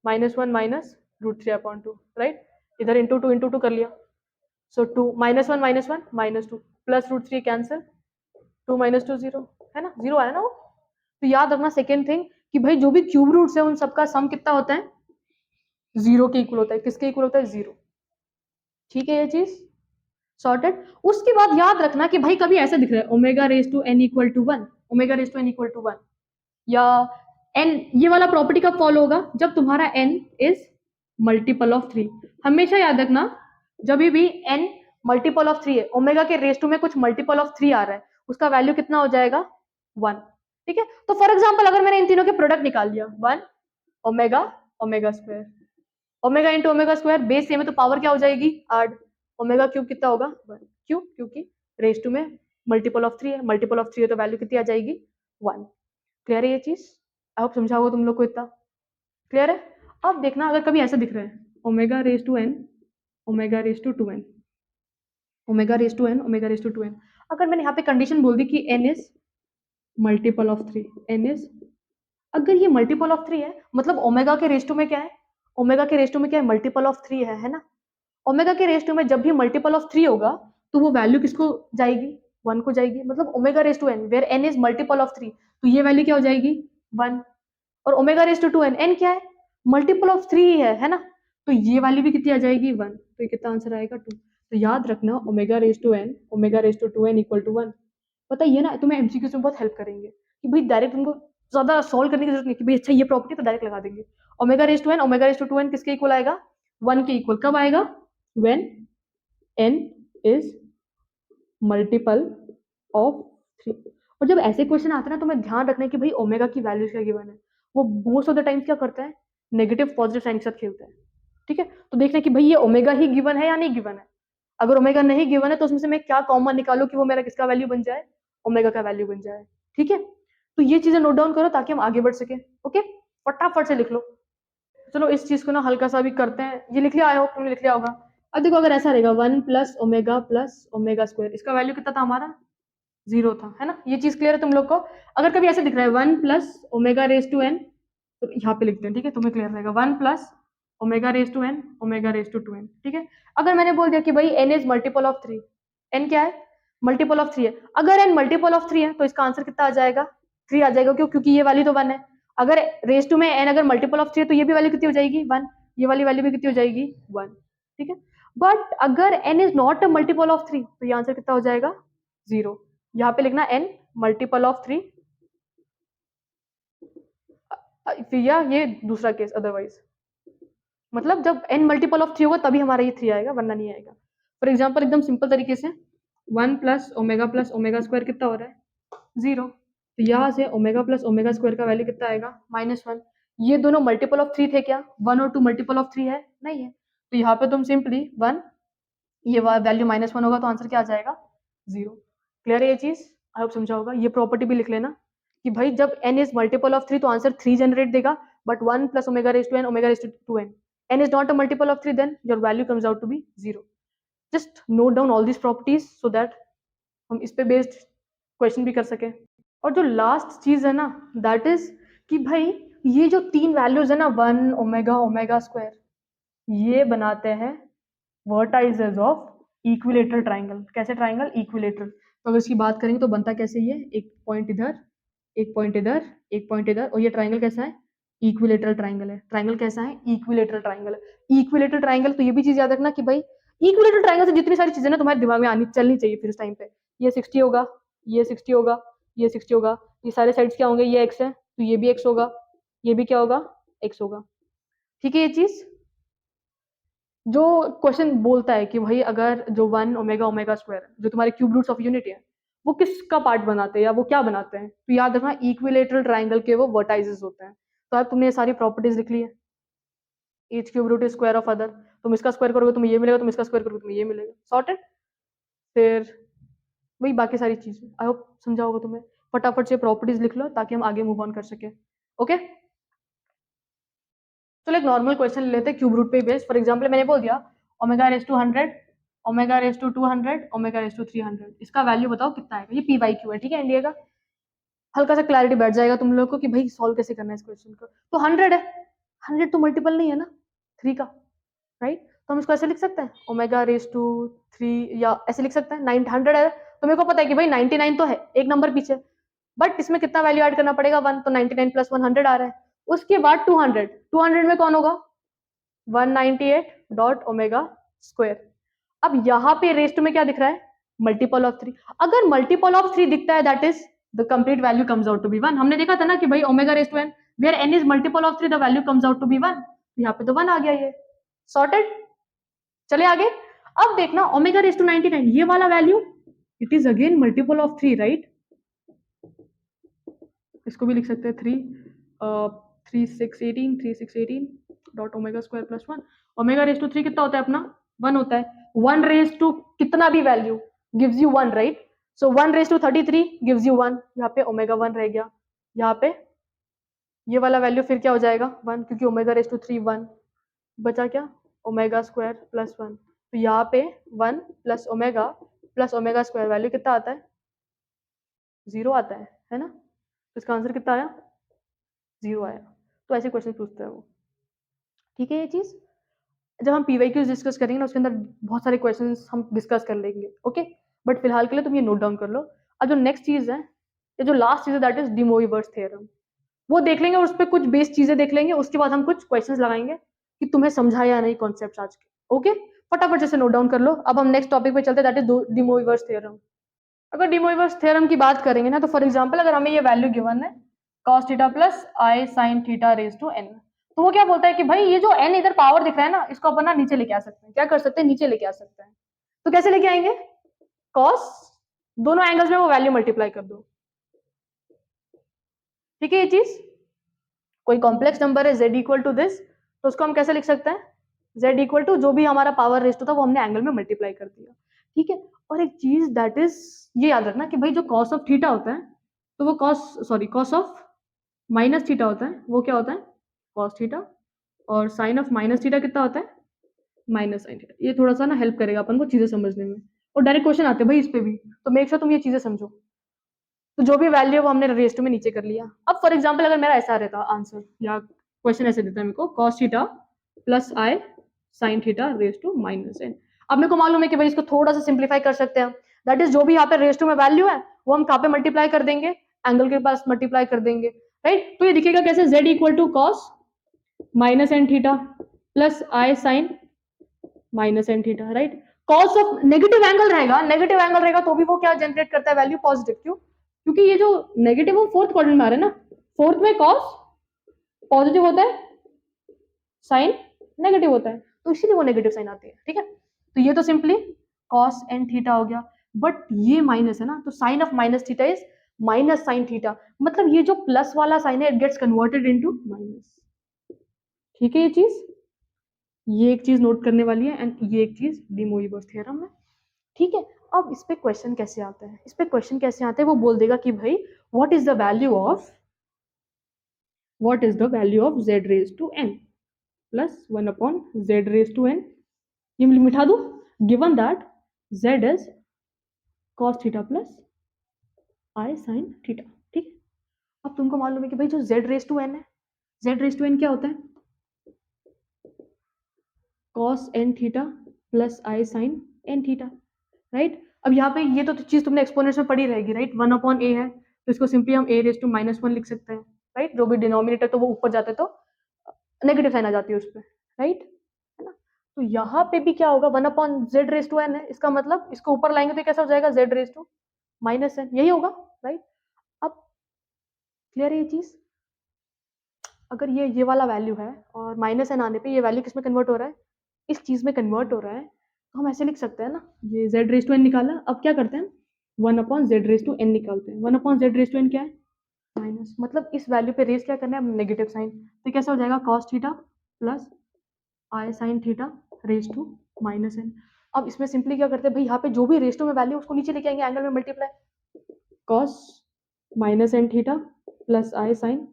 -1 - √3i/2, राइट। इधर इंटू 2 इंटू 2 कर लिया, सो 2 -1 - 1 -2 प्लस √3 कैंसिल, 2 - 2 0, है ना, 0 आया ना वो। तो याद रखना सेकेंड थिंग कि भाई जो भी क्यूब रूट्स है उन सबका सम कितना होता है, 0 के इक्वल होता है। किसके इक्वल होता है, 0। ठीक है, ये चीज सॉर्टेड। उसके बाद याद रखना कि भाई कभी ऐसे दिख रहा है ω⁴n = 1, ω⁴n = 1, या n, ये वाला प्रॉपर्टी कब फॉलो होगा, जब तुम्हारा n इज मल्टीपल ऑफ 3। हमेशा याद रखना जब भी n मल्टीपल ऑफ 3 है, ओमेगा के रेस टू में कुछ मल्टीपल ऑफ 3 आ रहा है, उसका वैल्यू कितना हो जाएगा 1। ठीक है, तो फॉर एग्जाम्पल अगर मैंने इन तीनों के प्रोडक्ट निकाल दिया 1 omega omega square, omega into omega square, base same है तो पावर क्या हो जाएगी 8, ओमेगा क्यूब कितना होगा 1, क्यों? क्योंकि रेस टू में मल्टीपल ऑफ 3 है, मल्टीपल ऑफ 3 है तो वैल्यू कितनी आ जाएगी 1। क्लियर है ये चीज? आई होप समझा होगा तुम लोग को इतना। क्लियर है? अब देखना अगर कभी ऐसा दिख रहा है omega raise to n omega raise to 2n, omega raise to n omega raise to 2n, अगर मैंने यहाँ पे कंडीशन बोल दी कि n is multiple of 3, n is, अगर ये मल्टीपल ऑफ 3 है मतलब ओमेगा के रेस टू में क्या है, ओमेगा के रेस टू में क्या है मल्टीपल ऑफ 3 है ना। ओमेगा के रेस टू में जब भी मल्टीपल ऑफ 3 होगा तो वो वैल्यू किसको जाएगी 1 को जाएगी, मतलब omega raise to n where n is multiple of 3, तो ये वैल्यू क्या हो जाएगी 1। और omega raise to 2n, n क्या है मल्टीपल ऑफ 3 है ना, तो ये वैल्यू भी कितनी आ जाएगी 1, तो ये कितना आंसर आएगा 2। तो याद रखना omega raise to n omega raise to 2n equal to 1। पता ये ना तुम्हें एमसीक्यूज में बहुत हेल्प करेंगे कि भाई डायरेक्ट तुमको ज्यादा सॉल्व करने की जरूरत नहीं कि भाई अच्छा ये प्रॉपर्टी तो डायरेक्ट लगा देंगे। Omega raise to n omega raise to 2n किसके इक्वल आएगा 1 के इक्वल, कब आएगा when n is multiple of 3। और जब ऐसे क्वेश्चन आते हैं ना तो मैं ध्यान रखना है कि भाई ओमेगा की वैल्यूज क्या गिवन है, वो मोस्ट ऑफ द टाइम्स क्या करता है नेगेटिव पॉजिटिव साइन के साथ खेलता है। ठीक है, तो देखना कि भाई ये ओमेगा ही गिवन है या नहीं गिवन है, अगर ओमेगा नहीं गिवन है तो उसमें से मैं क्या कॉमन निकालू कि वो मेरा किसका वैल्यू बन जाए ओमेगा का वैल्यू बन जाए। ठीक है, तो ये चीजें नोट डाउन करो ताकि हम आगे बढ़ सके। ओके, फटाफट से लिख लो। चलो इस चीज को ना हल्का सा भी करते हैं, ये लिख लिया, आई होप तुमने लिख लिया होगा। अब देखो अगर ऐसा रहेगा 1 प्लस ओमेगा स्क्वायर, इसका वैल्यू कितना था हमारा 0 था, है ना। ये चीज क्लियर है तुम लोग को? अगर कभी ऐसे दिख रहा है 1 plus omega raise to n, तो यहाँ पे लिखते हैं, ठीक है, तुम्हें क्लियर रहेगा 1 plus omega raise to n omega raise to 2n। ठीक है, अगर मैंने बोल दिया कि भाई n is multiple of 3, n क्या है मल्टीपल ऑफ 3 है, अगर n मल्टीपल ऑफ 3 है तो इसका आंसर कितना आ जाएगा 3 आ जाएगा, क्यों? क्योंकि ये वैल्यू तो 1 है। अगर रेस टू में n अगर मल्टीपल ऑफ 3 है तो ये भी वैल्यू कितनी हो जाएगी 1, ये वाली वैल्यू भी कितनी हो जाएगी 1। ठीक है, बट अगर n is not a multiple of 3 तो ये आंसर कितना हो जाएगा 0। यहाँ पे लिखना n मल्टीपल ऑफ 3, या ये दूसरा केस अदरवाइज, मतलब जब n मल्टीपल ऑफ 3 होगा तभी हमारा ये 3 आएगा वरना नहीं आएगा। फॉर एग्जाम्पल एकदम सिंपल तरीके से 1 प्लस ओमेगा स्क्वायर कितना हो रहा है 0, तो यहाँ से ओमेगा प्लस ओमेगा स्क्वायर का वैल्यू कितना आएगा -1। ये दोनों मल्टीपल ऑफ 3 थे क्या, 1 और 2 मल्टीपल ऑफ 3 है नहीं है, तो यहाँ पे तुम सिंपली 1, ये वैल्यू -1 होगा तो आंसर क्या आ जाएगा 0। क्लियर है ये चीज? आई होप समझा होगा। ये प्रॉपर्टी भी लिख लेना कि भाई जब n इज मल्टीपल ऑफ 3 तो आंसर 3 जनरेट देगा, but 1 plus omega raise to n omega raise to 2n, n is not a multiple of 3 then your value comes out to be 0। just note down all these properties so that हम इस पे based question भी कर सके। और जो last चीज है ना दैट इज कि भाई ये जो तीन वैल्यूज है ना 1 ओमेगा ओमेगा स्क्वायर, ये बनाते हैं वर्टाइसेस ऑफ इक्विलेटरल ट्राइंगल। कैसे ट्राइंगल इक्विलेटरल, तो अगर इसकी बात करेंगे तो बनता कैसे, ये एक पॉइंट इधर एक पॉइंट इधर एक पॉइंट इधर, और ये ट्राइंगल कैसा है इक्विलेटरल ट्राइंगल है। ट्राइंगल कैसा है इक्विलेटरल ट्राइंगल है। इक्विलेटरल ट्राइंगल, तो ये भी चीज याद रखना कि भाई इक्विलेटरल ट्राइंगल से जितनी सारी चीजें ना तुम्हारे दिमाग में आनी चलनी चाहिए फिर उस टाइम पे, ये 60 होगा, ये 60 होगा, ये 60 होगा, ये सारे साइड्स क्या होंगे, ये एक्स है तो ये भी एक्स होगा, ये भी क्या होगा एक्स होगा। ठीक है, ये चीज जो क्वेश्चन बोलता है कि भाई अगर जो 1 ओमेगा ओमेगा स्क्वायर जो तुम्हारे क्यूब रूट्स ऑफ यूनिट है वो किसका पार्ट बनाते हैं या वो क्या बनाते हैं, तो याद रखना इक्विलेटरल ट्राइंगल के वो वर्टाइसेस होते हैं। तो अब तुमने ये सारी प्रॉपर्टीज लिख ली है, each cube root is square of other, तुम इसका स्क्वायर करोगे तुम्हें ये मिलेगा, तुम इसका स्क्वायर करोगे तुम्हें ये मिलेगा, सॉर्टेड। फिर वही बाकी सारी चीजें, आई होप समझा होगा तुम्हें। फटाफट से प्रॉपर्टीज लिख लो ताकि हम आगे मूव ऑन कर सके। ओके, चलो एक नॉर्मल क्वेश्चन ले लेते हैं क्यूब रूट पे बेस्ड। फॉर एग्जांपल मैंने बोल दिया omega raise to 100 omega raise to 200 omega raise to 300, इसका वैल्यू बताओ कितना आएगा। ये पी वाई क्यू है, ठीक है, इंडिया का। हल्का सा क्लैरिटी बैठ जाएगा तुम लोग को कि भाई सॉल्व कैसे करना है इस क्वेश्चन को। तो 100 है, 100 तो मल्टीपल नहीं है ना 3 का, राइट, तो हम इसको ऐसे लिख सकते हैं ओमेगा रेस टू 3, या ऐसे लिख सकते हैं 900 है, तो मेरे को पता है कि भाई 99 तो है एक नंबर पीछे, बट इसमें कितना वैल्यू ऐड करना पड़ेगा 1, तो 99 प्लस 100 आ रहा है। उसके बाद 200, 200 में कौन होगा 198 डॉट ओमेगा स्क्वायर। अब यहाँ पे रेस्ट में क्या दिख रहा है मल्टीपल ऑफ 3, अगर मल्टीपल ऑफ 3 दिखता है that is the complete value comes out to be 1। हमने देखा था ना कि भाई omega raise to n where n is multiple of 3 the value comes out to be 1, यहाँ पे तो 1 आ गया, ये सॉर्टेड। चले आगे। अब देखना ओमेगा रेस टू 99 ये वाला value it is again multiple of 3, right? इसको भी लिख सकते हैं 3 3 6 18 3 6 18 dot omega square plus 1। Omega raise to 3 कितना होता है अपना? 1 होता है। 1 रेस टू कितना भी value gives you 1, right? So 1 raise to 33 gives you 1, यहाँ पे ओमेगा 1 रह गया। यहाँ पे ये वाला वैल्यू फिर क्या हो जाएगा 1, क्योंकि ओमेगा रेस टू 3 1 बचा क्या? Omega square plus 1। तो यहाँ पे 1 प्लस ओमेगा स्क्वायर वैल्यू कितना आता है? 0 आता है ना? तो इसका आंसर कितना आया? 0 आया। तो ऐसे क्वेश्चन पूछता है वो, ठीक है? ये चीज जब हम पीवाईक्यूज डिस्कस करेंगे ना उसके अंदर बहुत सारे क्वेश्चंस हम डिस्कस कर लेंगे, ओके? बट फिलहाल के लिए तुम ये नोट डाउन कर लो। अब जो नेक्स्ट चीज है, ये जो लास्ट चीज है, that is D Moivre's theorem. वो देख लेंगे और उस पर कुछ बेस चीजें देख लेंगे, उसके बाद हम कुछ क्वेश्चंस लगाएंगे कि तुम्हें समझा या नहीं कॉन्सेप्ट आज के, ओके? फटाफट जैसे नोट डाउन कर लो। अब हम नेक्स्ट टॉपिक पे चलते हैं, that is D Moivre's theorem. अगर डी मोइवर्स थ्योरम की बात करेंगे ना, तो फॉर एग्जांपल अगर हमें ये वैल्यू गिवन है cos theta plus i sine theta raise to n, तो वो क्या बोलता है कि भाई ये जो n इधर पावर दिख रहा है ना, इसको अपन ना नीचे लेके आ सकते हैं। क्या कर सकते हैं? नीचे लेके आ सकते हैं। तो कैसे लेके आएंगे? cos दोनों एंगल्स में वो वैल्यू मल्टीप्लाई कर दो, ठीक है? ये चीज कोई कॉम्प्लेक्स नंबर है z इक्वल टू दिस, तो उसको हम कैसे लिख सकते हैं? z इक्वल टू जो भी हमारा पावर रेस्ट था वो हमने एंगल में मल्टीप्लाई कर दिया, ठीक है? और एक चीज दैट इज ये याद रखना कि भाई जो cos ऑफ थीटा होता है, तो वो cos ऑफ माइनस थीटा होता है, वो क्या होता है? cos theta. और साइन ऑफ माइनस थीटा कितना होता है? Minus sine theta. ये थोड़ा सा ना हेल्प करेगा अपन को चीजें समझने में, और डायरेक्ट क्वेश्चन आते हैं भाई इस पे भी, तो मेक श्योर तुम ये चीजें समझो। तो जो भी वैल्यू है वो हमने रेस्ट में नीचे कर लिया। अब फॉर एग्जाम्पल अगर मेरा ऐसा रहता आंसर या क्वेश्चन ऐसे देता है मेरे को, cos theta plus i sine theta raise to minus n। अब मेरे को मालूम है कि भाई इसको थोड़ा सा सिंप्लीफाई कर सकते हैं, दैट इज जो भी यहाँ पे रेस टू में वैल्यू है वो हम कहाँ पे मल्टीप्लाई कर देंगे? एंगल के पास मल्टीप्लाई कर देंगे, राइट? तो ये दिखेगा कैसे? z equal to cos minus n theta plus i sine minus n theta, right? Cos of negative angle रहेगा तो भी वो क्या जनरेट करता है? Value positive. क्यों? क्योंकि ये जो नेगेटिव वो फोर्थ क्वाड्रेंट में आ रहा है ना, फोर्थ में कॉस पॉजिटिव होता है, साइन नेगेटिव होता है, तो इसीलिए वो नेगेटिव साइन आती है, ठीक है? तो ये तो सिंपली कॉस एन थीटा हो गया, बट ये माइनस है ना, तो sine of minus theta is minus sine theta, मतलब ये जो प्लस वाला साइन है it gets converted into minus, ठीक है? ये एक चीज नोट करने वाली है, एंड ये एक चीज डी मोइवर्स थ्योरम है, ठीक है? अब इस पे क्वेश्चन कैसे आता है? वो बोल देगा कि भाई what is the value of z raise to n plus 1 upon z raise to n। ये मिठा दू, given that z is cos theta plus i sine theta, ठीक? अब तुमको मालूम है कि भाई जो z रेज टू n है, z रेज टू n क्या होता है? cos n theta plus i sine n theta, right? अब यहाँ पे ये तो चीज तुमने एक्सपोनेंट्स में पढ़ी रहेगी, राइट? 1 अपॉन a है, तो इसको सिंपली हम a रेज टू माइनस 1 लिख सकते हैं, राइट? जो भी डिनोमिनेटर तो वो ऊपर जाते तो नेगेटिव साइन आ जाती है उस पर, राइट? है ना? तो यहाँ पे भी क्या होगा? 1 upon z raise to n है, इसका मतलब इसको ऊपर लाएंगे तो कैसा हो जाएगा? Z raise to minus n, यही होगा, राइट? अब क्लियर है ये चीज? अगर ये वाला वैल्यू है और माइनस एन आने पे ये वैल्यू किस में कन्वर्ट हो रहा है? इस चीज में कन्वर्ट हो रहा है, तो हम ऐसे लिख सकते हैं ना, ये जेड रेज टू एन निकाला, अब क्या करते हैं? 1 upon z raise to n निकालते हैं। 1 upon z raise to n क्या है? माइनस, मतलब इस वैल्यू पे रेज क्या करना है? नेगेटिव साइन, तो कैसा हो जाएगा? Cos theta plus i sine theta raise to minus n. अब इसमें सिंपली क्या करते हैं भाई, यहाँ पे जो भी रेज टू में वैल्यू उसको नीचे लेके आएंगे एंगल में multiply, cos minus n theta plus i sine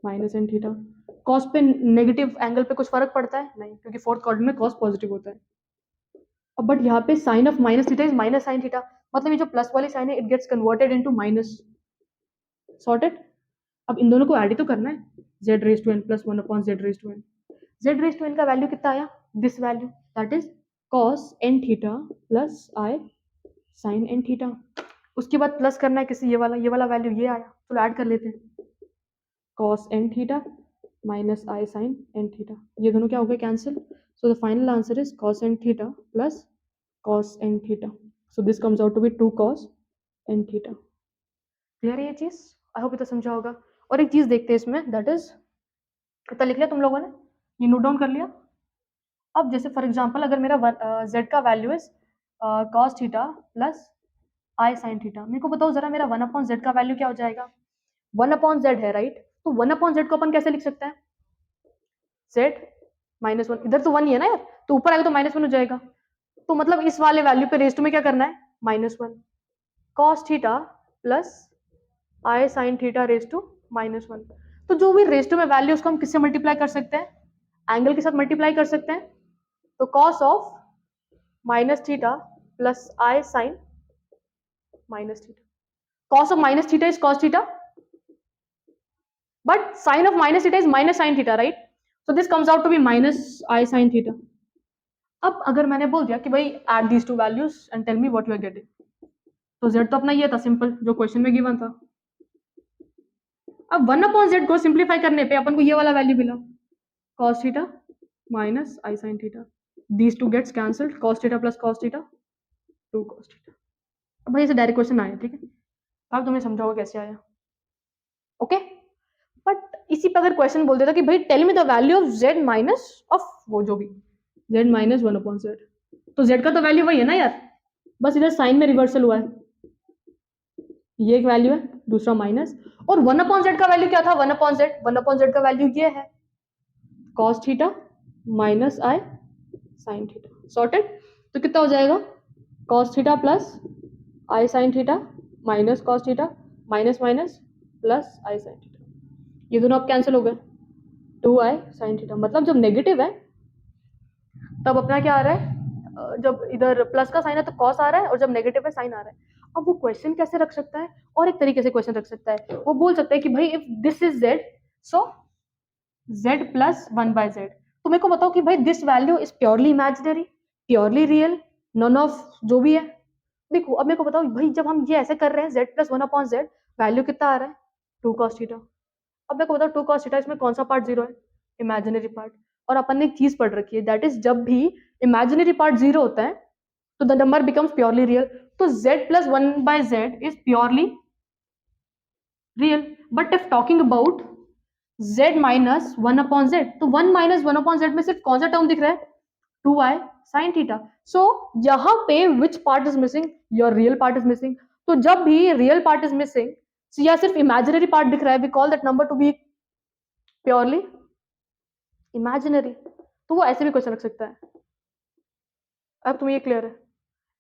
minus n theta. Cos पे नेगेटिव एंगल पे कुछ फर्क पड़ता है? नहीं, क्योंकि फोर्थ क्वाड्रेंट में कॉस पॉजिटिव होता है। अब बट यहाँ पे sine of minus theta is minus sine theta, मतलब ये जो प्लस वाली साइन है it gets converted into minus, sorted? अब इन दोनों को ऐड ही तो करना है, z raise to n plus 1 upon z raise to n. Z raise to n का वैल्यू कितना आया? This value, that is cos n theta plus i sine n theta. उसके बाद प्लस करना है किसी ये वाला वैल्यू ये आया, तो ऐड कर लेते हैं, cos n theta minus i sine n theta. ये दोनों क्या हो गए? Cancel. So the final answer is cos n theta plus cos n theta. So this comes out to be 2 cos n theta. Clear है ये चीज? आई hope ये तो समझा होगा। और एक चीज देखते हैं इसमें, दैट इज कितना लिख लिया तुम लोगों ने? ये नोट डाउन कर लिया? अब जैसे फॉर एग्जांपल अगर मेरा z का value is cos theta plus i sin theta, मेरे को बताओ जरा मेरा 1/z का वैल्यू क्या हो जाएगा? 1/z है राइट, तो 1/z को अपन कैसे लिख सकते हैं? z -1, इधर तो 1 ही है ना यार, तो ऊपर आएगा तो -1 हो जाएगा, तो मतलब इस वाले वैल्यू पे रेज टू में क्या करना है? -1 cos theta plus i sin theta raise to -1। तो जो भी रेज टू में वैल्यू उसको हम किससे मल्टीप्लाई कर सकते हैं? एंगल के साथ मल्टीप्लाई कर सकते हैं, तो cos of minus theta plus i sin minus theta, cos of minus theta is cos theta, but sin of minus theta is minus sin theta, right? So this comes out to be minus I sin theta. अब अगर मैंने बोल दिया कि भाई add these two values and tell me what you are getting, तो z तो अपना ये था सिंपल जो क्वेश्चन में गिवन था। अब 1/z को सिंप्लीफाई करने पे अपन को ये वाला वैल्यू मिला, cos theta minus I sin theta, these two gets cancelled, cos theta plus cos theta 2 cos theta. अब भाई ऐसे डायरेक्ट क्वेश्चन आया, ठीक है, अब तुम्हें समझाओगे कैसे आया, ओके? बट इसी पे अगर क्वेश्चन बोल देता कि भाई tell me the value of z minus of वो जो भी z माइनस 1/z, तो z का तो वैल्यू वही है ना यार, बस इधर साइन में रिवर्सल हुआ है, ये एक वैल्यू है दूसरा माइनस, और 1/z का वैल्यू क्या था? 1/z का वैल्यू ये है cos theta minus i sin theta, sorted. तो कितना हो जाएगा? cos theta plus i sin theta minus cos theta minus minus plus i sin theta, ये दोनों अब कैंसिल हो गए, 2i sin थीटा। मतलब जब नेगेटिव है तब अपना क्या आ रहा है, जब इधर प्लस का साइन है तो कॉस आ रहा है, और जब नेगेटिव है साइन आ रहा है। अब वो क्वेश्चन कैसे रख सकता है? और एक तरीके से क्वेश्चन रख सकता है, वो बोल सकता है कि भाई इफ दिस इज z, सो z प्लस 1/z। तो मेरे को बताओ कि भाई this value is purely imaginary, purely real, none of जो भी है। देखो अब मेरे को बताओ भाई जब हम ये ऐसे कर रहे हैं z प्लस 1/z, वैल्यू कितना आ रहा है? 2 cos थीटा। अब मेरे को बताओ 2 cos थीटा, इसमें कौन सा पार्ट जीरो है? Imaginary part. और अपन ने एक चीज पढ़ रखी है, दैट इज जब भी इमेजिनरी पार्ट जीरो होता है तो the number becomes purely real. तो z plus 1/z is purely real. But if talking about z minus 1/z, तो 1 माइनस 1/z में सिर्फ कौन सा टर्म दिख रहा है? 2i sin theta. सो यहां पे which part is missing? Your real part is missing. तो जब भी रियल पार्ट इज मिसिंग या सिर्फ इमेजिनरी पार्ट दिख रहा है, we call that number to be purely imaginary. तो वो ऐसे भी क्वेश्चन रख सकता है। अब तुम्हें ये क्लियर है,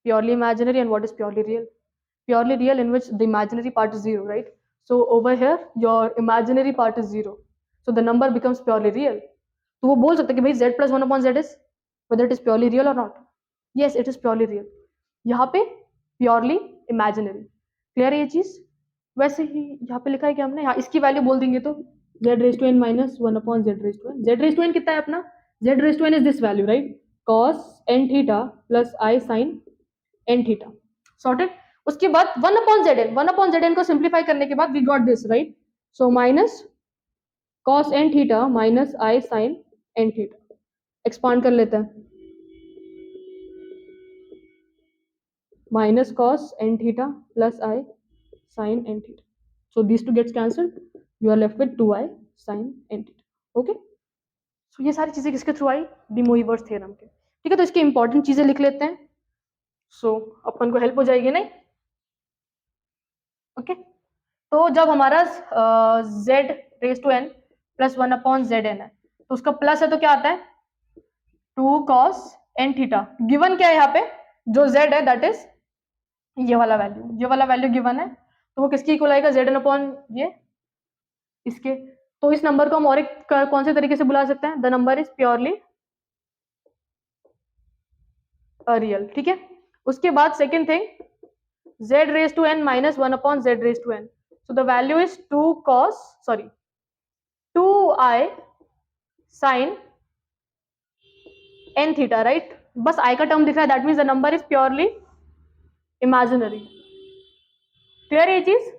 purely imaginary and what is purely real? Purely real in which the imaginary part is zero, right? So over here your imaginary part is zero, so the number becomes purely real. तो वो बोल सकते हैं कि भाई z plus 1/z is whether it is purely real or not. Yes, it is purely real. यहाँ पे purely imaginary. Clear है ये चीज? वैसे ही यहाँ पे लिखा है कि हमने यहाँ इसकी वैल्यू बोल देंगे तो z raised to n minus 1/z raised to n। z raised to n कितना है अपना? z raised to n is this value, right? cos n theta plus I sin n theta. Sorted? उसके बाद 1/zn को simplify करने के बाद we got this, right? So minus cos n theta minus I sin n theta. Expand कर लेते हैं, minus cos n theta plus I sin n theta. So this two gets cancelled, you are left with 2i sin n theta. Okay, so ये सारी चीजें किसके through आई? De Moivre's theorem के। ठीक है, तो इसकी इंपॉर्टेंट चीजें लिख लेते हैं, सो अपन को हेल्प हो जाएगी नहीं? ओके, तो जब हमारा z raise to n plus 1/zn है, तो उसका प्लस है तो क्या आता है? 2 cos n थीटा। गिवन क्या है यहाँ पे? जो z है दैट इज ये वाला वैल्यू गिवन है, तो वो किसकी इक्वल आएगा? zn अपॉन ये इसके। तो इस नंबर को हम और एक कौन से तरीके से बुला सकते हैं? The number is purely real. ठीक है, उसके बाद second thing, z raise to n minus 1/z raise to n, so the value is 2i sin n theta, right? बस i का टर्म दिख रहा है, that means the number is purely imaginary. Clear है ये चीज?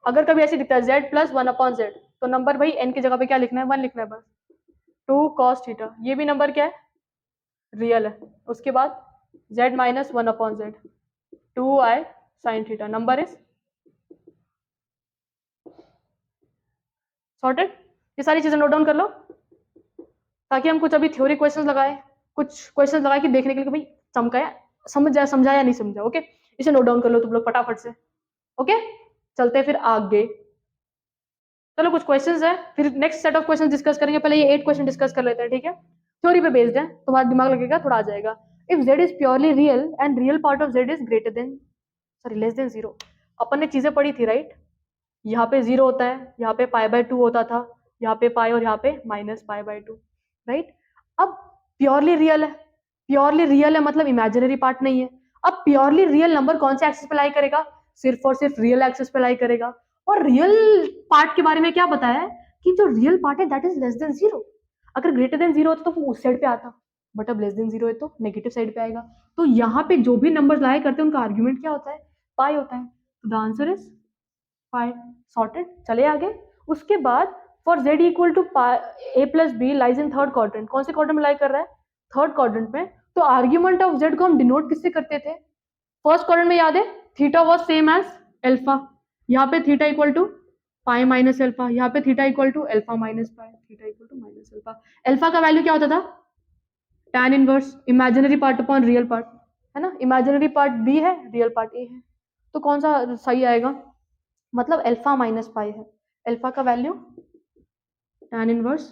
अगर कभी ऐसे दिखता है z प्लस 1/z, तो नंबर भाई n की जगह पे क्या लिखना है? 1 लिखना है बस। 2 cos थीटा, ये भी नंबर क्या है? रियल है। उसके बाद z minus 1/z, 2i sin theta, number is sorted. ये सारी चीजें नोट डाउन कर लो। ताकि हम कुछ अभी थ्योरी क्वेश्चंस लगाए, कुछ क्वेश्चंस लगाए कि देखने के लिए कि भाई चमकाया, समझा या नहीं समझा। ओके, इसे नोट डाउन कर लो तुम लोग फटाफट से। ओके, चलते हैं फिर आगे। चलो कुछ क्वेश्चंस है, फिर next set of questions discuss करेंगे। पहले ये 8 क्वेश्चन डिस्कस कर लेते हैं, ठीक है? थ्योरी पे बेस्ड है, तुम्हारा दिमाग लगेगा, थोड़ा आ जाएगा। If z is purely real and real part of z is greater then, sorry less than 0। अपन ने चीजें पढ़ी थी, राइट? यहाँ पे 0 होता है, यहाँ पे π/2 होता था, यहाँ पे पाई और यहाँ पे -π/2, राइट? अब प्योरली रियल है, प्योरली रियल है मतलब इमेजिनरी पार्ट नहीं है। अब प्योरली रियल नंबर कौन से एक्सिस पे लाई करेगा? सिर्फ और सिर्फ रियल एक्सिस पे लाई करेगा। और रियल पार्ट के बारे में क्या बताया है कि जो रियल पार्ट है दैट इज लेस देन 0। अगर ग्रेटर देन 0 होता तो वो उस साइड पे आता, बट अब लेस देन 0 है तो नेगेटिव साइड पे आएगा। तो यहाँ पे जो भी नंबर लाया करते हैं उनका आर्ग्यूमेंट क्या होता है? पाई होता है। तो the answer is pi. Sorted. चले आगे। उसके बाद for z equal to a plus b lies in third quadrant. कौन से क्वाड्रेंट में लाई कर रहा है? थर्ड क्वाड्रेंट में। तो आर्ग्यूमेंट ऑफ z को हम डिनोट किससे करते थे? फर्स्ट क्वाड्रेंट में याद है, theta was same as alpha. यहाँ पे theta equal to pi minus alpha, यहाँ पे theta equal to alpha minus pi, theta equal to minus alpha. Alpha का वैल्यू क्या होता था? tan inverse imaginary part upon real part, है ना? इमेजिनरी पार्ट b है, रियल पार्ट a है। तो कौन सा सही आएगा? मतलब अल्फा माइनस पाई है। अल्फा का value tan inverse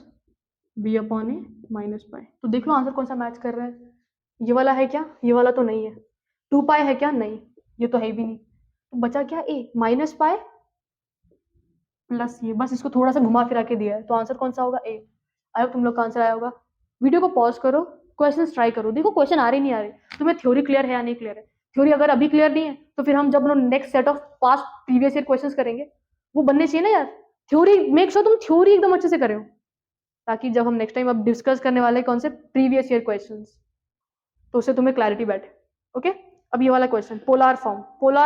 b upon a minus pi. तो देख लो आंसर कौन सा मैच कर रहा है। ये वाला है क्या? ये वाला तो नहीं है। 2 पाई है क्या? नहीं, ये तो है भी नहीं। तो बचा क्या? a माइनस पाई प्लस ये, बस इसको थोड़ा सा घुमा फिरा के दिया है। तो आंसर कौन सा होगा? a। आई होप तुम लोग का आंसर आया होगा। वीडियो को पॉज करो, क्वेश्चन ट्राई करो, देखो क्वेश्चन आ रहे नहीं आ रहे, तुम्हें थ्योरी क्लियर है या नहीं क्लियर है। थ्योरी अगर अभी क्लियर नहीं है तो फिर हम जब next set of past previous year questions करेंगे वो बनने चाहिए ना यार। थ्योरी मेक श्योर तुम थ्योरी एकदम अच्छे से करो, ताकि जब हम नेक्स्ट टाइम अब डिस्कस करने वाले कौन से प्रीवियस ईयर क्वेश्चंस, तो उससे तुम्हें क्लैरिटी बैठे। ओके, अब ये वाला question, polar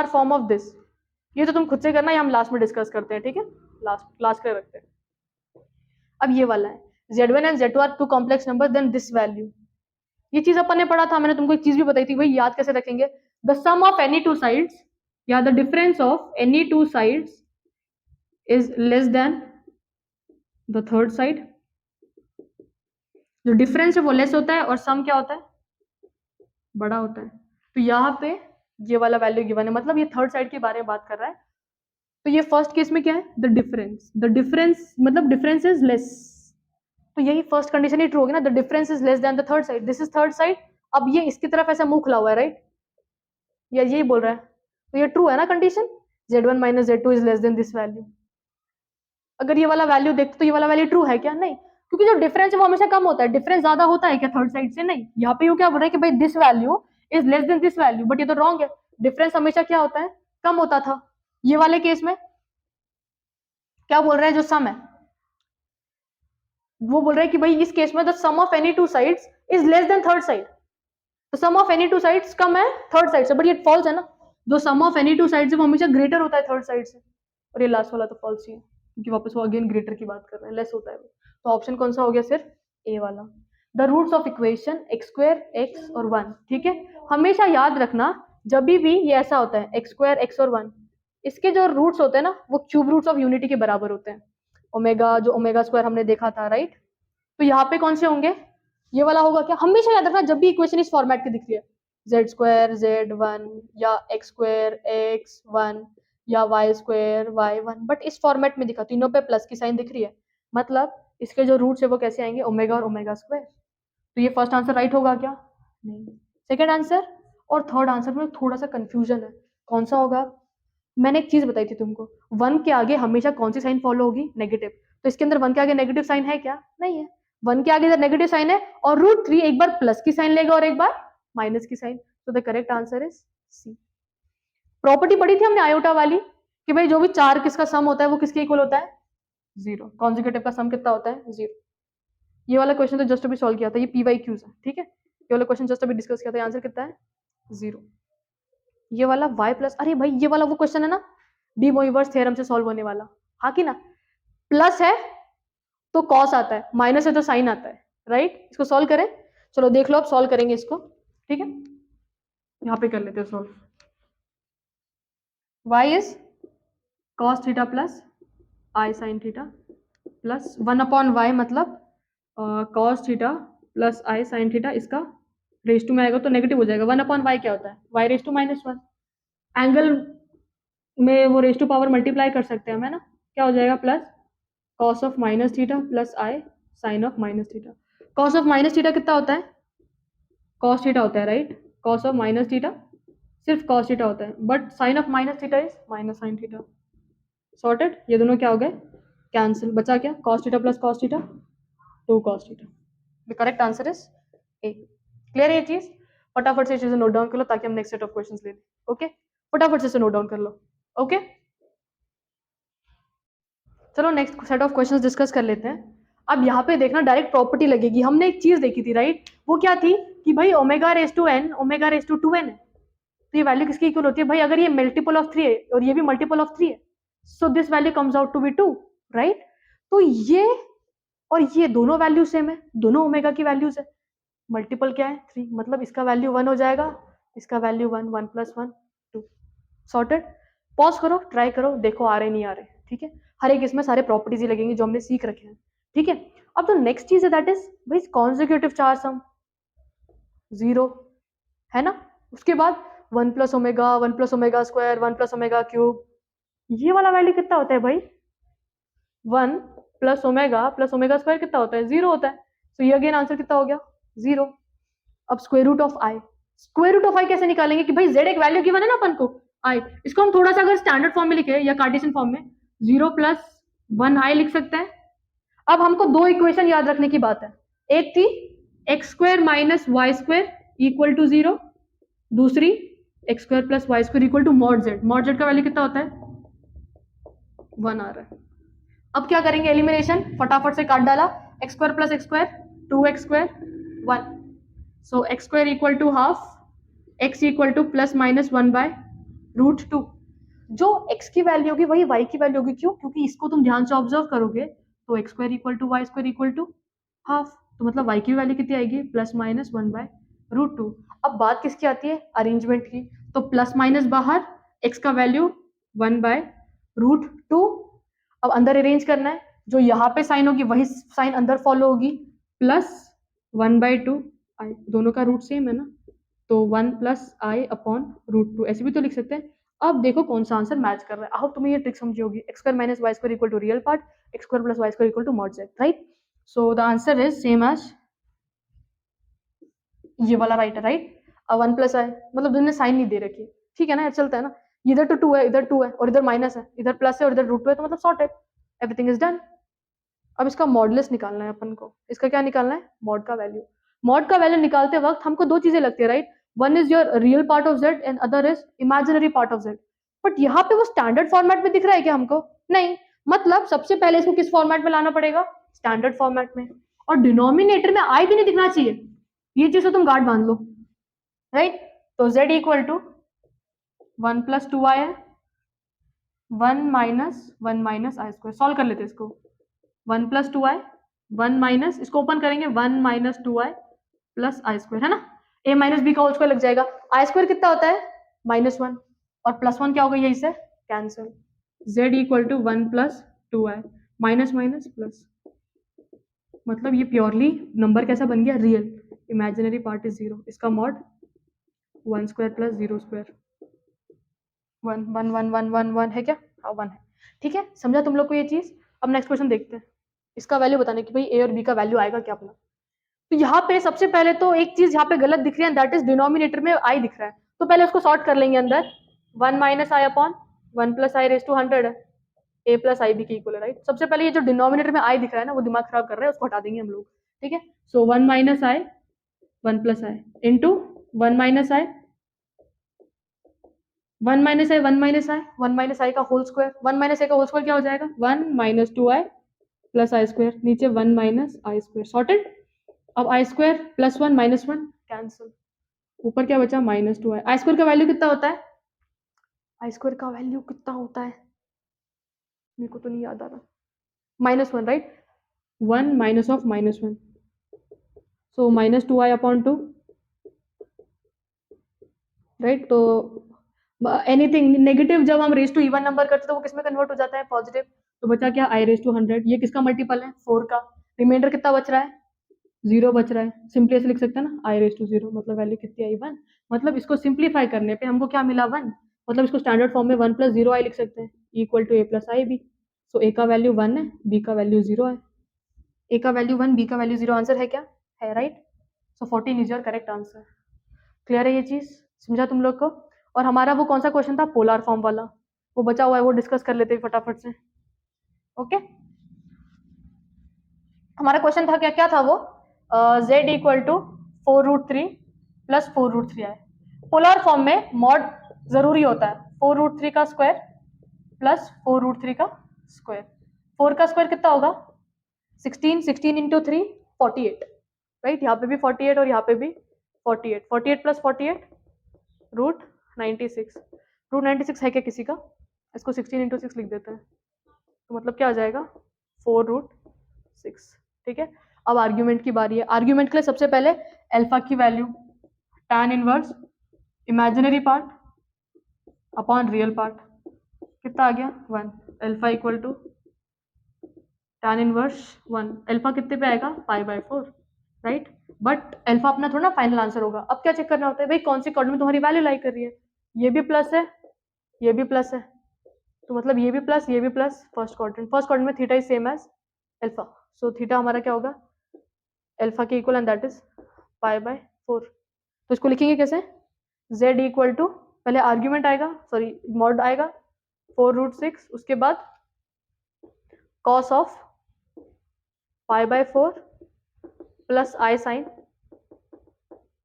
form of this, ये तो तुम खुद से करना, ये हम लास्ट में डिस्कस करते हैं, ठीक है? लास्ट के रखते हैं। अब ये वाला है, z1 and z2 are two complex number then this value. ये चीज अपन ने पढ़ा था, मैंने तुमको एक चीज भी बताई थी, वही याद कैसे रखेंगे? The sum of any two sides या the difference of any two sides is less than the third side. जो डिफरेंस है वो लेस होता है और सम क्या होता है? बड़ा होता है। तो यहाँ पे ये वाला वैल्यू गिवन है, मतलब ये थर्ड साइड के बारे में बात कर रहा है। तो ये फर्स्ट केस में क्या है? द डिफरेंस मतलब डिफरेंस इज लेस। तो यही फर्स्ट कंडीशन ही ट्रू होगी ना, the difference is less than the third side. This is third side. अब ये इसकी तरफ ऐसा मुंह खुला हुआ है, राइट? या यही बोल रहा है, तो ये ट्रू है ना condition, z1 minus z2 is less then this value. अगर ये वाला वैल्यू देखते तो ये वाला वैल्यू ट्रू है क्या? नहीं, क्योंकि जो डिफरेंस है वो हमेशा कम होता है। डिफरेंस ज्यादा होता है क्या थर्ड साइड से? नहीं। यहाँ पे क्या बोल रहे हैं कि भाई this value is less then this value, but ये तो रॉन्ग है। डिफरेंस हमेशा क्या होता है? कम होता था। ये वाले केस में क्या बोल रहे हैं? जो सम है वो बोल रहे हैं कि भाई इस केस में the sum of any two sides is less than third side. तो sum of any two sides कम है थर्ड साइड से, बट ये फॉल्स है ना। जो sum of any two sides है वो हमेशा ग्रेटर होता है थर्ड साइड से, और ये लास्ट वाला तो फॉल्स ही है, क्योंकि वापस वो अगेन ग्रेटर की बात कर रहे हैं, लेस होता है वो। तो ऑप्शन कौन सा हो गया? सिर्फ ए वाला। The roots of equation x square x और 1, ठीक है? हमेशा याद रखना जब भी ये ऐसा होता है एक्स स्क्वायर एक्स और 1, इसके जो रूट्स होते हैं ना वो क्यूब रूट्स ऑफ यूनिटी के बराबर होते हैं। ओमेगा, जो ओमेगा स्क्वायर हमने देखा था, राइट? तो यहाँ पे कौन से होंगे? ये वाला होगा क्या? हमेशा याद रखना जब भी इक्वेशन इस फॉर्मेट की दिख रही है, जेड स्क्वायर जेड वन या एक्स स्क्वायर एक्स वन या y square y one, but इस फॉर्मेट में दिखा, तीनों पे प्लस की साइन दिख रही है, मतलब इसके जो रूट्स है वो कैसे आएंगे? ओमेगा और ओमेगा स्क्वायर। तो ये फर्स्ट आंसर राइट होगा क्या? नहीं। सेकेंड आंसर और थर्ड आंसर में थोड़ा सा कंफ्यूजन है, कौन सा होगा? मैंने एक चीज बताई थी तुमको, 1 के आगे हमेशा कौन सी साइन फॉलो होगी? नेगेटिव। तो इसके अंदर 1 के आगे नेगेटिव साइन है क्या? नहीं है। 1 के आगे इधर नेगेटिव साइन है, और √3 एक बार प्लस की साइन लेगा और एक बार माइनस की साइन। तो the correct answer is C. Property पढ़ी थी हमने आयोटा वाली, कि भाई जो भी चार किसका सम होता है वो किसके इक्वल होता है? 0। कॉन्जुगेटिव का सम कितना होता है? 0। ये वाला क्वेश्चन तो जस्ट अभी सॉल्व किया था, ये PYQs है, ठीक है? ये वाला क्वेश्चन जस्ट अभी डिस्कस किया था, आंसर कितना है? 0। ये वाला y प्लस, अरे भाई ये वाला वो क्वेश्चन है ना डी मोइवर्स थ्योरम से सॉल्व होने वाला, हाँ कि ना? प्लस है तो कॉस आता है, माइनस है तो साइन आता है, राइट? इसको सॉल्व करें, चलो देख लो, अब सॉल्व करेंगे इसको, ठीक है? यहाँ पे कर लेते हैं solve. y is cos theta plus i sin theta plus 1 upon y, मतलब cos theta plus i sine theta, इसका रेस टू में आएगा तो नेगेटिव हो जाएगा। 1/y क्या होता है? y raise to -1। एंगल में वो रेस टू पावर मल्टीप्लाई कर सकते हैं हम, है ना? क्या हो जाएगा? Plus cos of minus theta plus i sine of minus theta. Cos of minus theta कितना होता है? कॉस थीटा होता है, right? Cos of minus theta सिर्फ कॉस थीटा होता है, but sine of minus theta is minus sine theta. Sorted. ये दोनों क्या हो गए? कैंसिल। बचा क्या? Cos theta plus cos theta, 2 cos theta. The correct answer is A. Clear है ये चीज? फटाफट से चीजें नोट डाउन कर लो ताकि हम नेक्स्ट सेट ऑफ क्वेश्चंस ले लें। ओके, फटाफट से नोट डाउन कर लो। ओके, चलो next set of questions discuss कर लेते हैं। अब यहाँ पे देखना डायरेक्ट प्रॉपर्टी लगेगी। हमने एक चीज देखी थी, राइट? वो क्या थी कि भाई omega raise to n omega raise to 2n है, तो ये वैल्यू किसकी इक्वल होती है? भाई अगर ये मल्टीपल ऑफ 3 है और ये भी मल्टीपल ऑफ 3 है, so this value comes out to be 2, right? तो ये और ये दोनों वैल्यू सेम है, दोनों ओमेगा की वैल्यूज है। मल्टीपल क्या है? 3, मतलब इसका वैल्यू 1 हो जाएगा, इसका वैल्यू 1, 1 + 1 2। सॉर्टेड। पॉज करो, ट्राई करो, देखो आ रहे नहीं आ रहे, ठीक है? हर एक इसमें सारे प्रॉपर्टीज ही लगेंगे जो हमने सीख रखे हैं, ठीक है? अब जो नेक्स्ट चीज है दैट इज भाई कॉन्जिक्यूटिव चार सम 0, है ना? उसके बाद 1 + omega 1 + omega square 1 + omega cube, ये वाला वैल्यू कितना होता है भाई? 1 + ओमेगा स्क्वायर कितना होता है? 0 होता है। तो ये अगेन आंसर कितना हो गया? 0। अब square root of i, square root of i कैसे निकालेंगे कि भाई z एक वैल्यू गिवन है ना अपन को आई, इसको हम थोड़ा सा अगर स्टैंडर्ड फॉर्म में लिखे या कार्टेशियन फॉर्म में 0 + 1i लिख सकते हैं। अब हमको दो इक्वेशन याद रखने की बात है, एक थी x² - y² = 0, दूसरी x² + y² = mod z। mod z का वैल्यू कितना होता है? 1 आ रहा है। अब क्या करेंगे? एलिमिनेशन, फटाफट से काट डाला, x² + x² 2x² 1, सो x² = हाफ, x = ±1/√2। जो x की वैल्यू होगी वही y की वैल्यू होगी। क्यों? क्योंकि इसको तुम ध्यान से ऑब्जर्व करोगे तो x² = y² = हाफ, तो मतलब y की वैल्यू कितनी आएगी? ±1/√2। अब बात किसकी आती है? अरेंजमेंट की। तो प्लस माइनस बाहर, x का वैल्यू 1/√2। अब अंदर अरेंज करना है, जो यहाँ पे साइन होगी वही साइन अंदर फॉलो होगी, प्लस 1/2i, दोनों का रूट सेम है ना, तो 1 + i/√2 ऐसे भी तो लिख सकते हैं। अब देखो कौन सा आंसर मैच कर रहा है। अब तुम्हें ये ट्रिक समझी होगी, x² - y² = real part, x² + y² = mod z, right? So the answer is same as ये वाला, राइट है, राइट? 1 + i, मतलब तुमने साइन नहीं दे रखी, ठीक है ना? चलता है ना, इधर तो 2 है, इधर 2 है और इधर माइनस है, इधर प्लस है और इधर √2 है, तो मतलब सॉर्टेड, एवरीथिंग इज डन। अब इसका मॉडुलस निकालना है अपन को। इसका क्या निकालना है? मॉड का वैल्यू। मॉड का वैल्यू निकालते वक्त हमको दो चीजें लगती है, right? One is your real part of z and other is imaginary part of z। But यहाँ पे वो स्टैंडर्ड फॉर्मेट में दिख रहा है क्या हमको? नहीं। मतलब सबसे पहले इसको किस फॉर्मेट में लाना पड़ेगा? स्टैंडर्ड फॉर्मेट में। और डिनोमिनेटर में आई भी नहीं दिखना चाहिए, ये चीज तो तुम गार्ड बांध लो, राइट? तो z = 1 + 2i है, 1 - 1 - i²। सॉल्व कर लेते इसको। 1 + 2i, 1 माइनस, इसको ओपन करेंगे, 1 - 2i + i², है ना? a - b का होल स्क्वायर लग जाएगा। i² कितना होता है? -1, और +1 क्या होगा? यही से cancel. z = 1 + 2i, minus minus plus, मतलब ये प्योरली नंबर कैसा बन गया? रियल। इमेजिनरी पार्ट इज 0, इसका मॉड 1² + 0², 1 1 1 1 1 1 है क्या? हाँ 1 है, ठीक है? समझा तुम लोग को ये चीज? अब नेक्स्ट क्वेश्चन देखते हैं, इसका वैल्यू बताने की भाई a और b का वैल्यू आएगा क्या अपना। तो यहाँ पे सबसे पहले तो एक चीज यहाँ पे गलत दिख रही है, दैट इज डिनोमिनेटर में i दिख रहा है, तो पहले उसको सॉर्ट कर लेंगे अंदर। 1 - i/1 + i⁻100 है, a + ib के इक्वल है, राइट? सबसे पहले ये जो डिनोमिनेटर में i दिख रहा है ना, वो दिमाग खराब कर रहा है, उसको हटा देंगे हम लोग, ठीक है? सो 1 - i 1 + i into 1 - i 1 - i 1 - i का होल स्क्वायर, 1 - i का होल स्क्वायर क्या हो जाएगा? 1 - 2i + i², नीचे 1 - i², सॉर्टेड। अब i² + 1 - 1 कैंसिल, ऊपर क्या बचा? -2i। i² का वैल्यू कितना होता है? i² का वैल्यू कितना होता है? मेरे को तो नहीं याद आ रहा। -1, right? 1 - of -1, so -2i/2, right? तो एनीथिंग नेगेटिव जब हम रेज टू इवन नंबर करते हैं तो वो किस में कन्वर्ट हो जाता है? पॉजिटिव। तो बचा क्या? i⁻100, ये किसका मल्टीपल है? 4 का। रिमाइंडर कितना बच रहा है? जीरो बच रहा है, सिंपली ऐसे लिख सकते हैं ना, आई रेस टू जीरो, मतलब वैल्यू कितनी आई 1। मतलब इसको सिंप्लीफाई करने पे हमको क्या मिला 1, मतलब इसको स्टैंडर्ड फॉर्म में 1 प्लस जीरो आई लिख सकते हैं equal to a plus i b. So a का वैल्यू 1 है, बी का वैल्यू 0 है। ए का वैल्यू 1, बी का वैल्यू 0, आंसर है क्या, है right. So 14 is your correct answer. Clear है ये चीज, समझा तुम लोग को। और हमारा वो कौन सा क्वेश्चन था, पोलर फॉर्म वाला, वो बचा हुआ है, वो डिस्कस कर लेते हैं फटाफट से। ओके, हमारा क्वेश्चन था क्या, क्या था वो, z इक्वल टू 4√3 प्लस 4√3 आए। पोलर फॉर्म में मॉड जरूरी होता है, 4√3 का स्क्वायर प्लस 4√3 का स्क्वायर। 4 का स्क्वायर कितना होगा, 16, 16 इंटू 3 48, राइट। यहाँ पे भी 48 और यहाँ पे भी 48, 48 प्लस 48 रूट 96। रूट 96 है क्या किसी का, इसको 16 इंटू 6 लिख देते हैं, तो मतलब क्या आ जाएगा 4√6। ठीक है, अब आर्ग्यूमेंट की बारी है। आर्ग्यूमेंट के लिए सबसे पहले अल्फा की value tan inverse imaginary part upon real part, कितना आ गया 1। Alpha equal to tan inverse 1, alpha कितने पे आएगा π/4, राइट। बट अल्फा अपना थोड़ा ना फाइनल आंसर होगा। अब क्या चेक करना होता है भाई, कौन सी कॉर्डिनेट में तुम्हारी वैल्यू लाई कर रही है, ये भी प्लस है, ये भी प्लस है, तो मतलब ये भी प्लस, ये भी प्लस। फर्स्ट क्वाड्रेंट में theta is same as alpha, so theta हमारा क्या होगा अल्फा के इक्वल, एंड दैट इज π/4। तो इसको लिखेंगे कैसे, z इक्वल टू, पहले आर्ग्यूमेंट आएगा, सॉरी मॉड आएगा 4√6, उसके बाद cos of π/4 plus i sine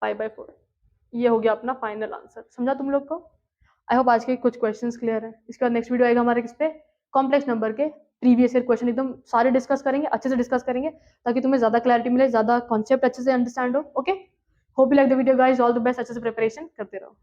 π/4। ये हो गया अपना फाइनल आंसर। समझा तुम लोग को। आई होप आज के कुछ क्वेश्चंस क्लियर है। इसके बाद नेक्स्ट वीडियो आएगा हमारे किस पे, कॉम्प्लेक्स नंबर के प्रीवियस ईयर क्वेश्चन एकदम सारे डिस्कस करेंगे, अच्छे से डिस्कस करेंगे, ताकि तुम्हें ज्यादा क्लैरिटी मिले, ज्यादा कॉन्सेप्ट अच्छे से अंडरस्टैंड हो। Okay, hope you like the video guys, all the best, अच्छे से प्रिपरेशन करते रहो।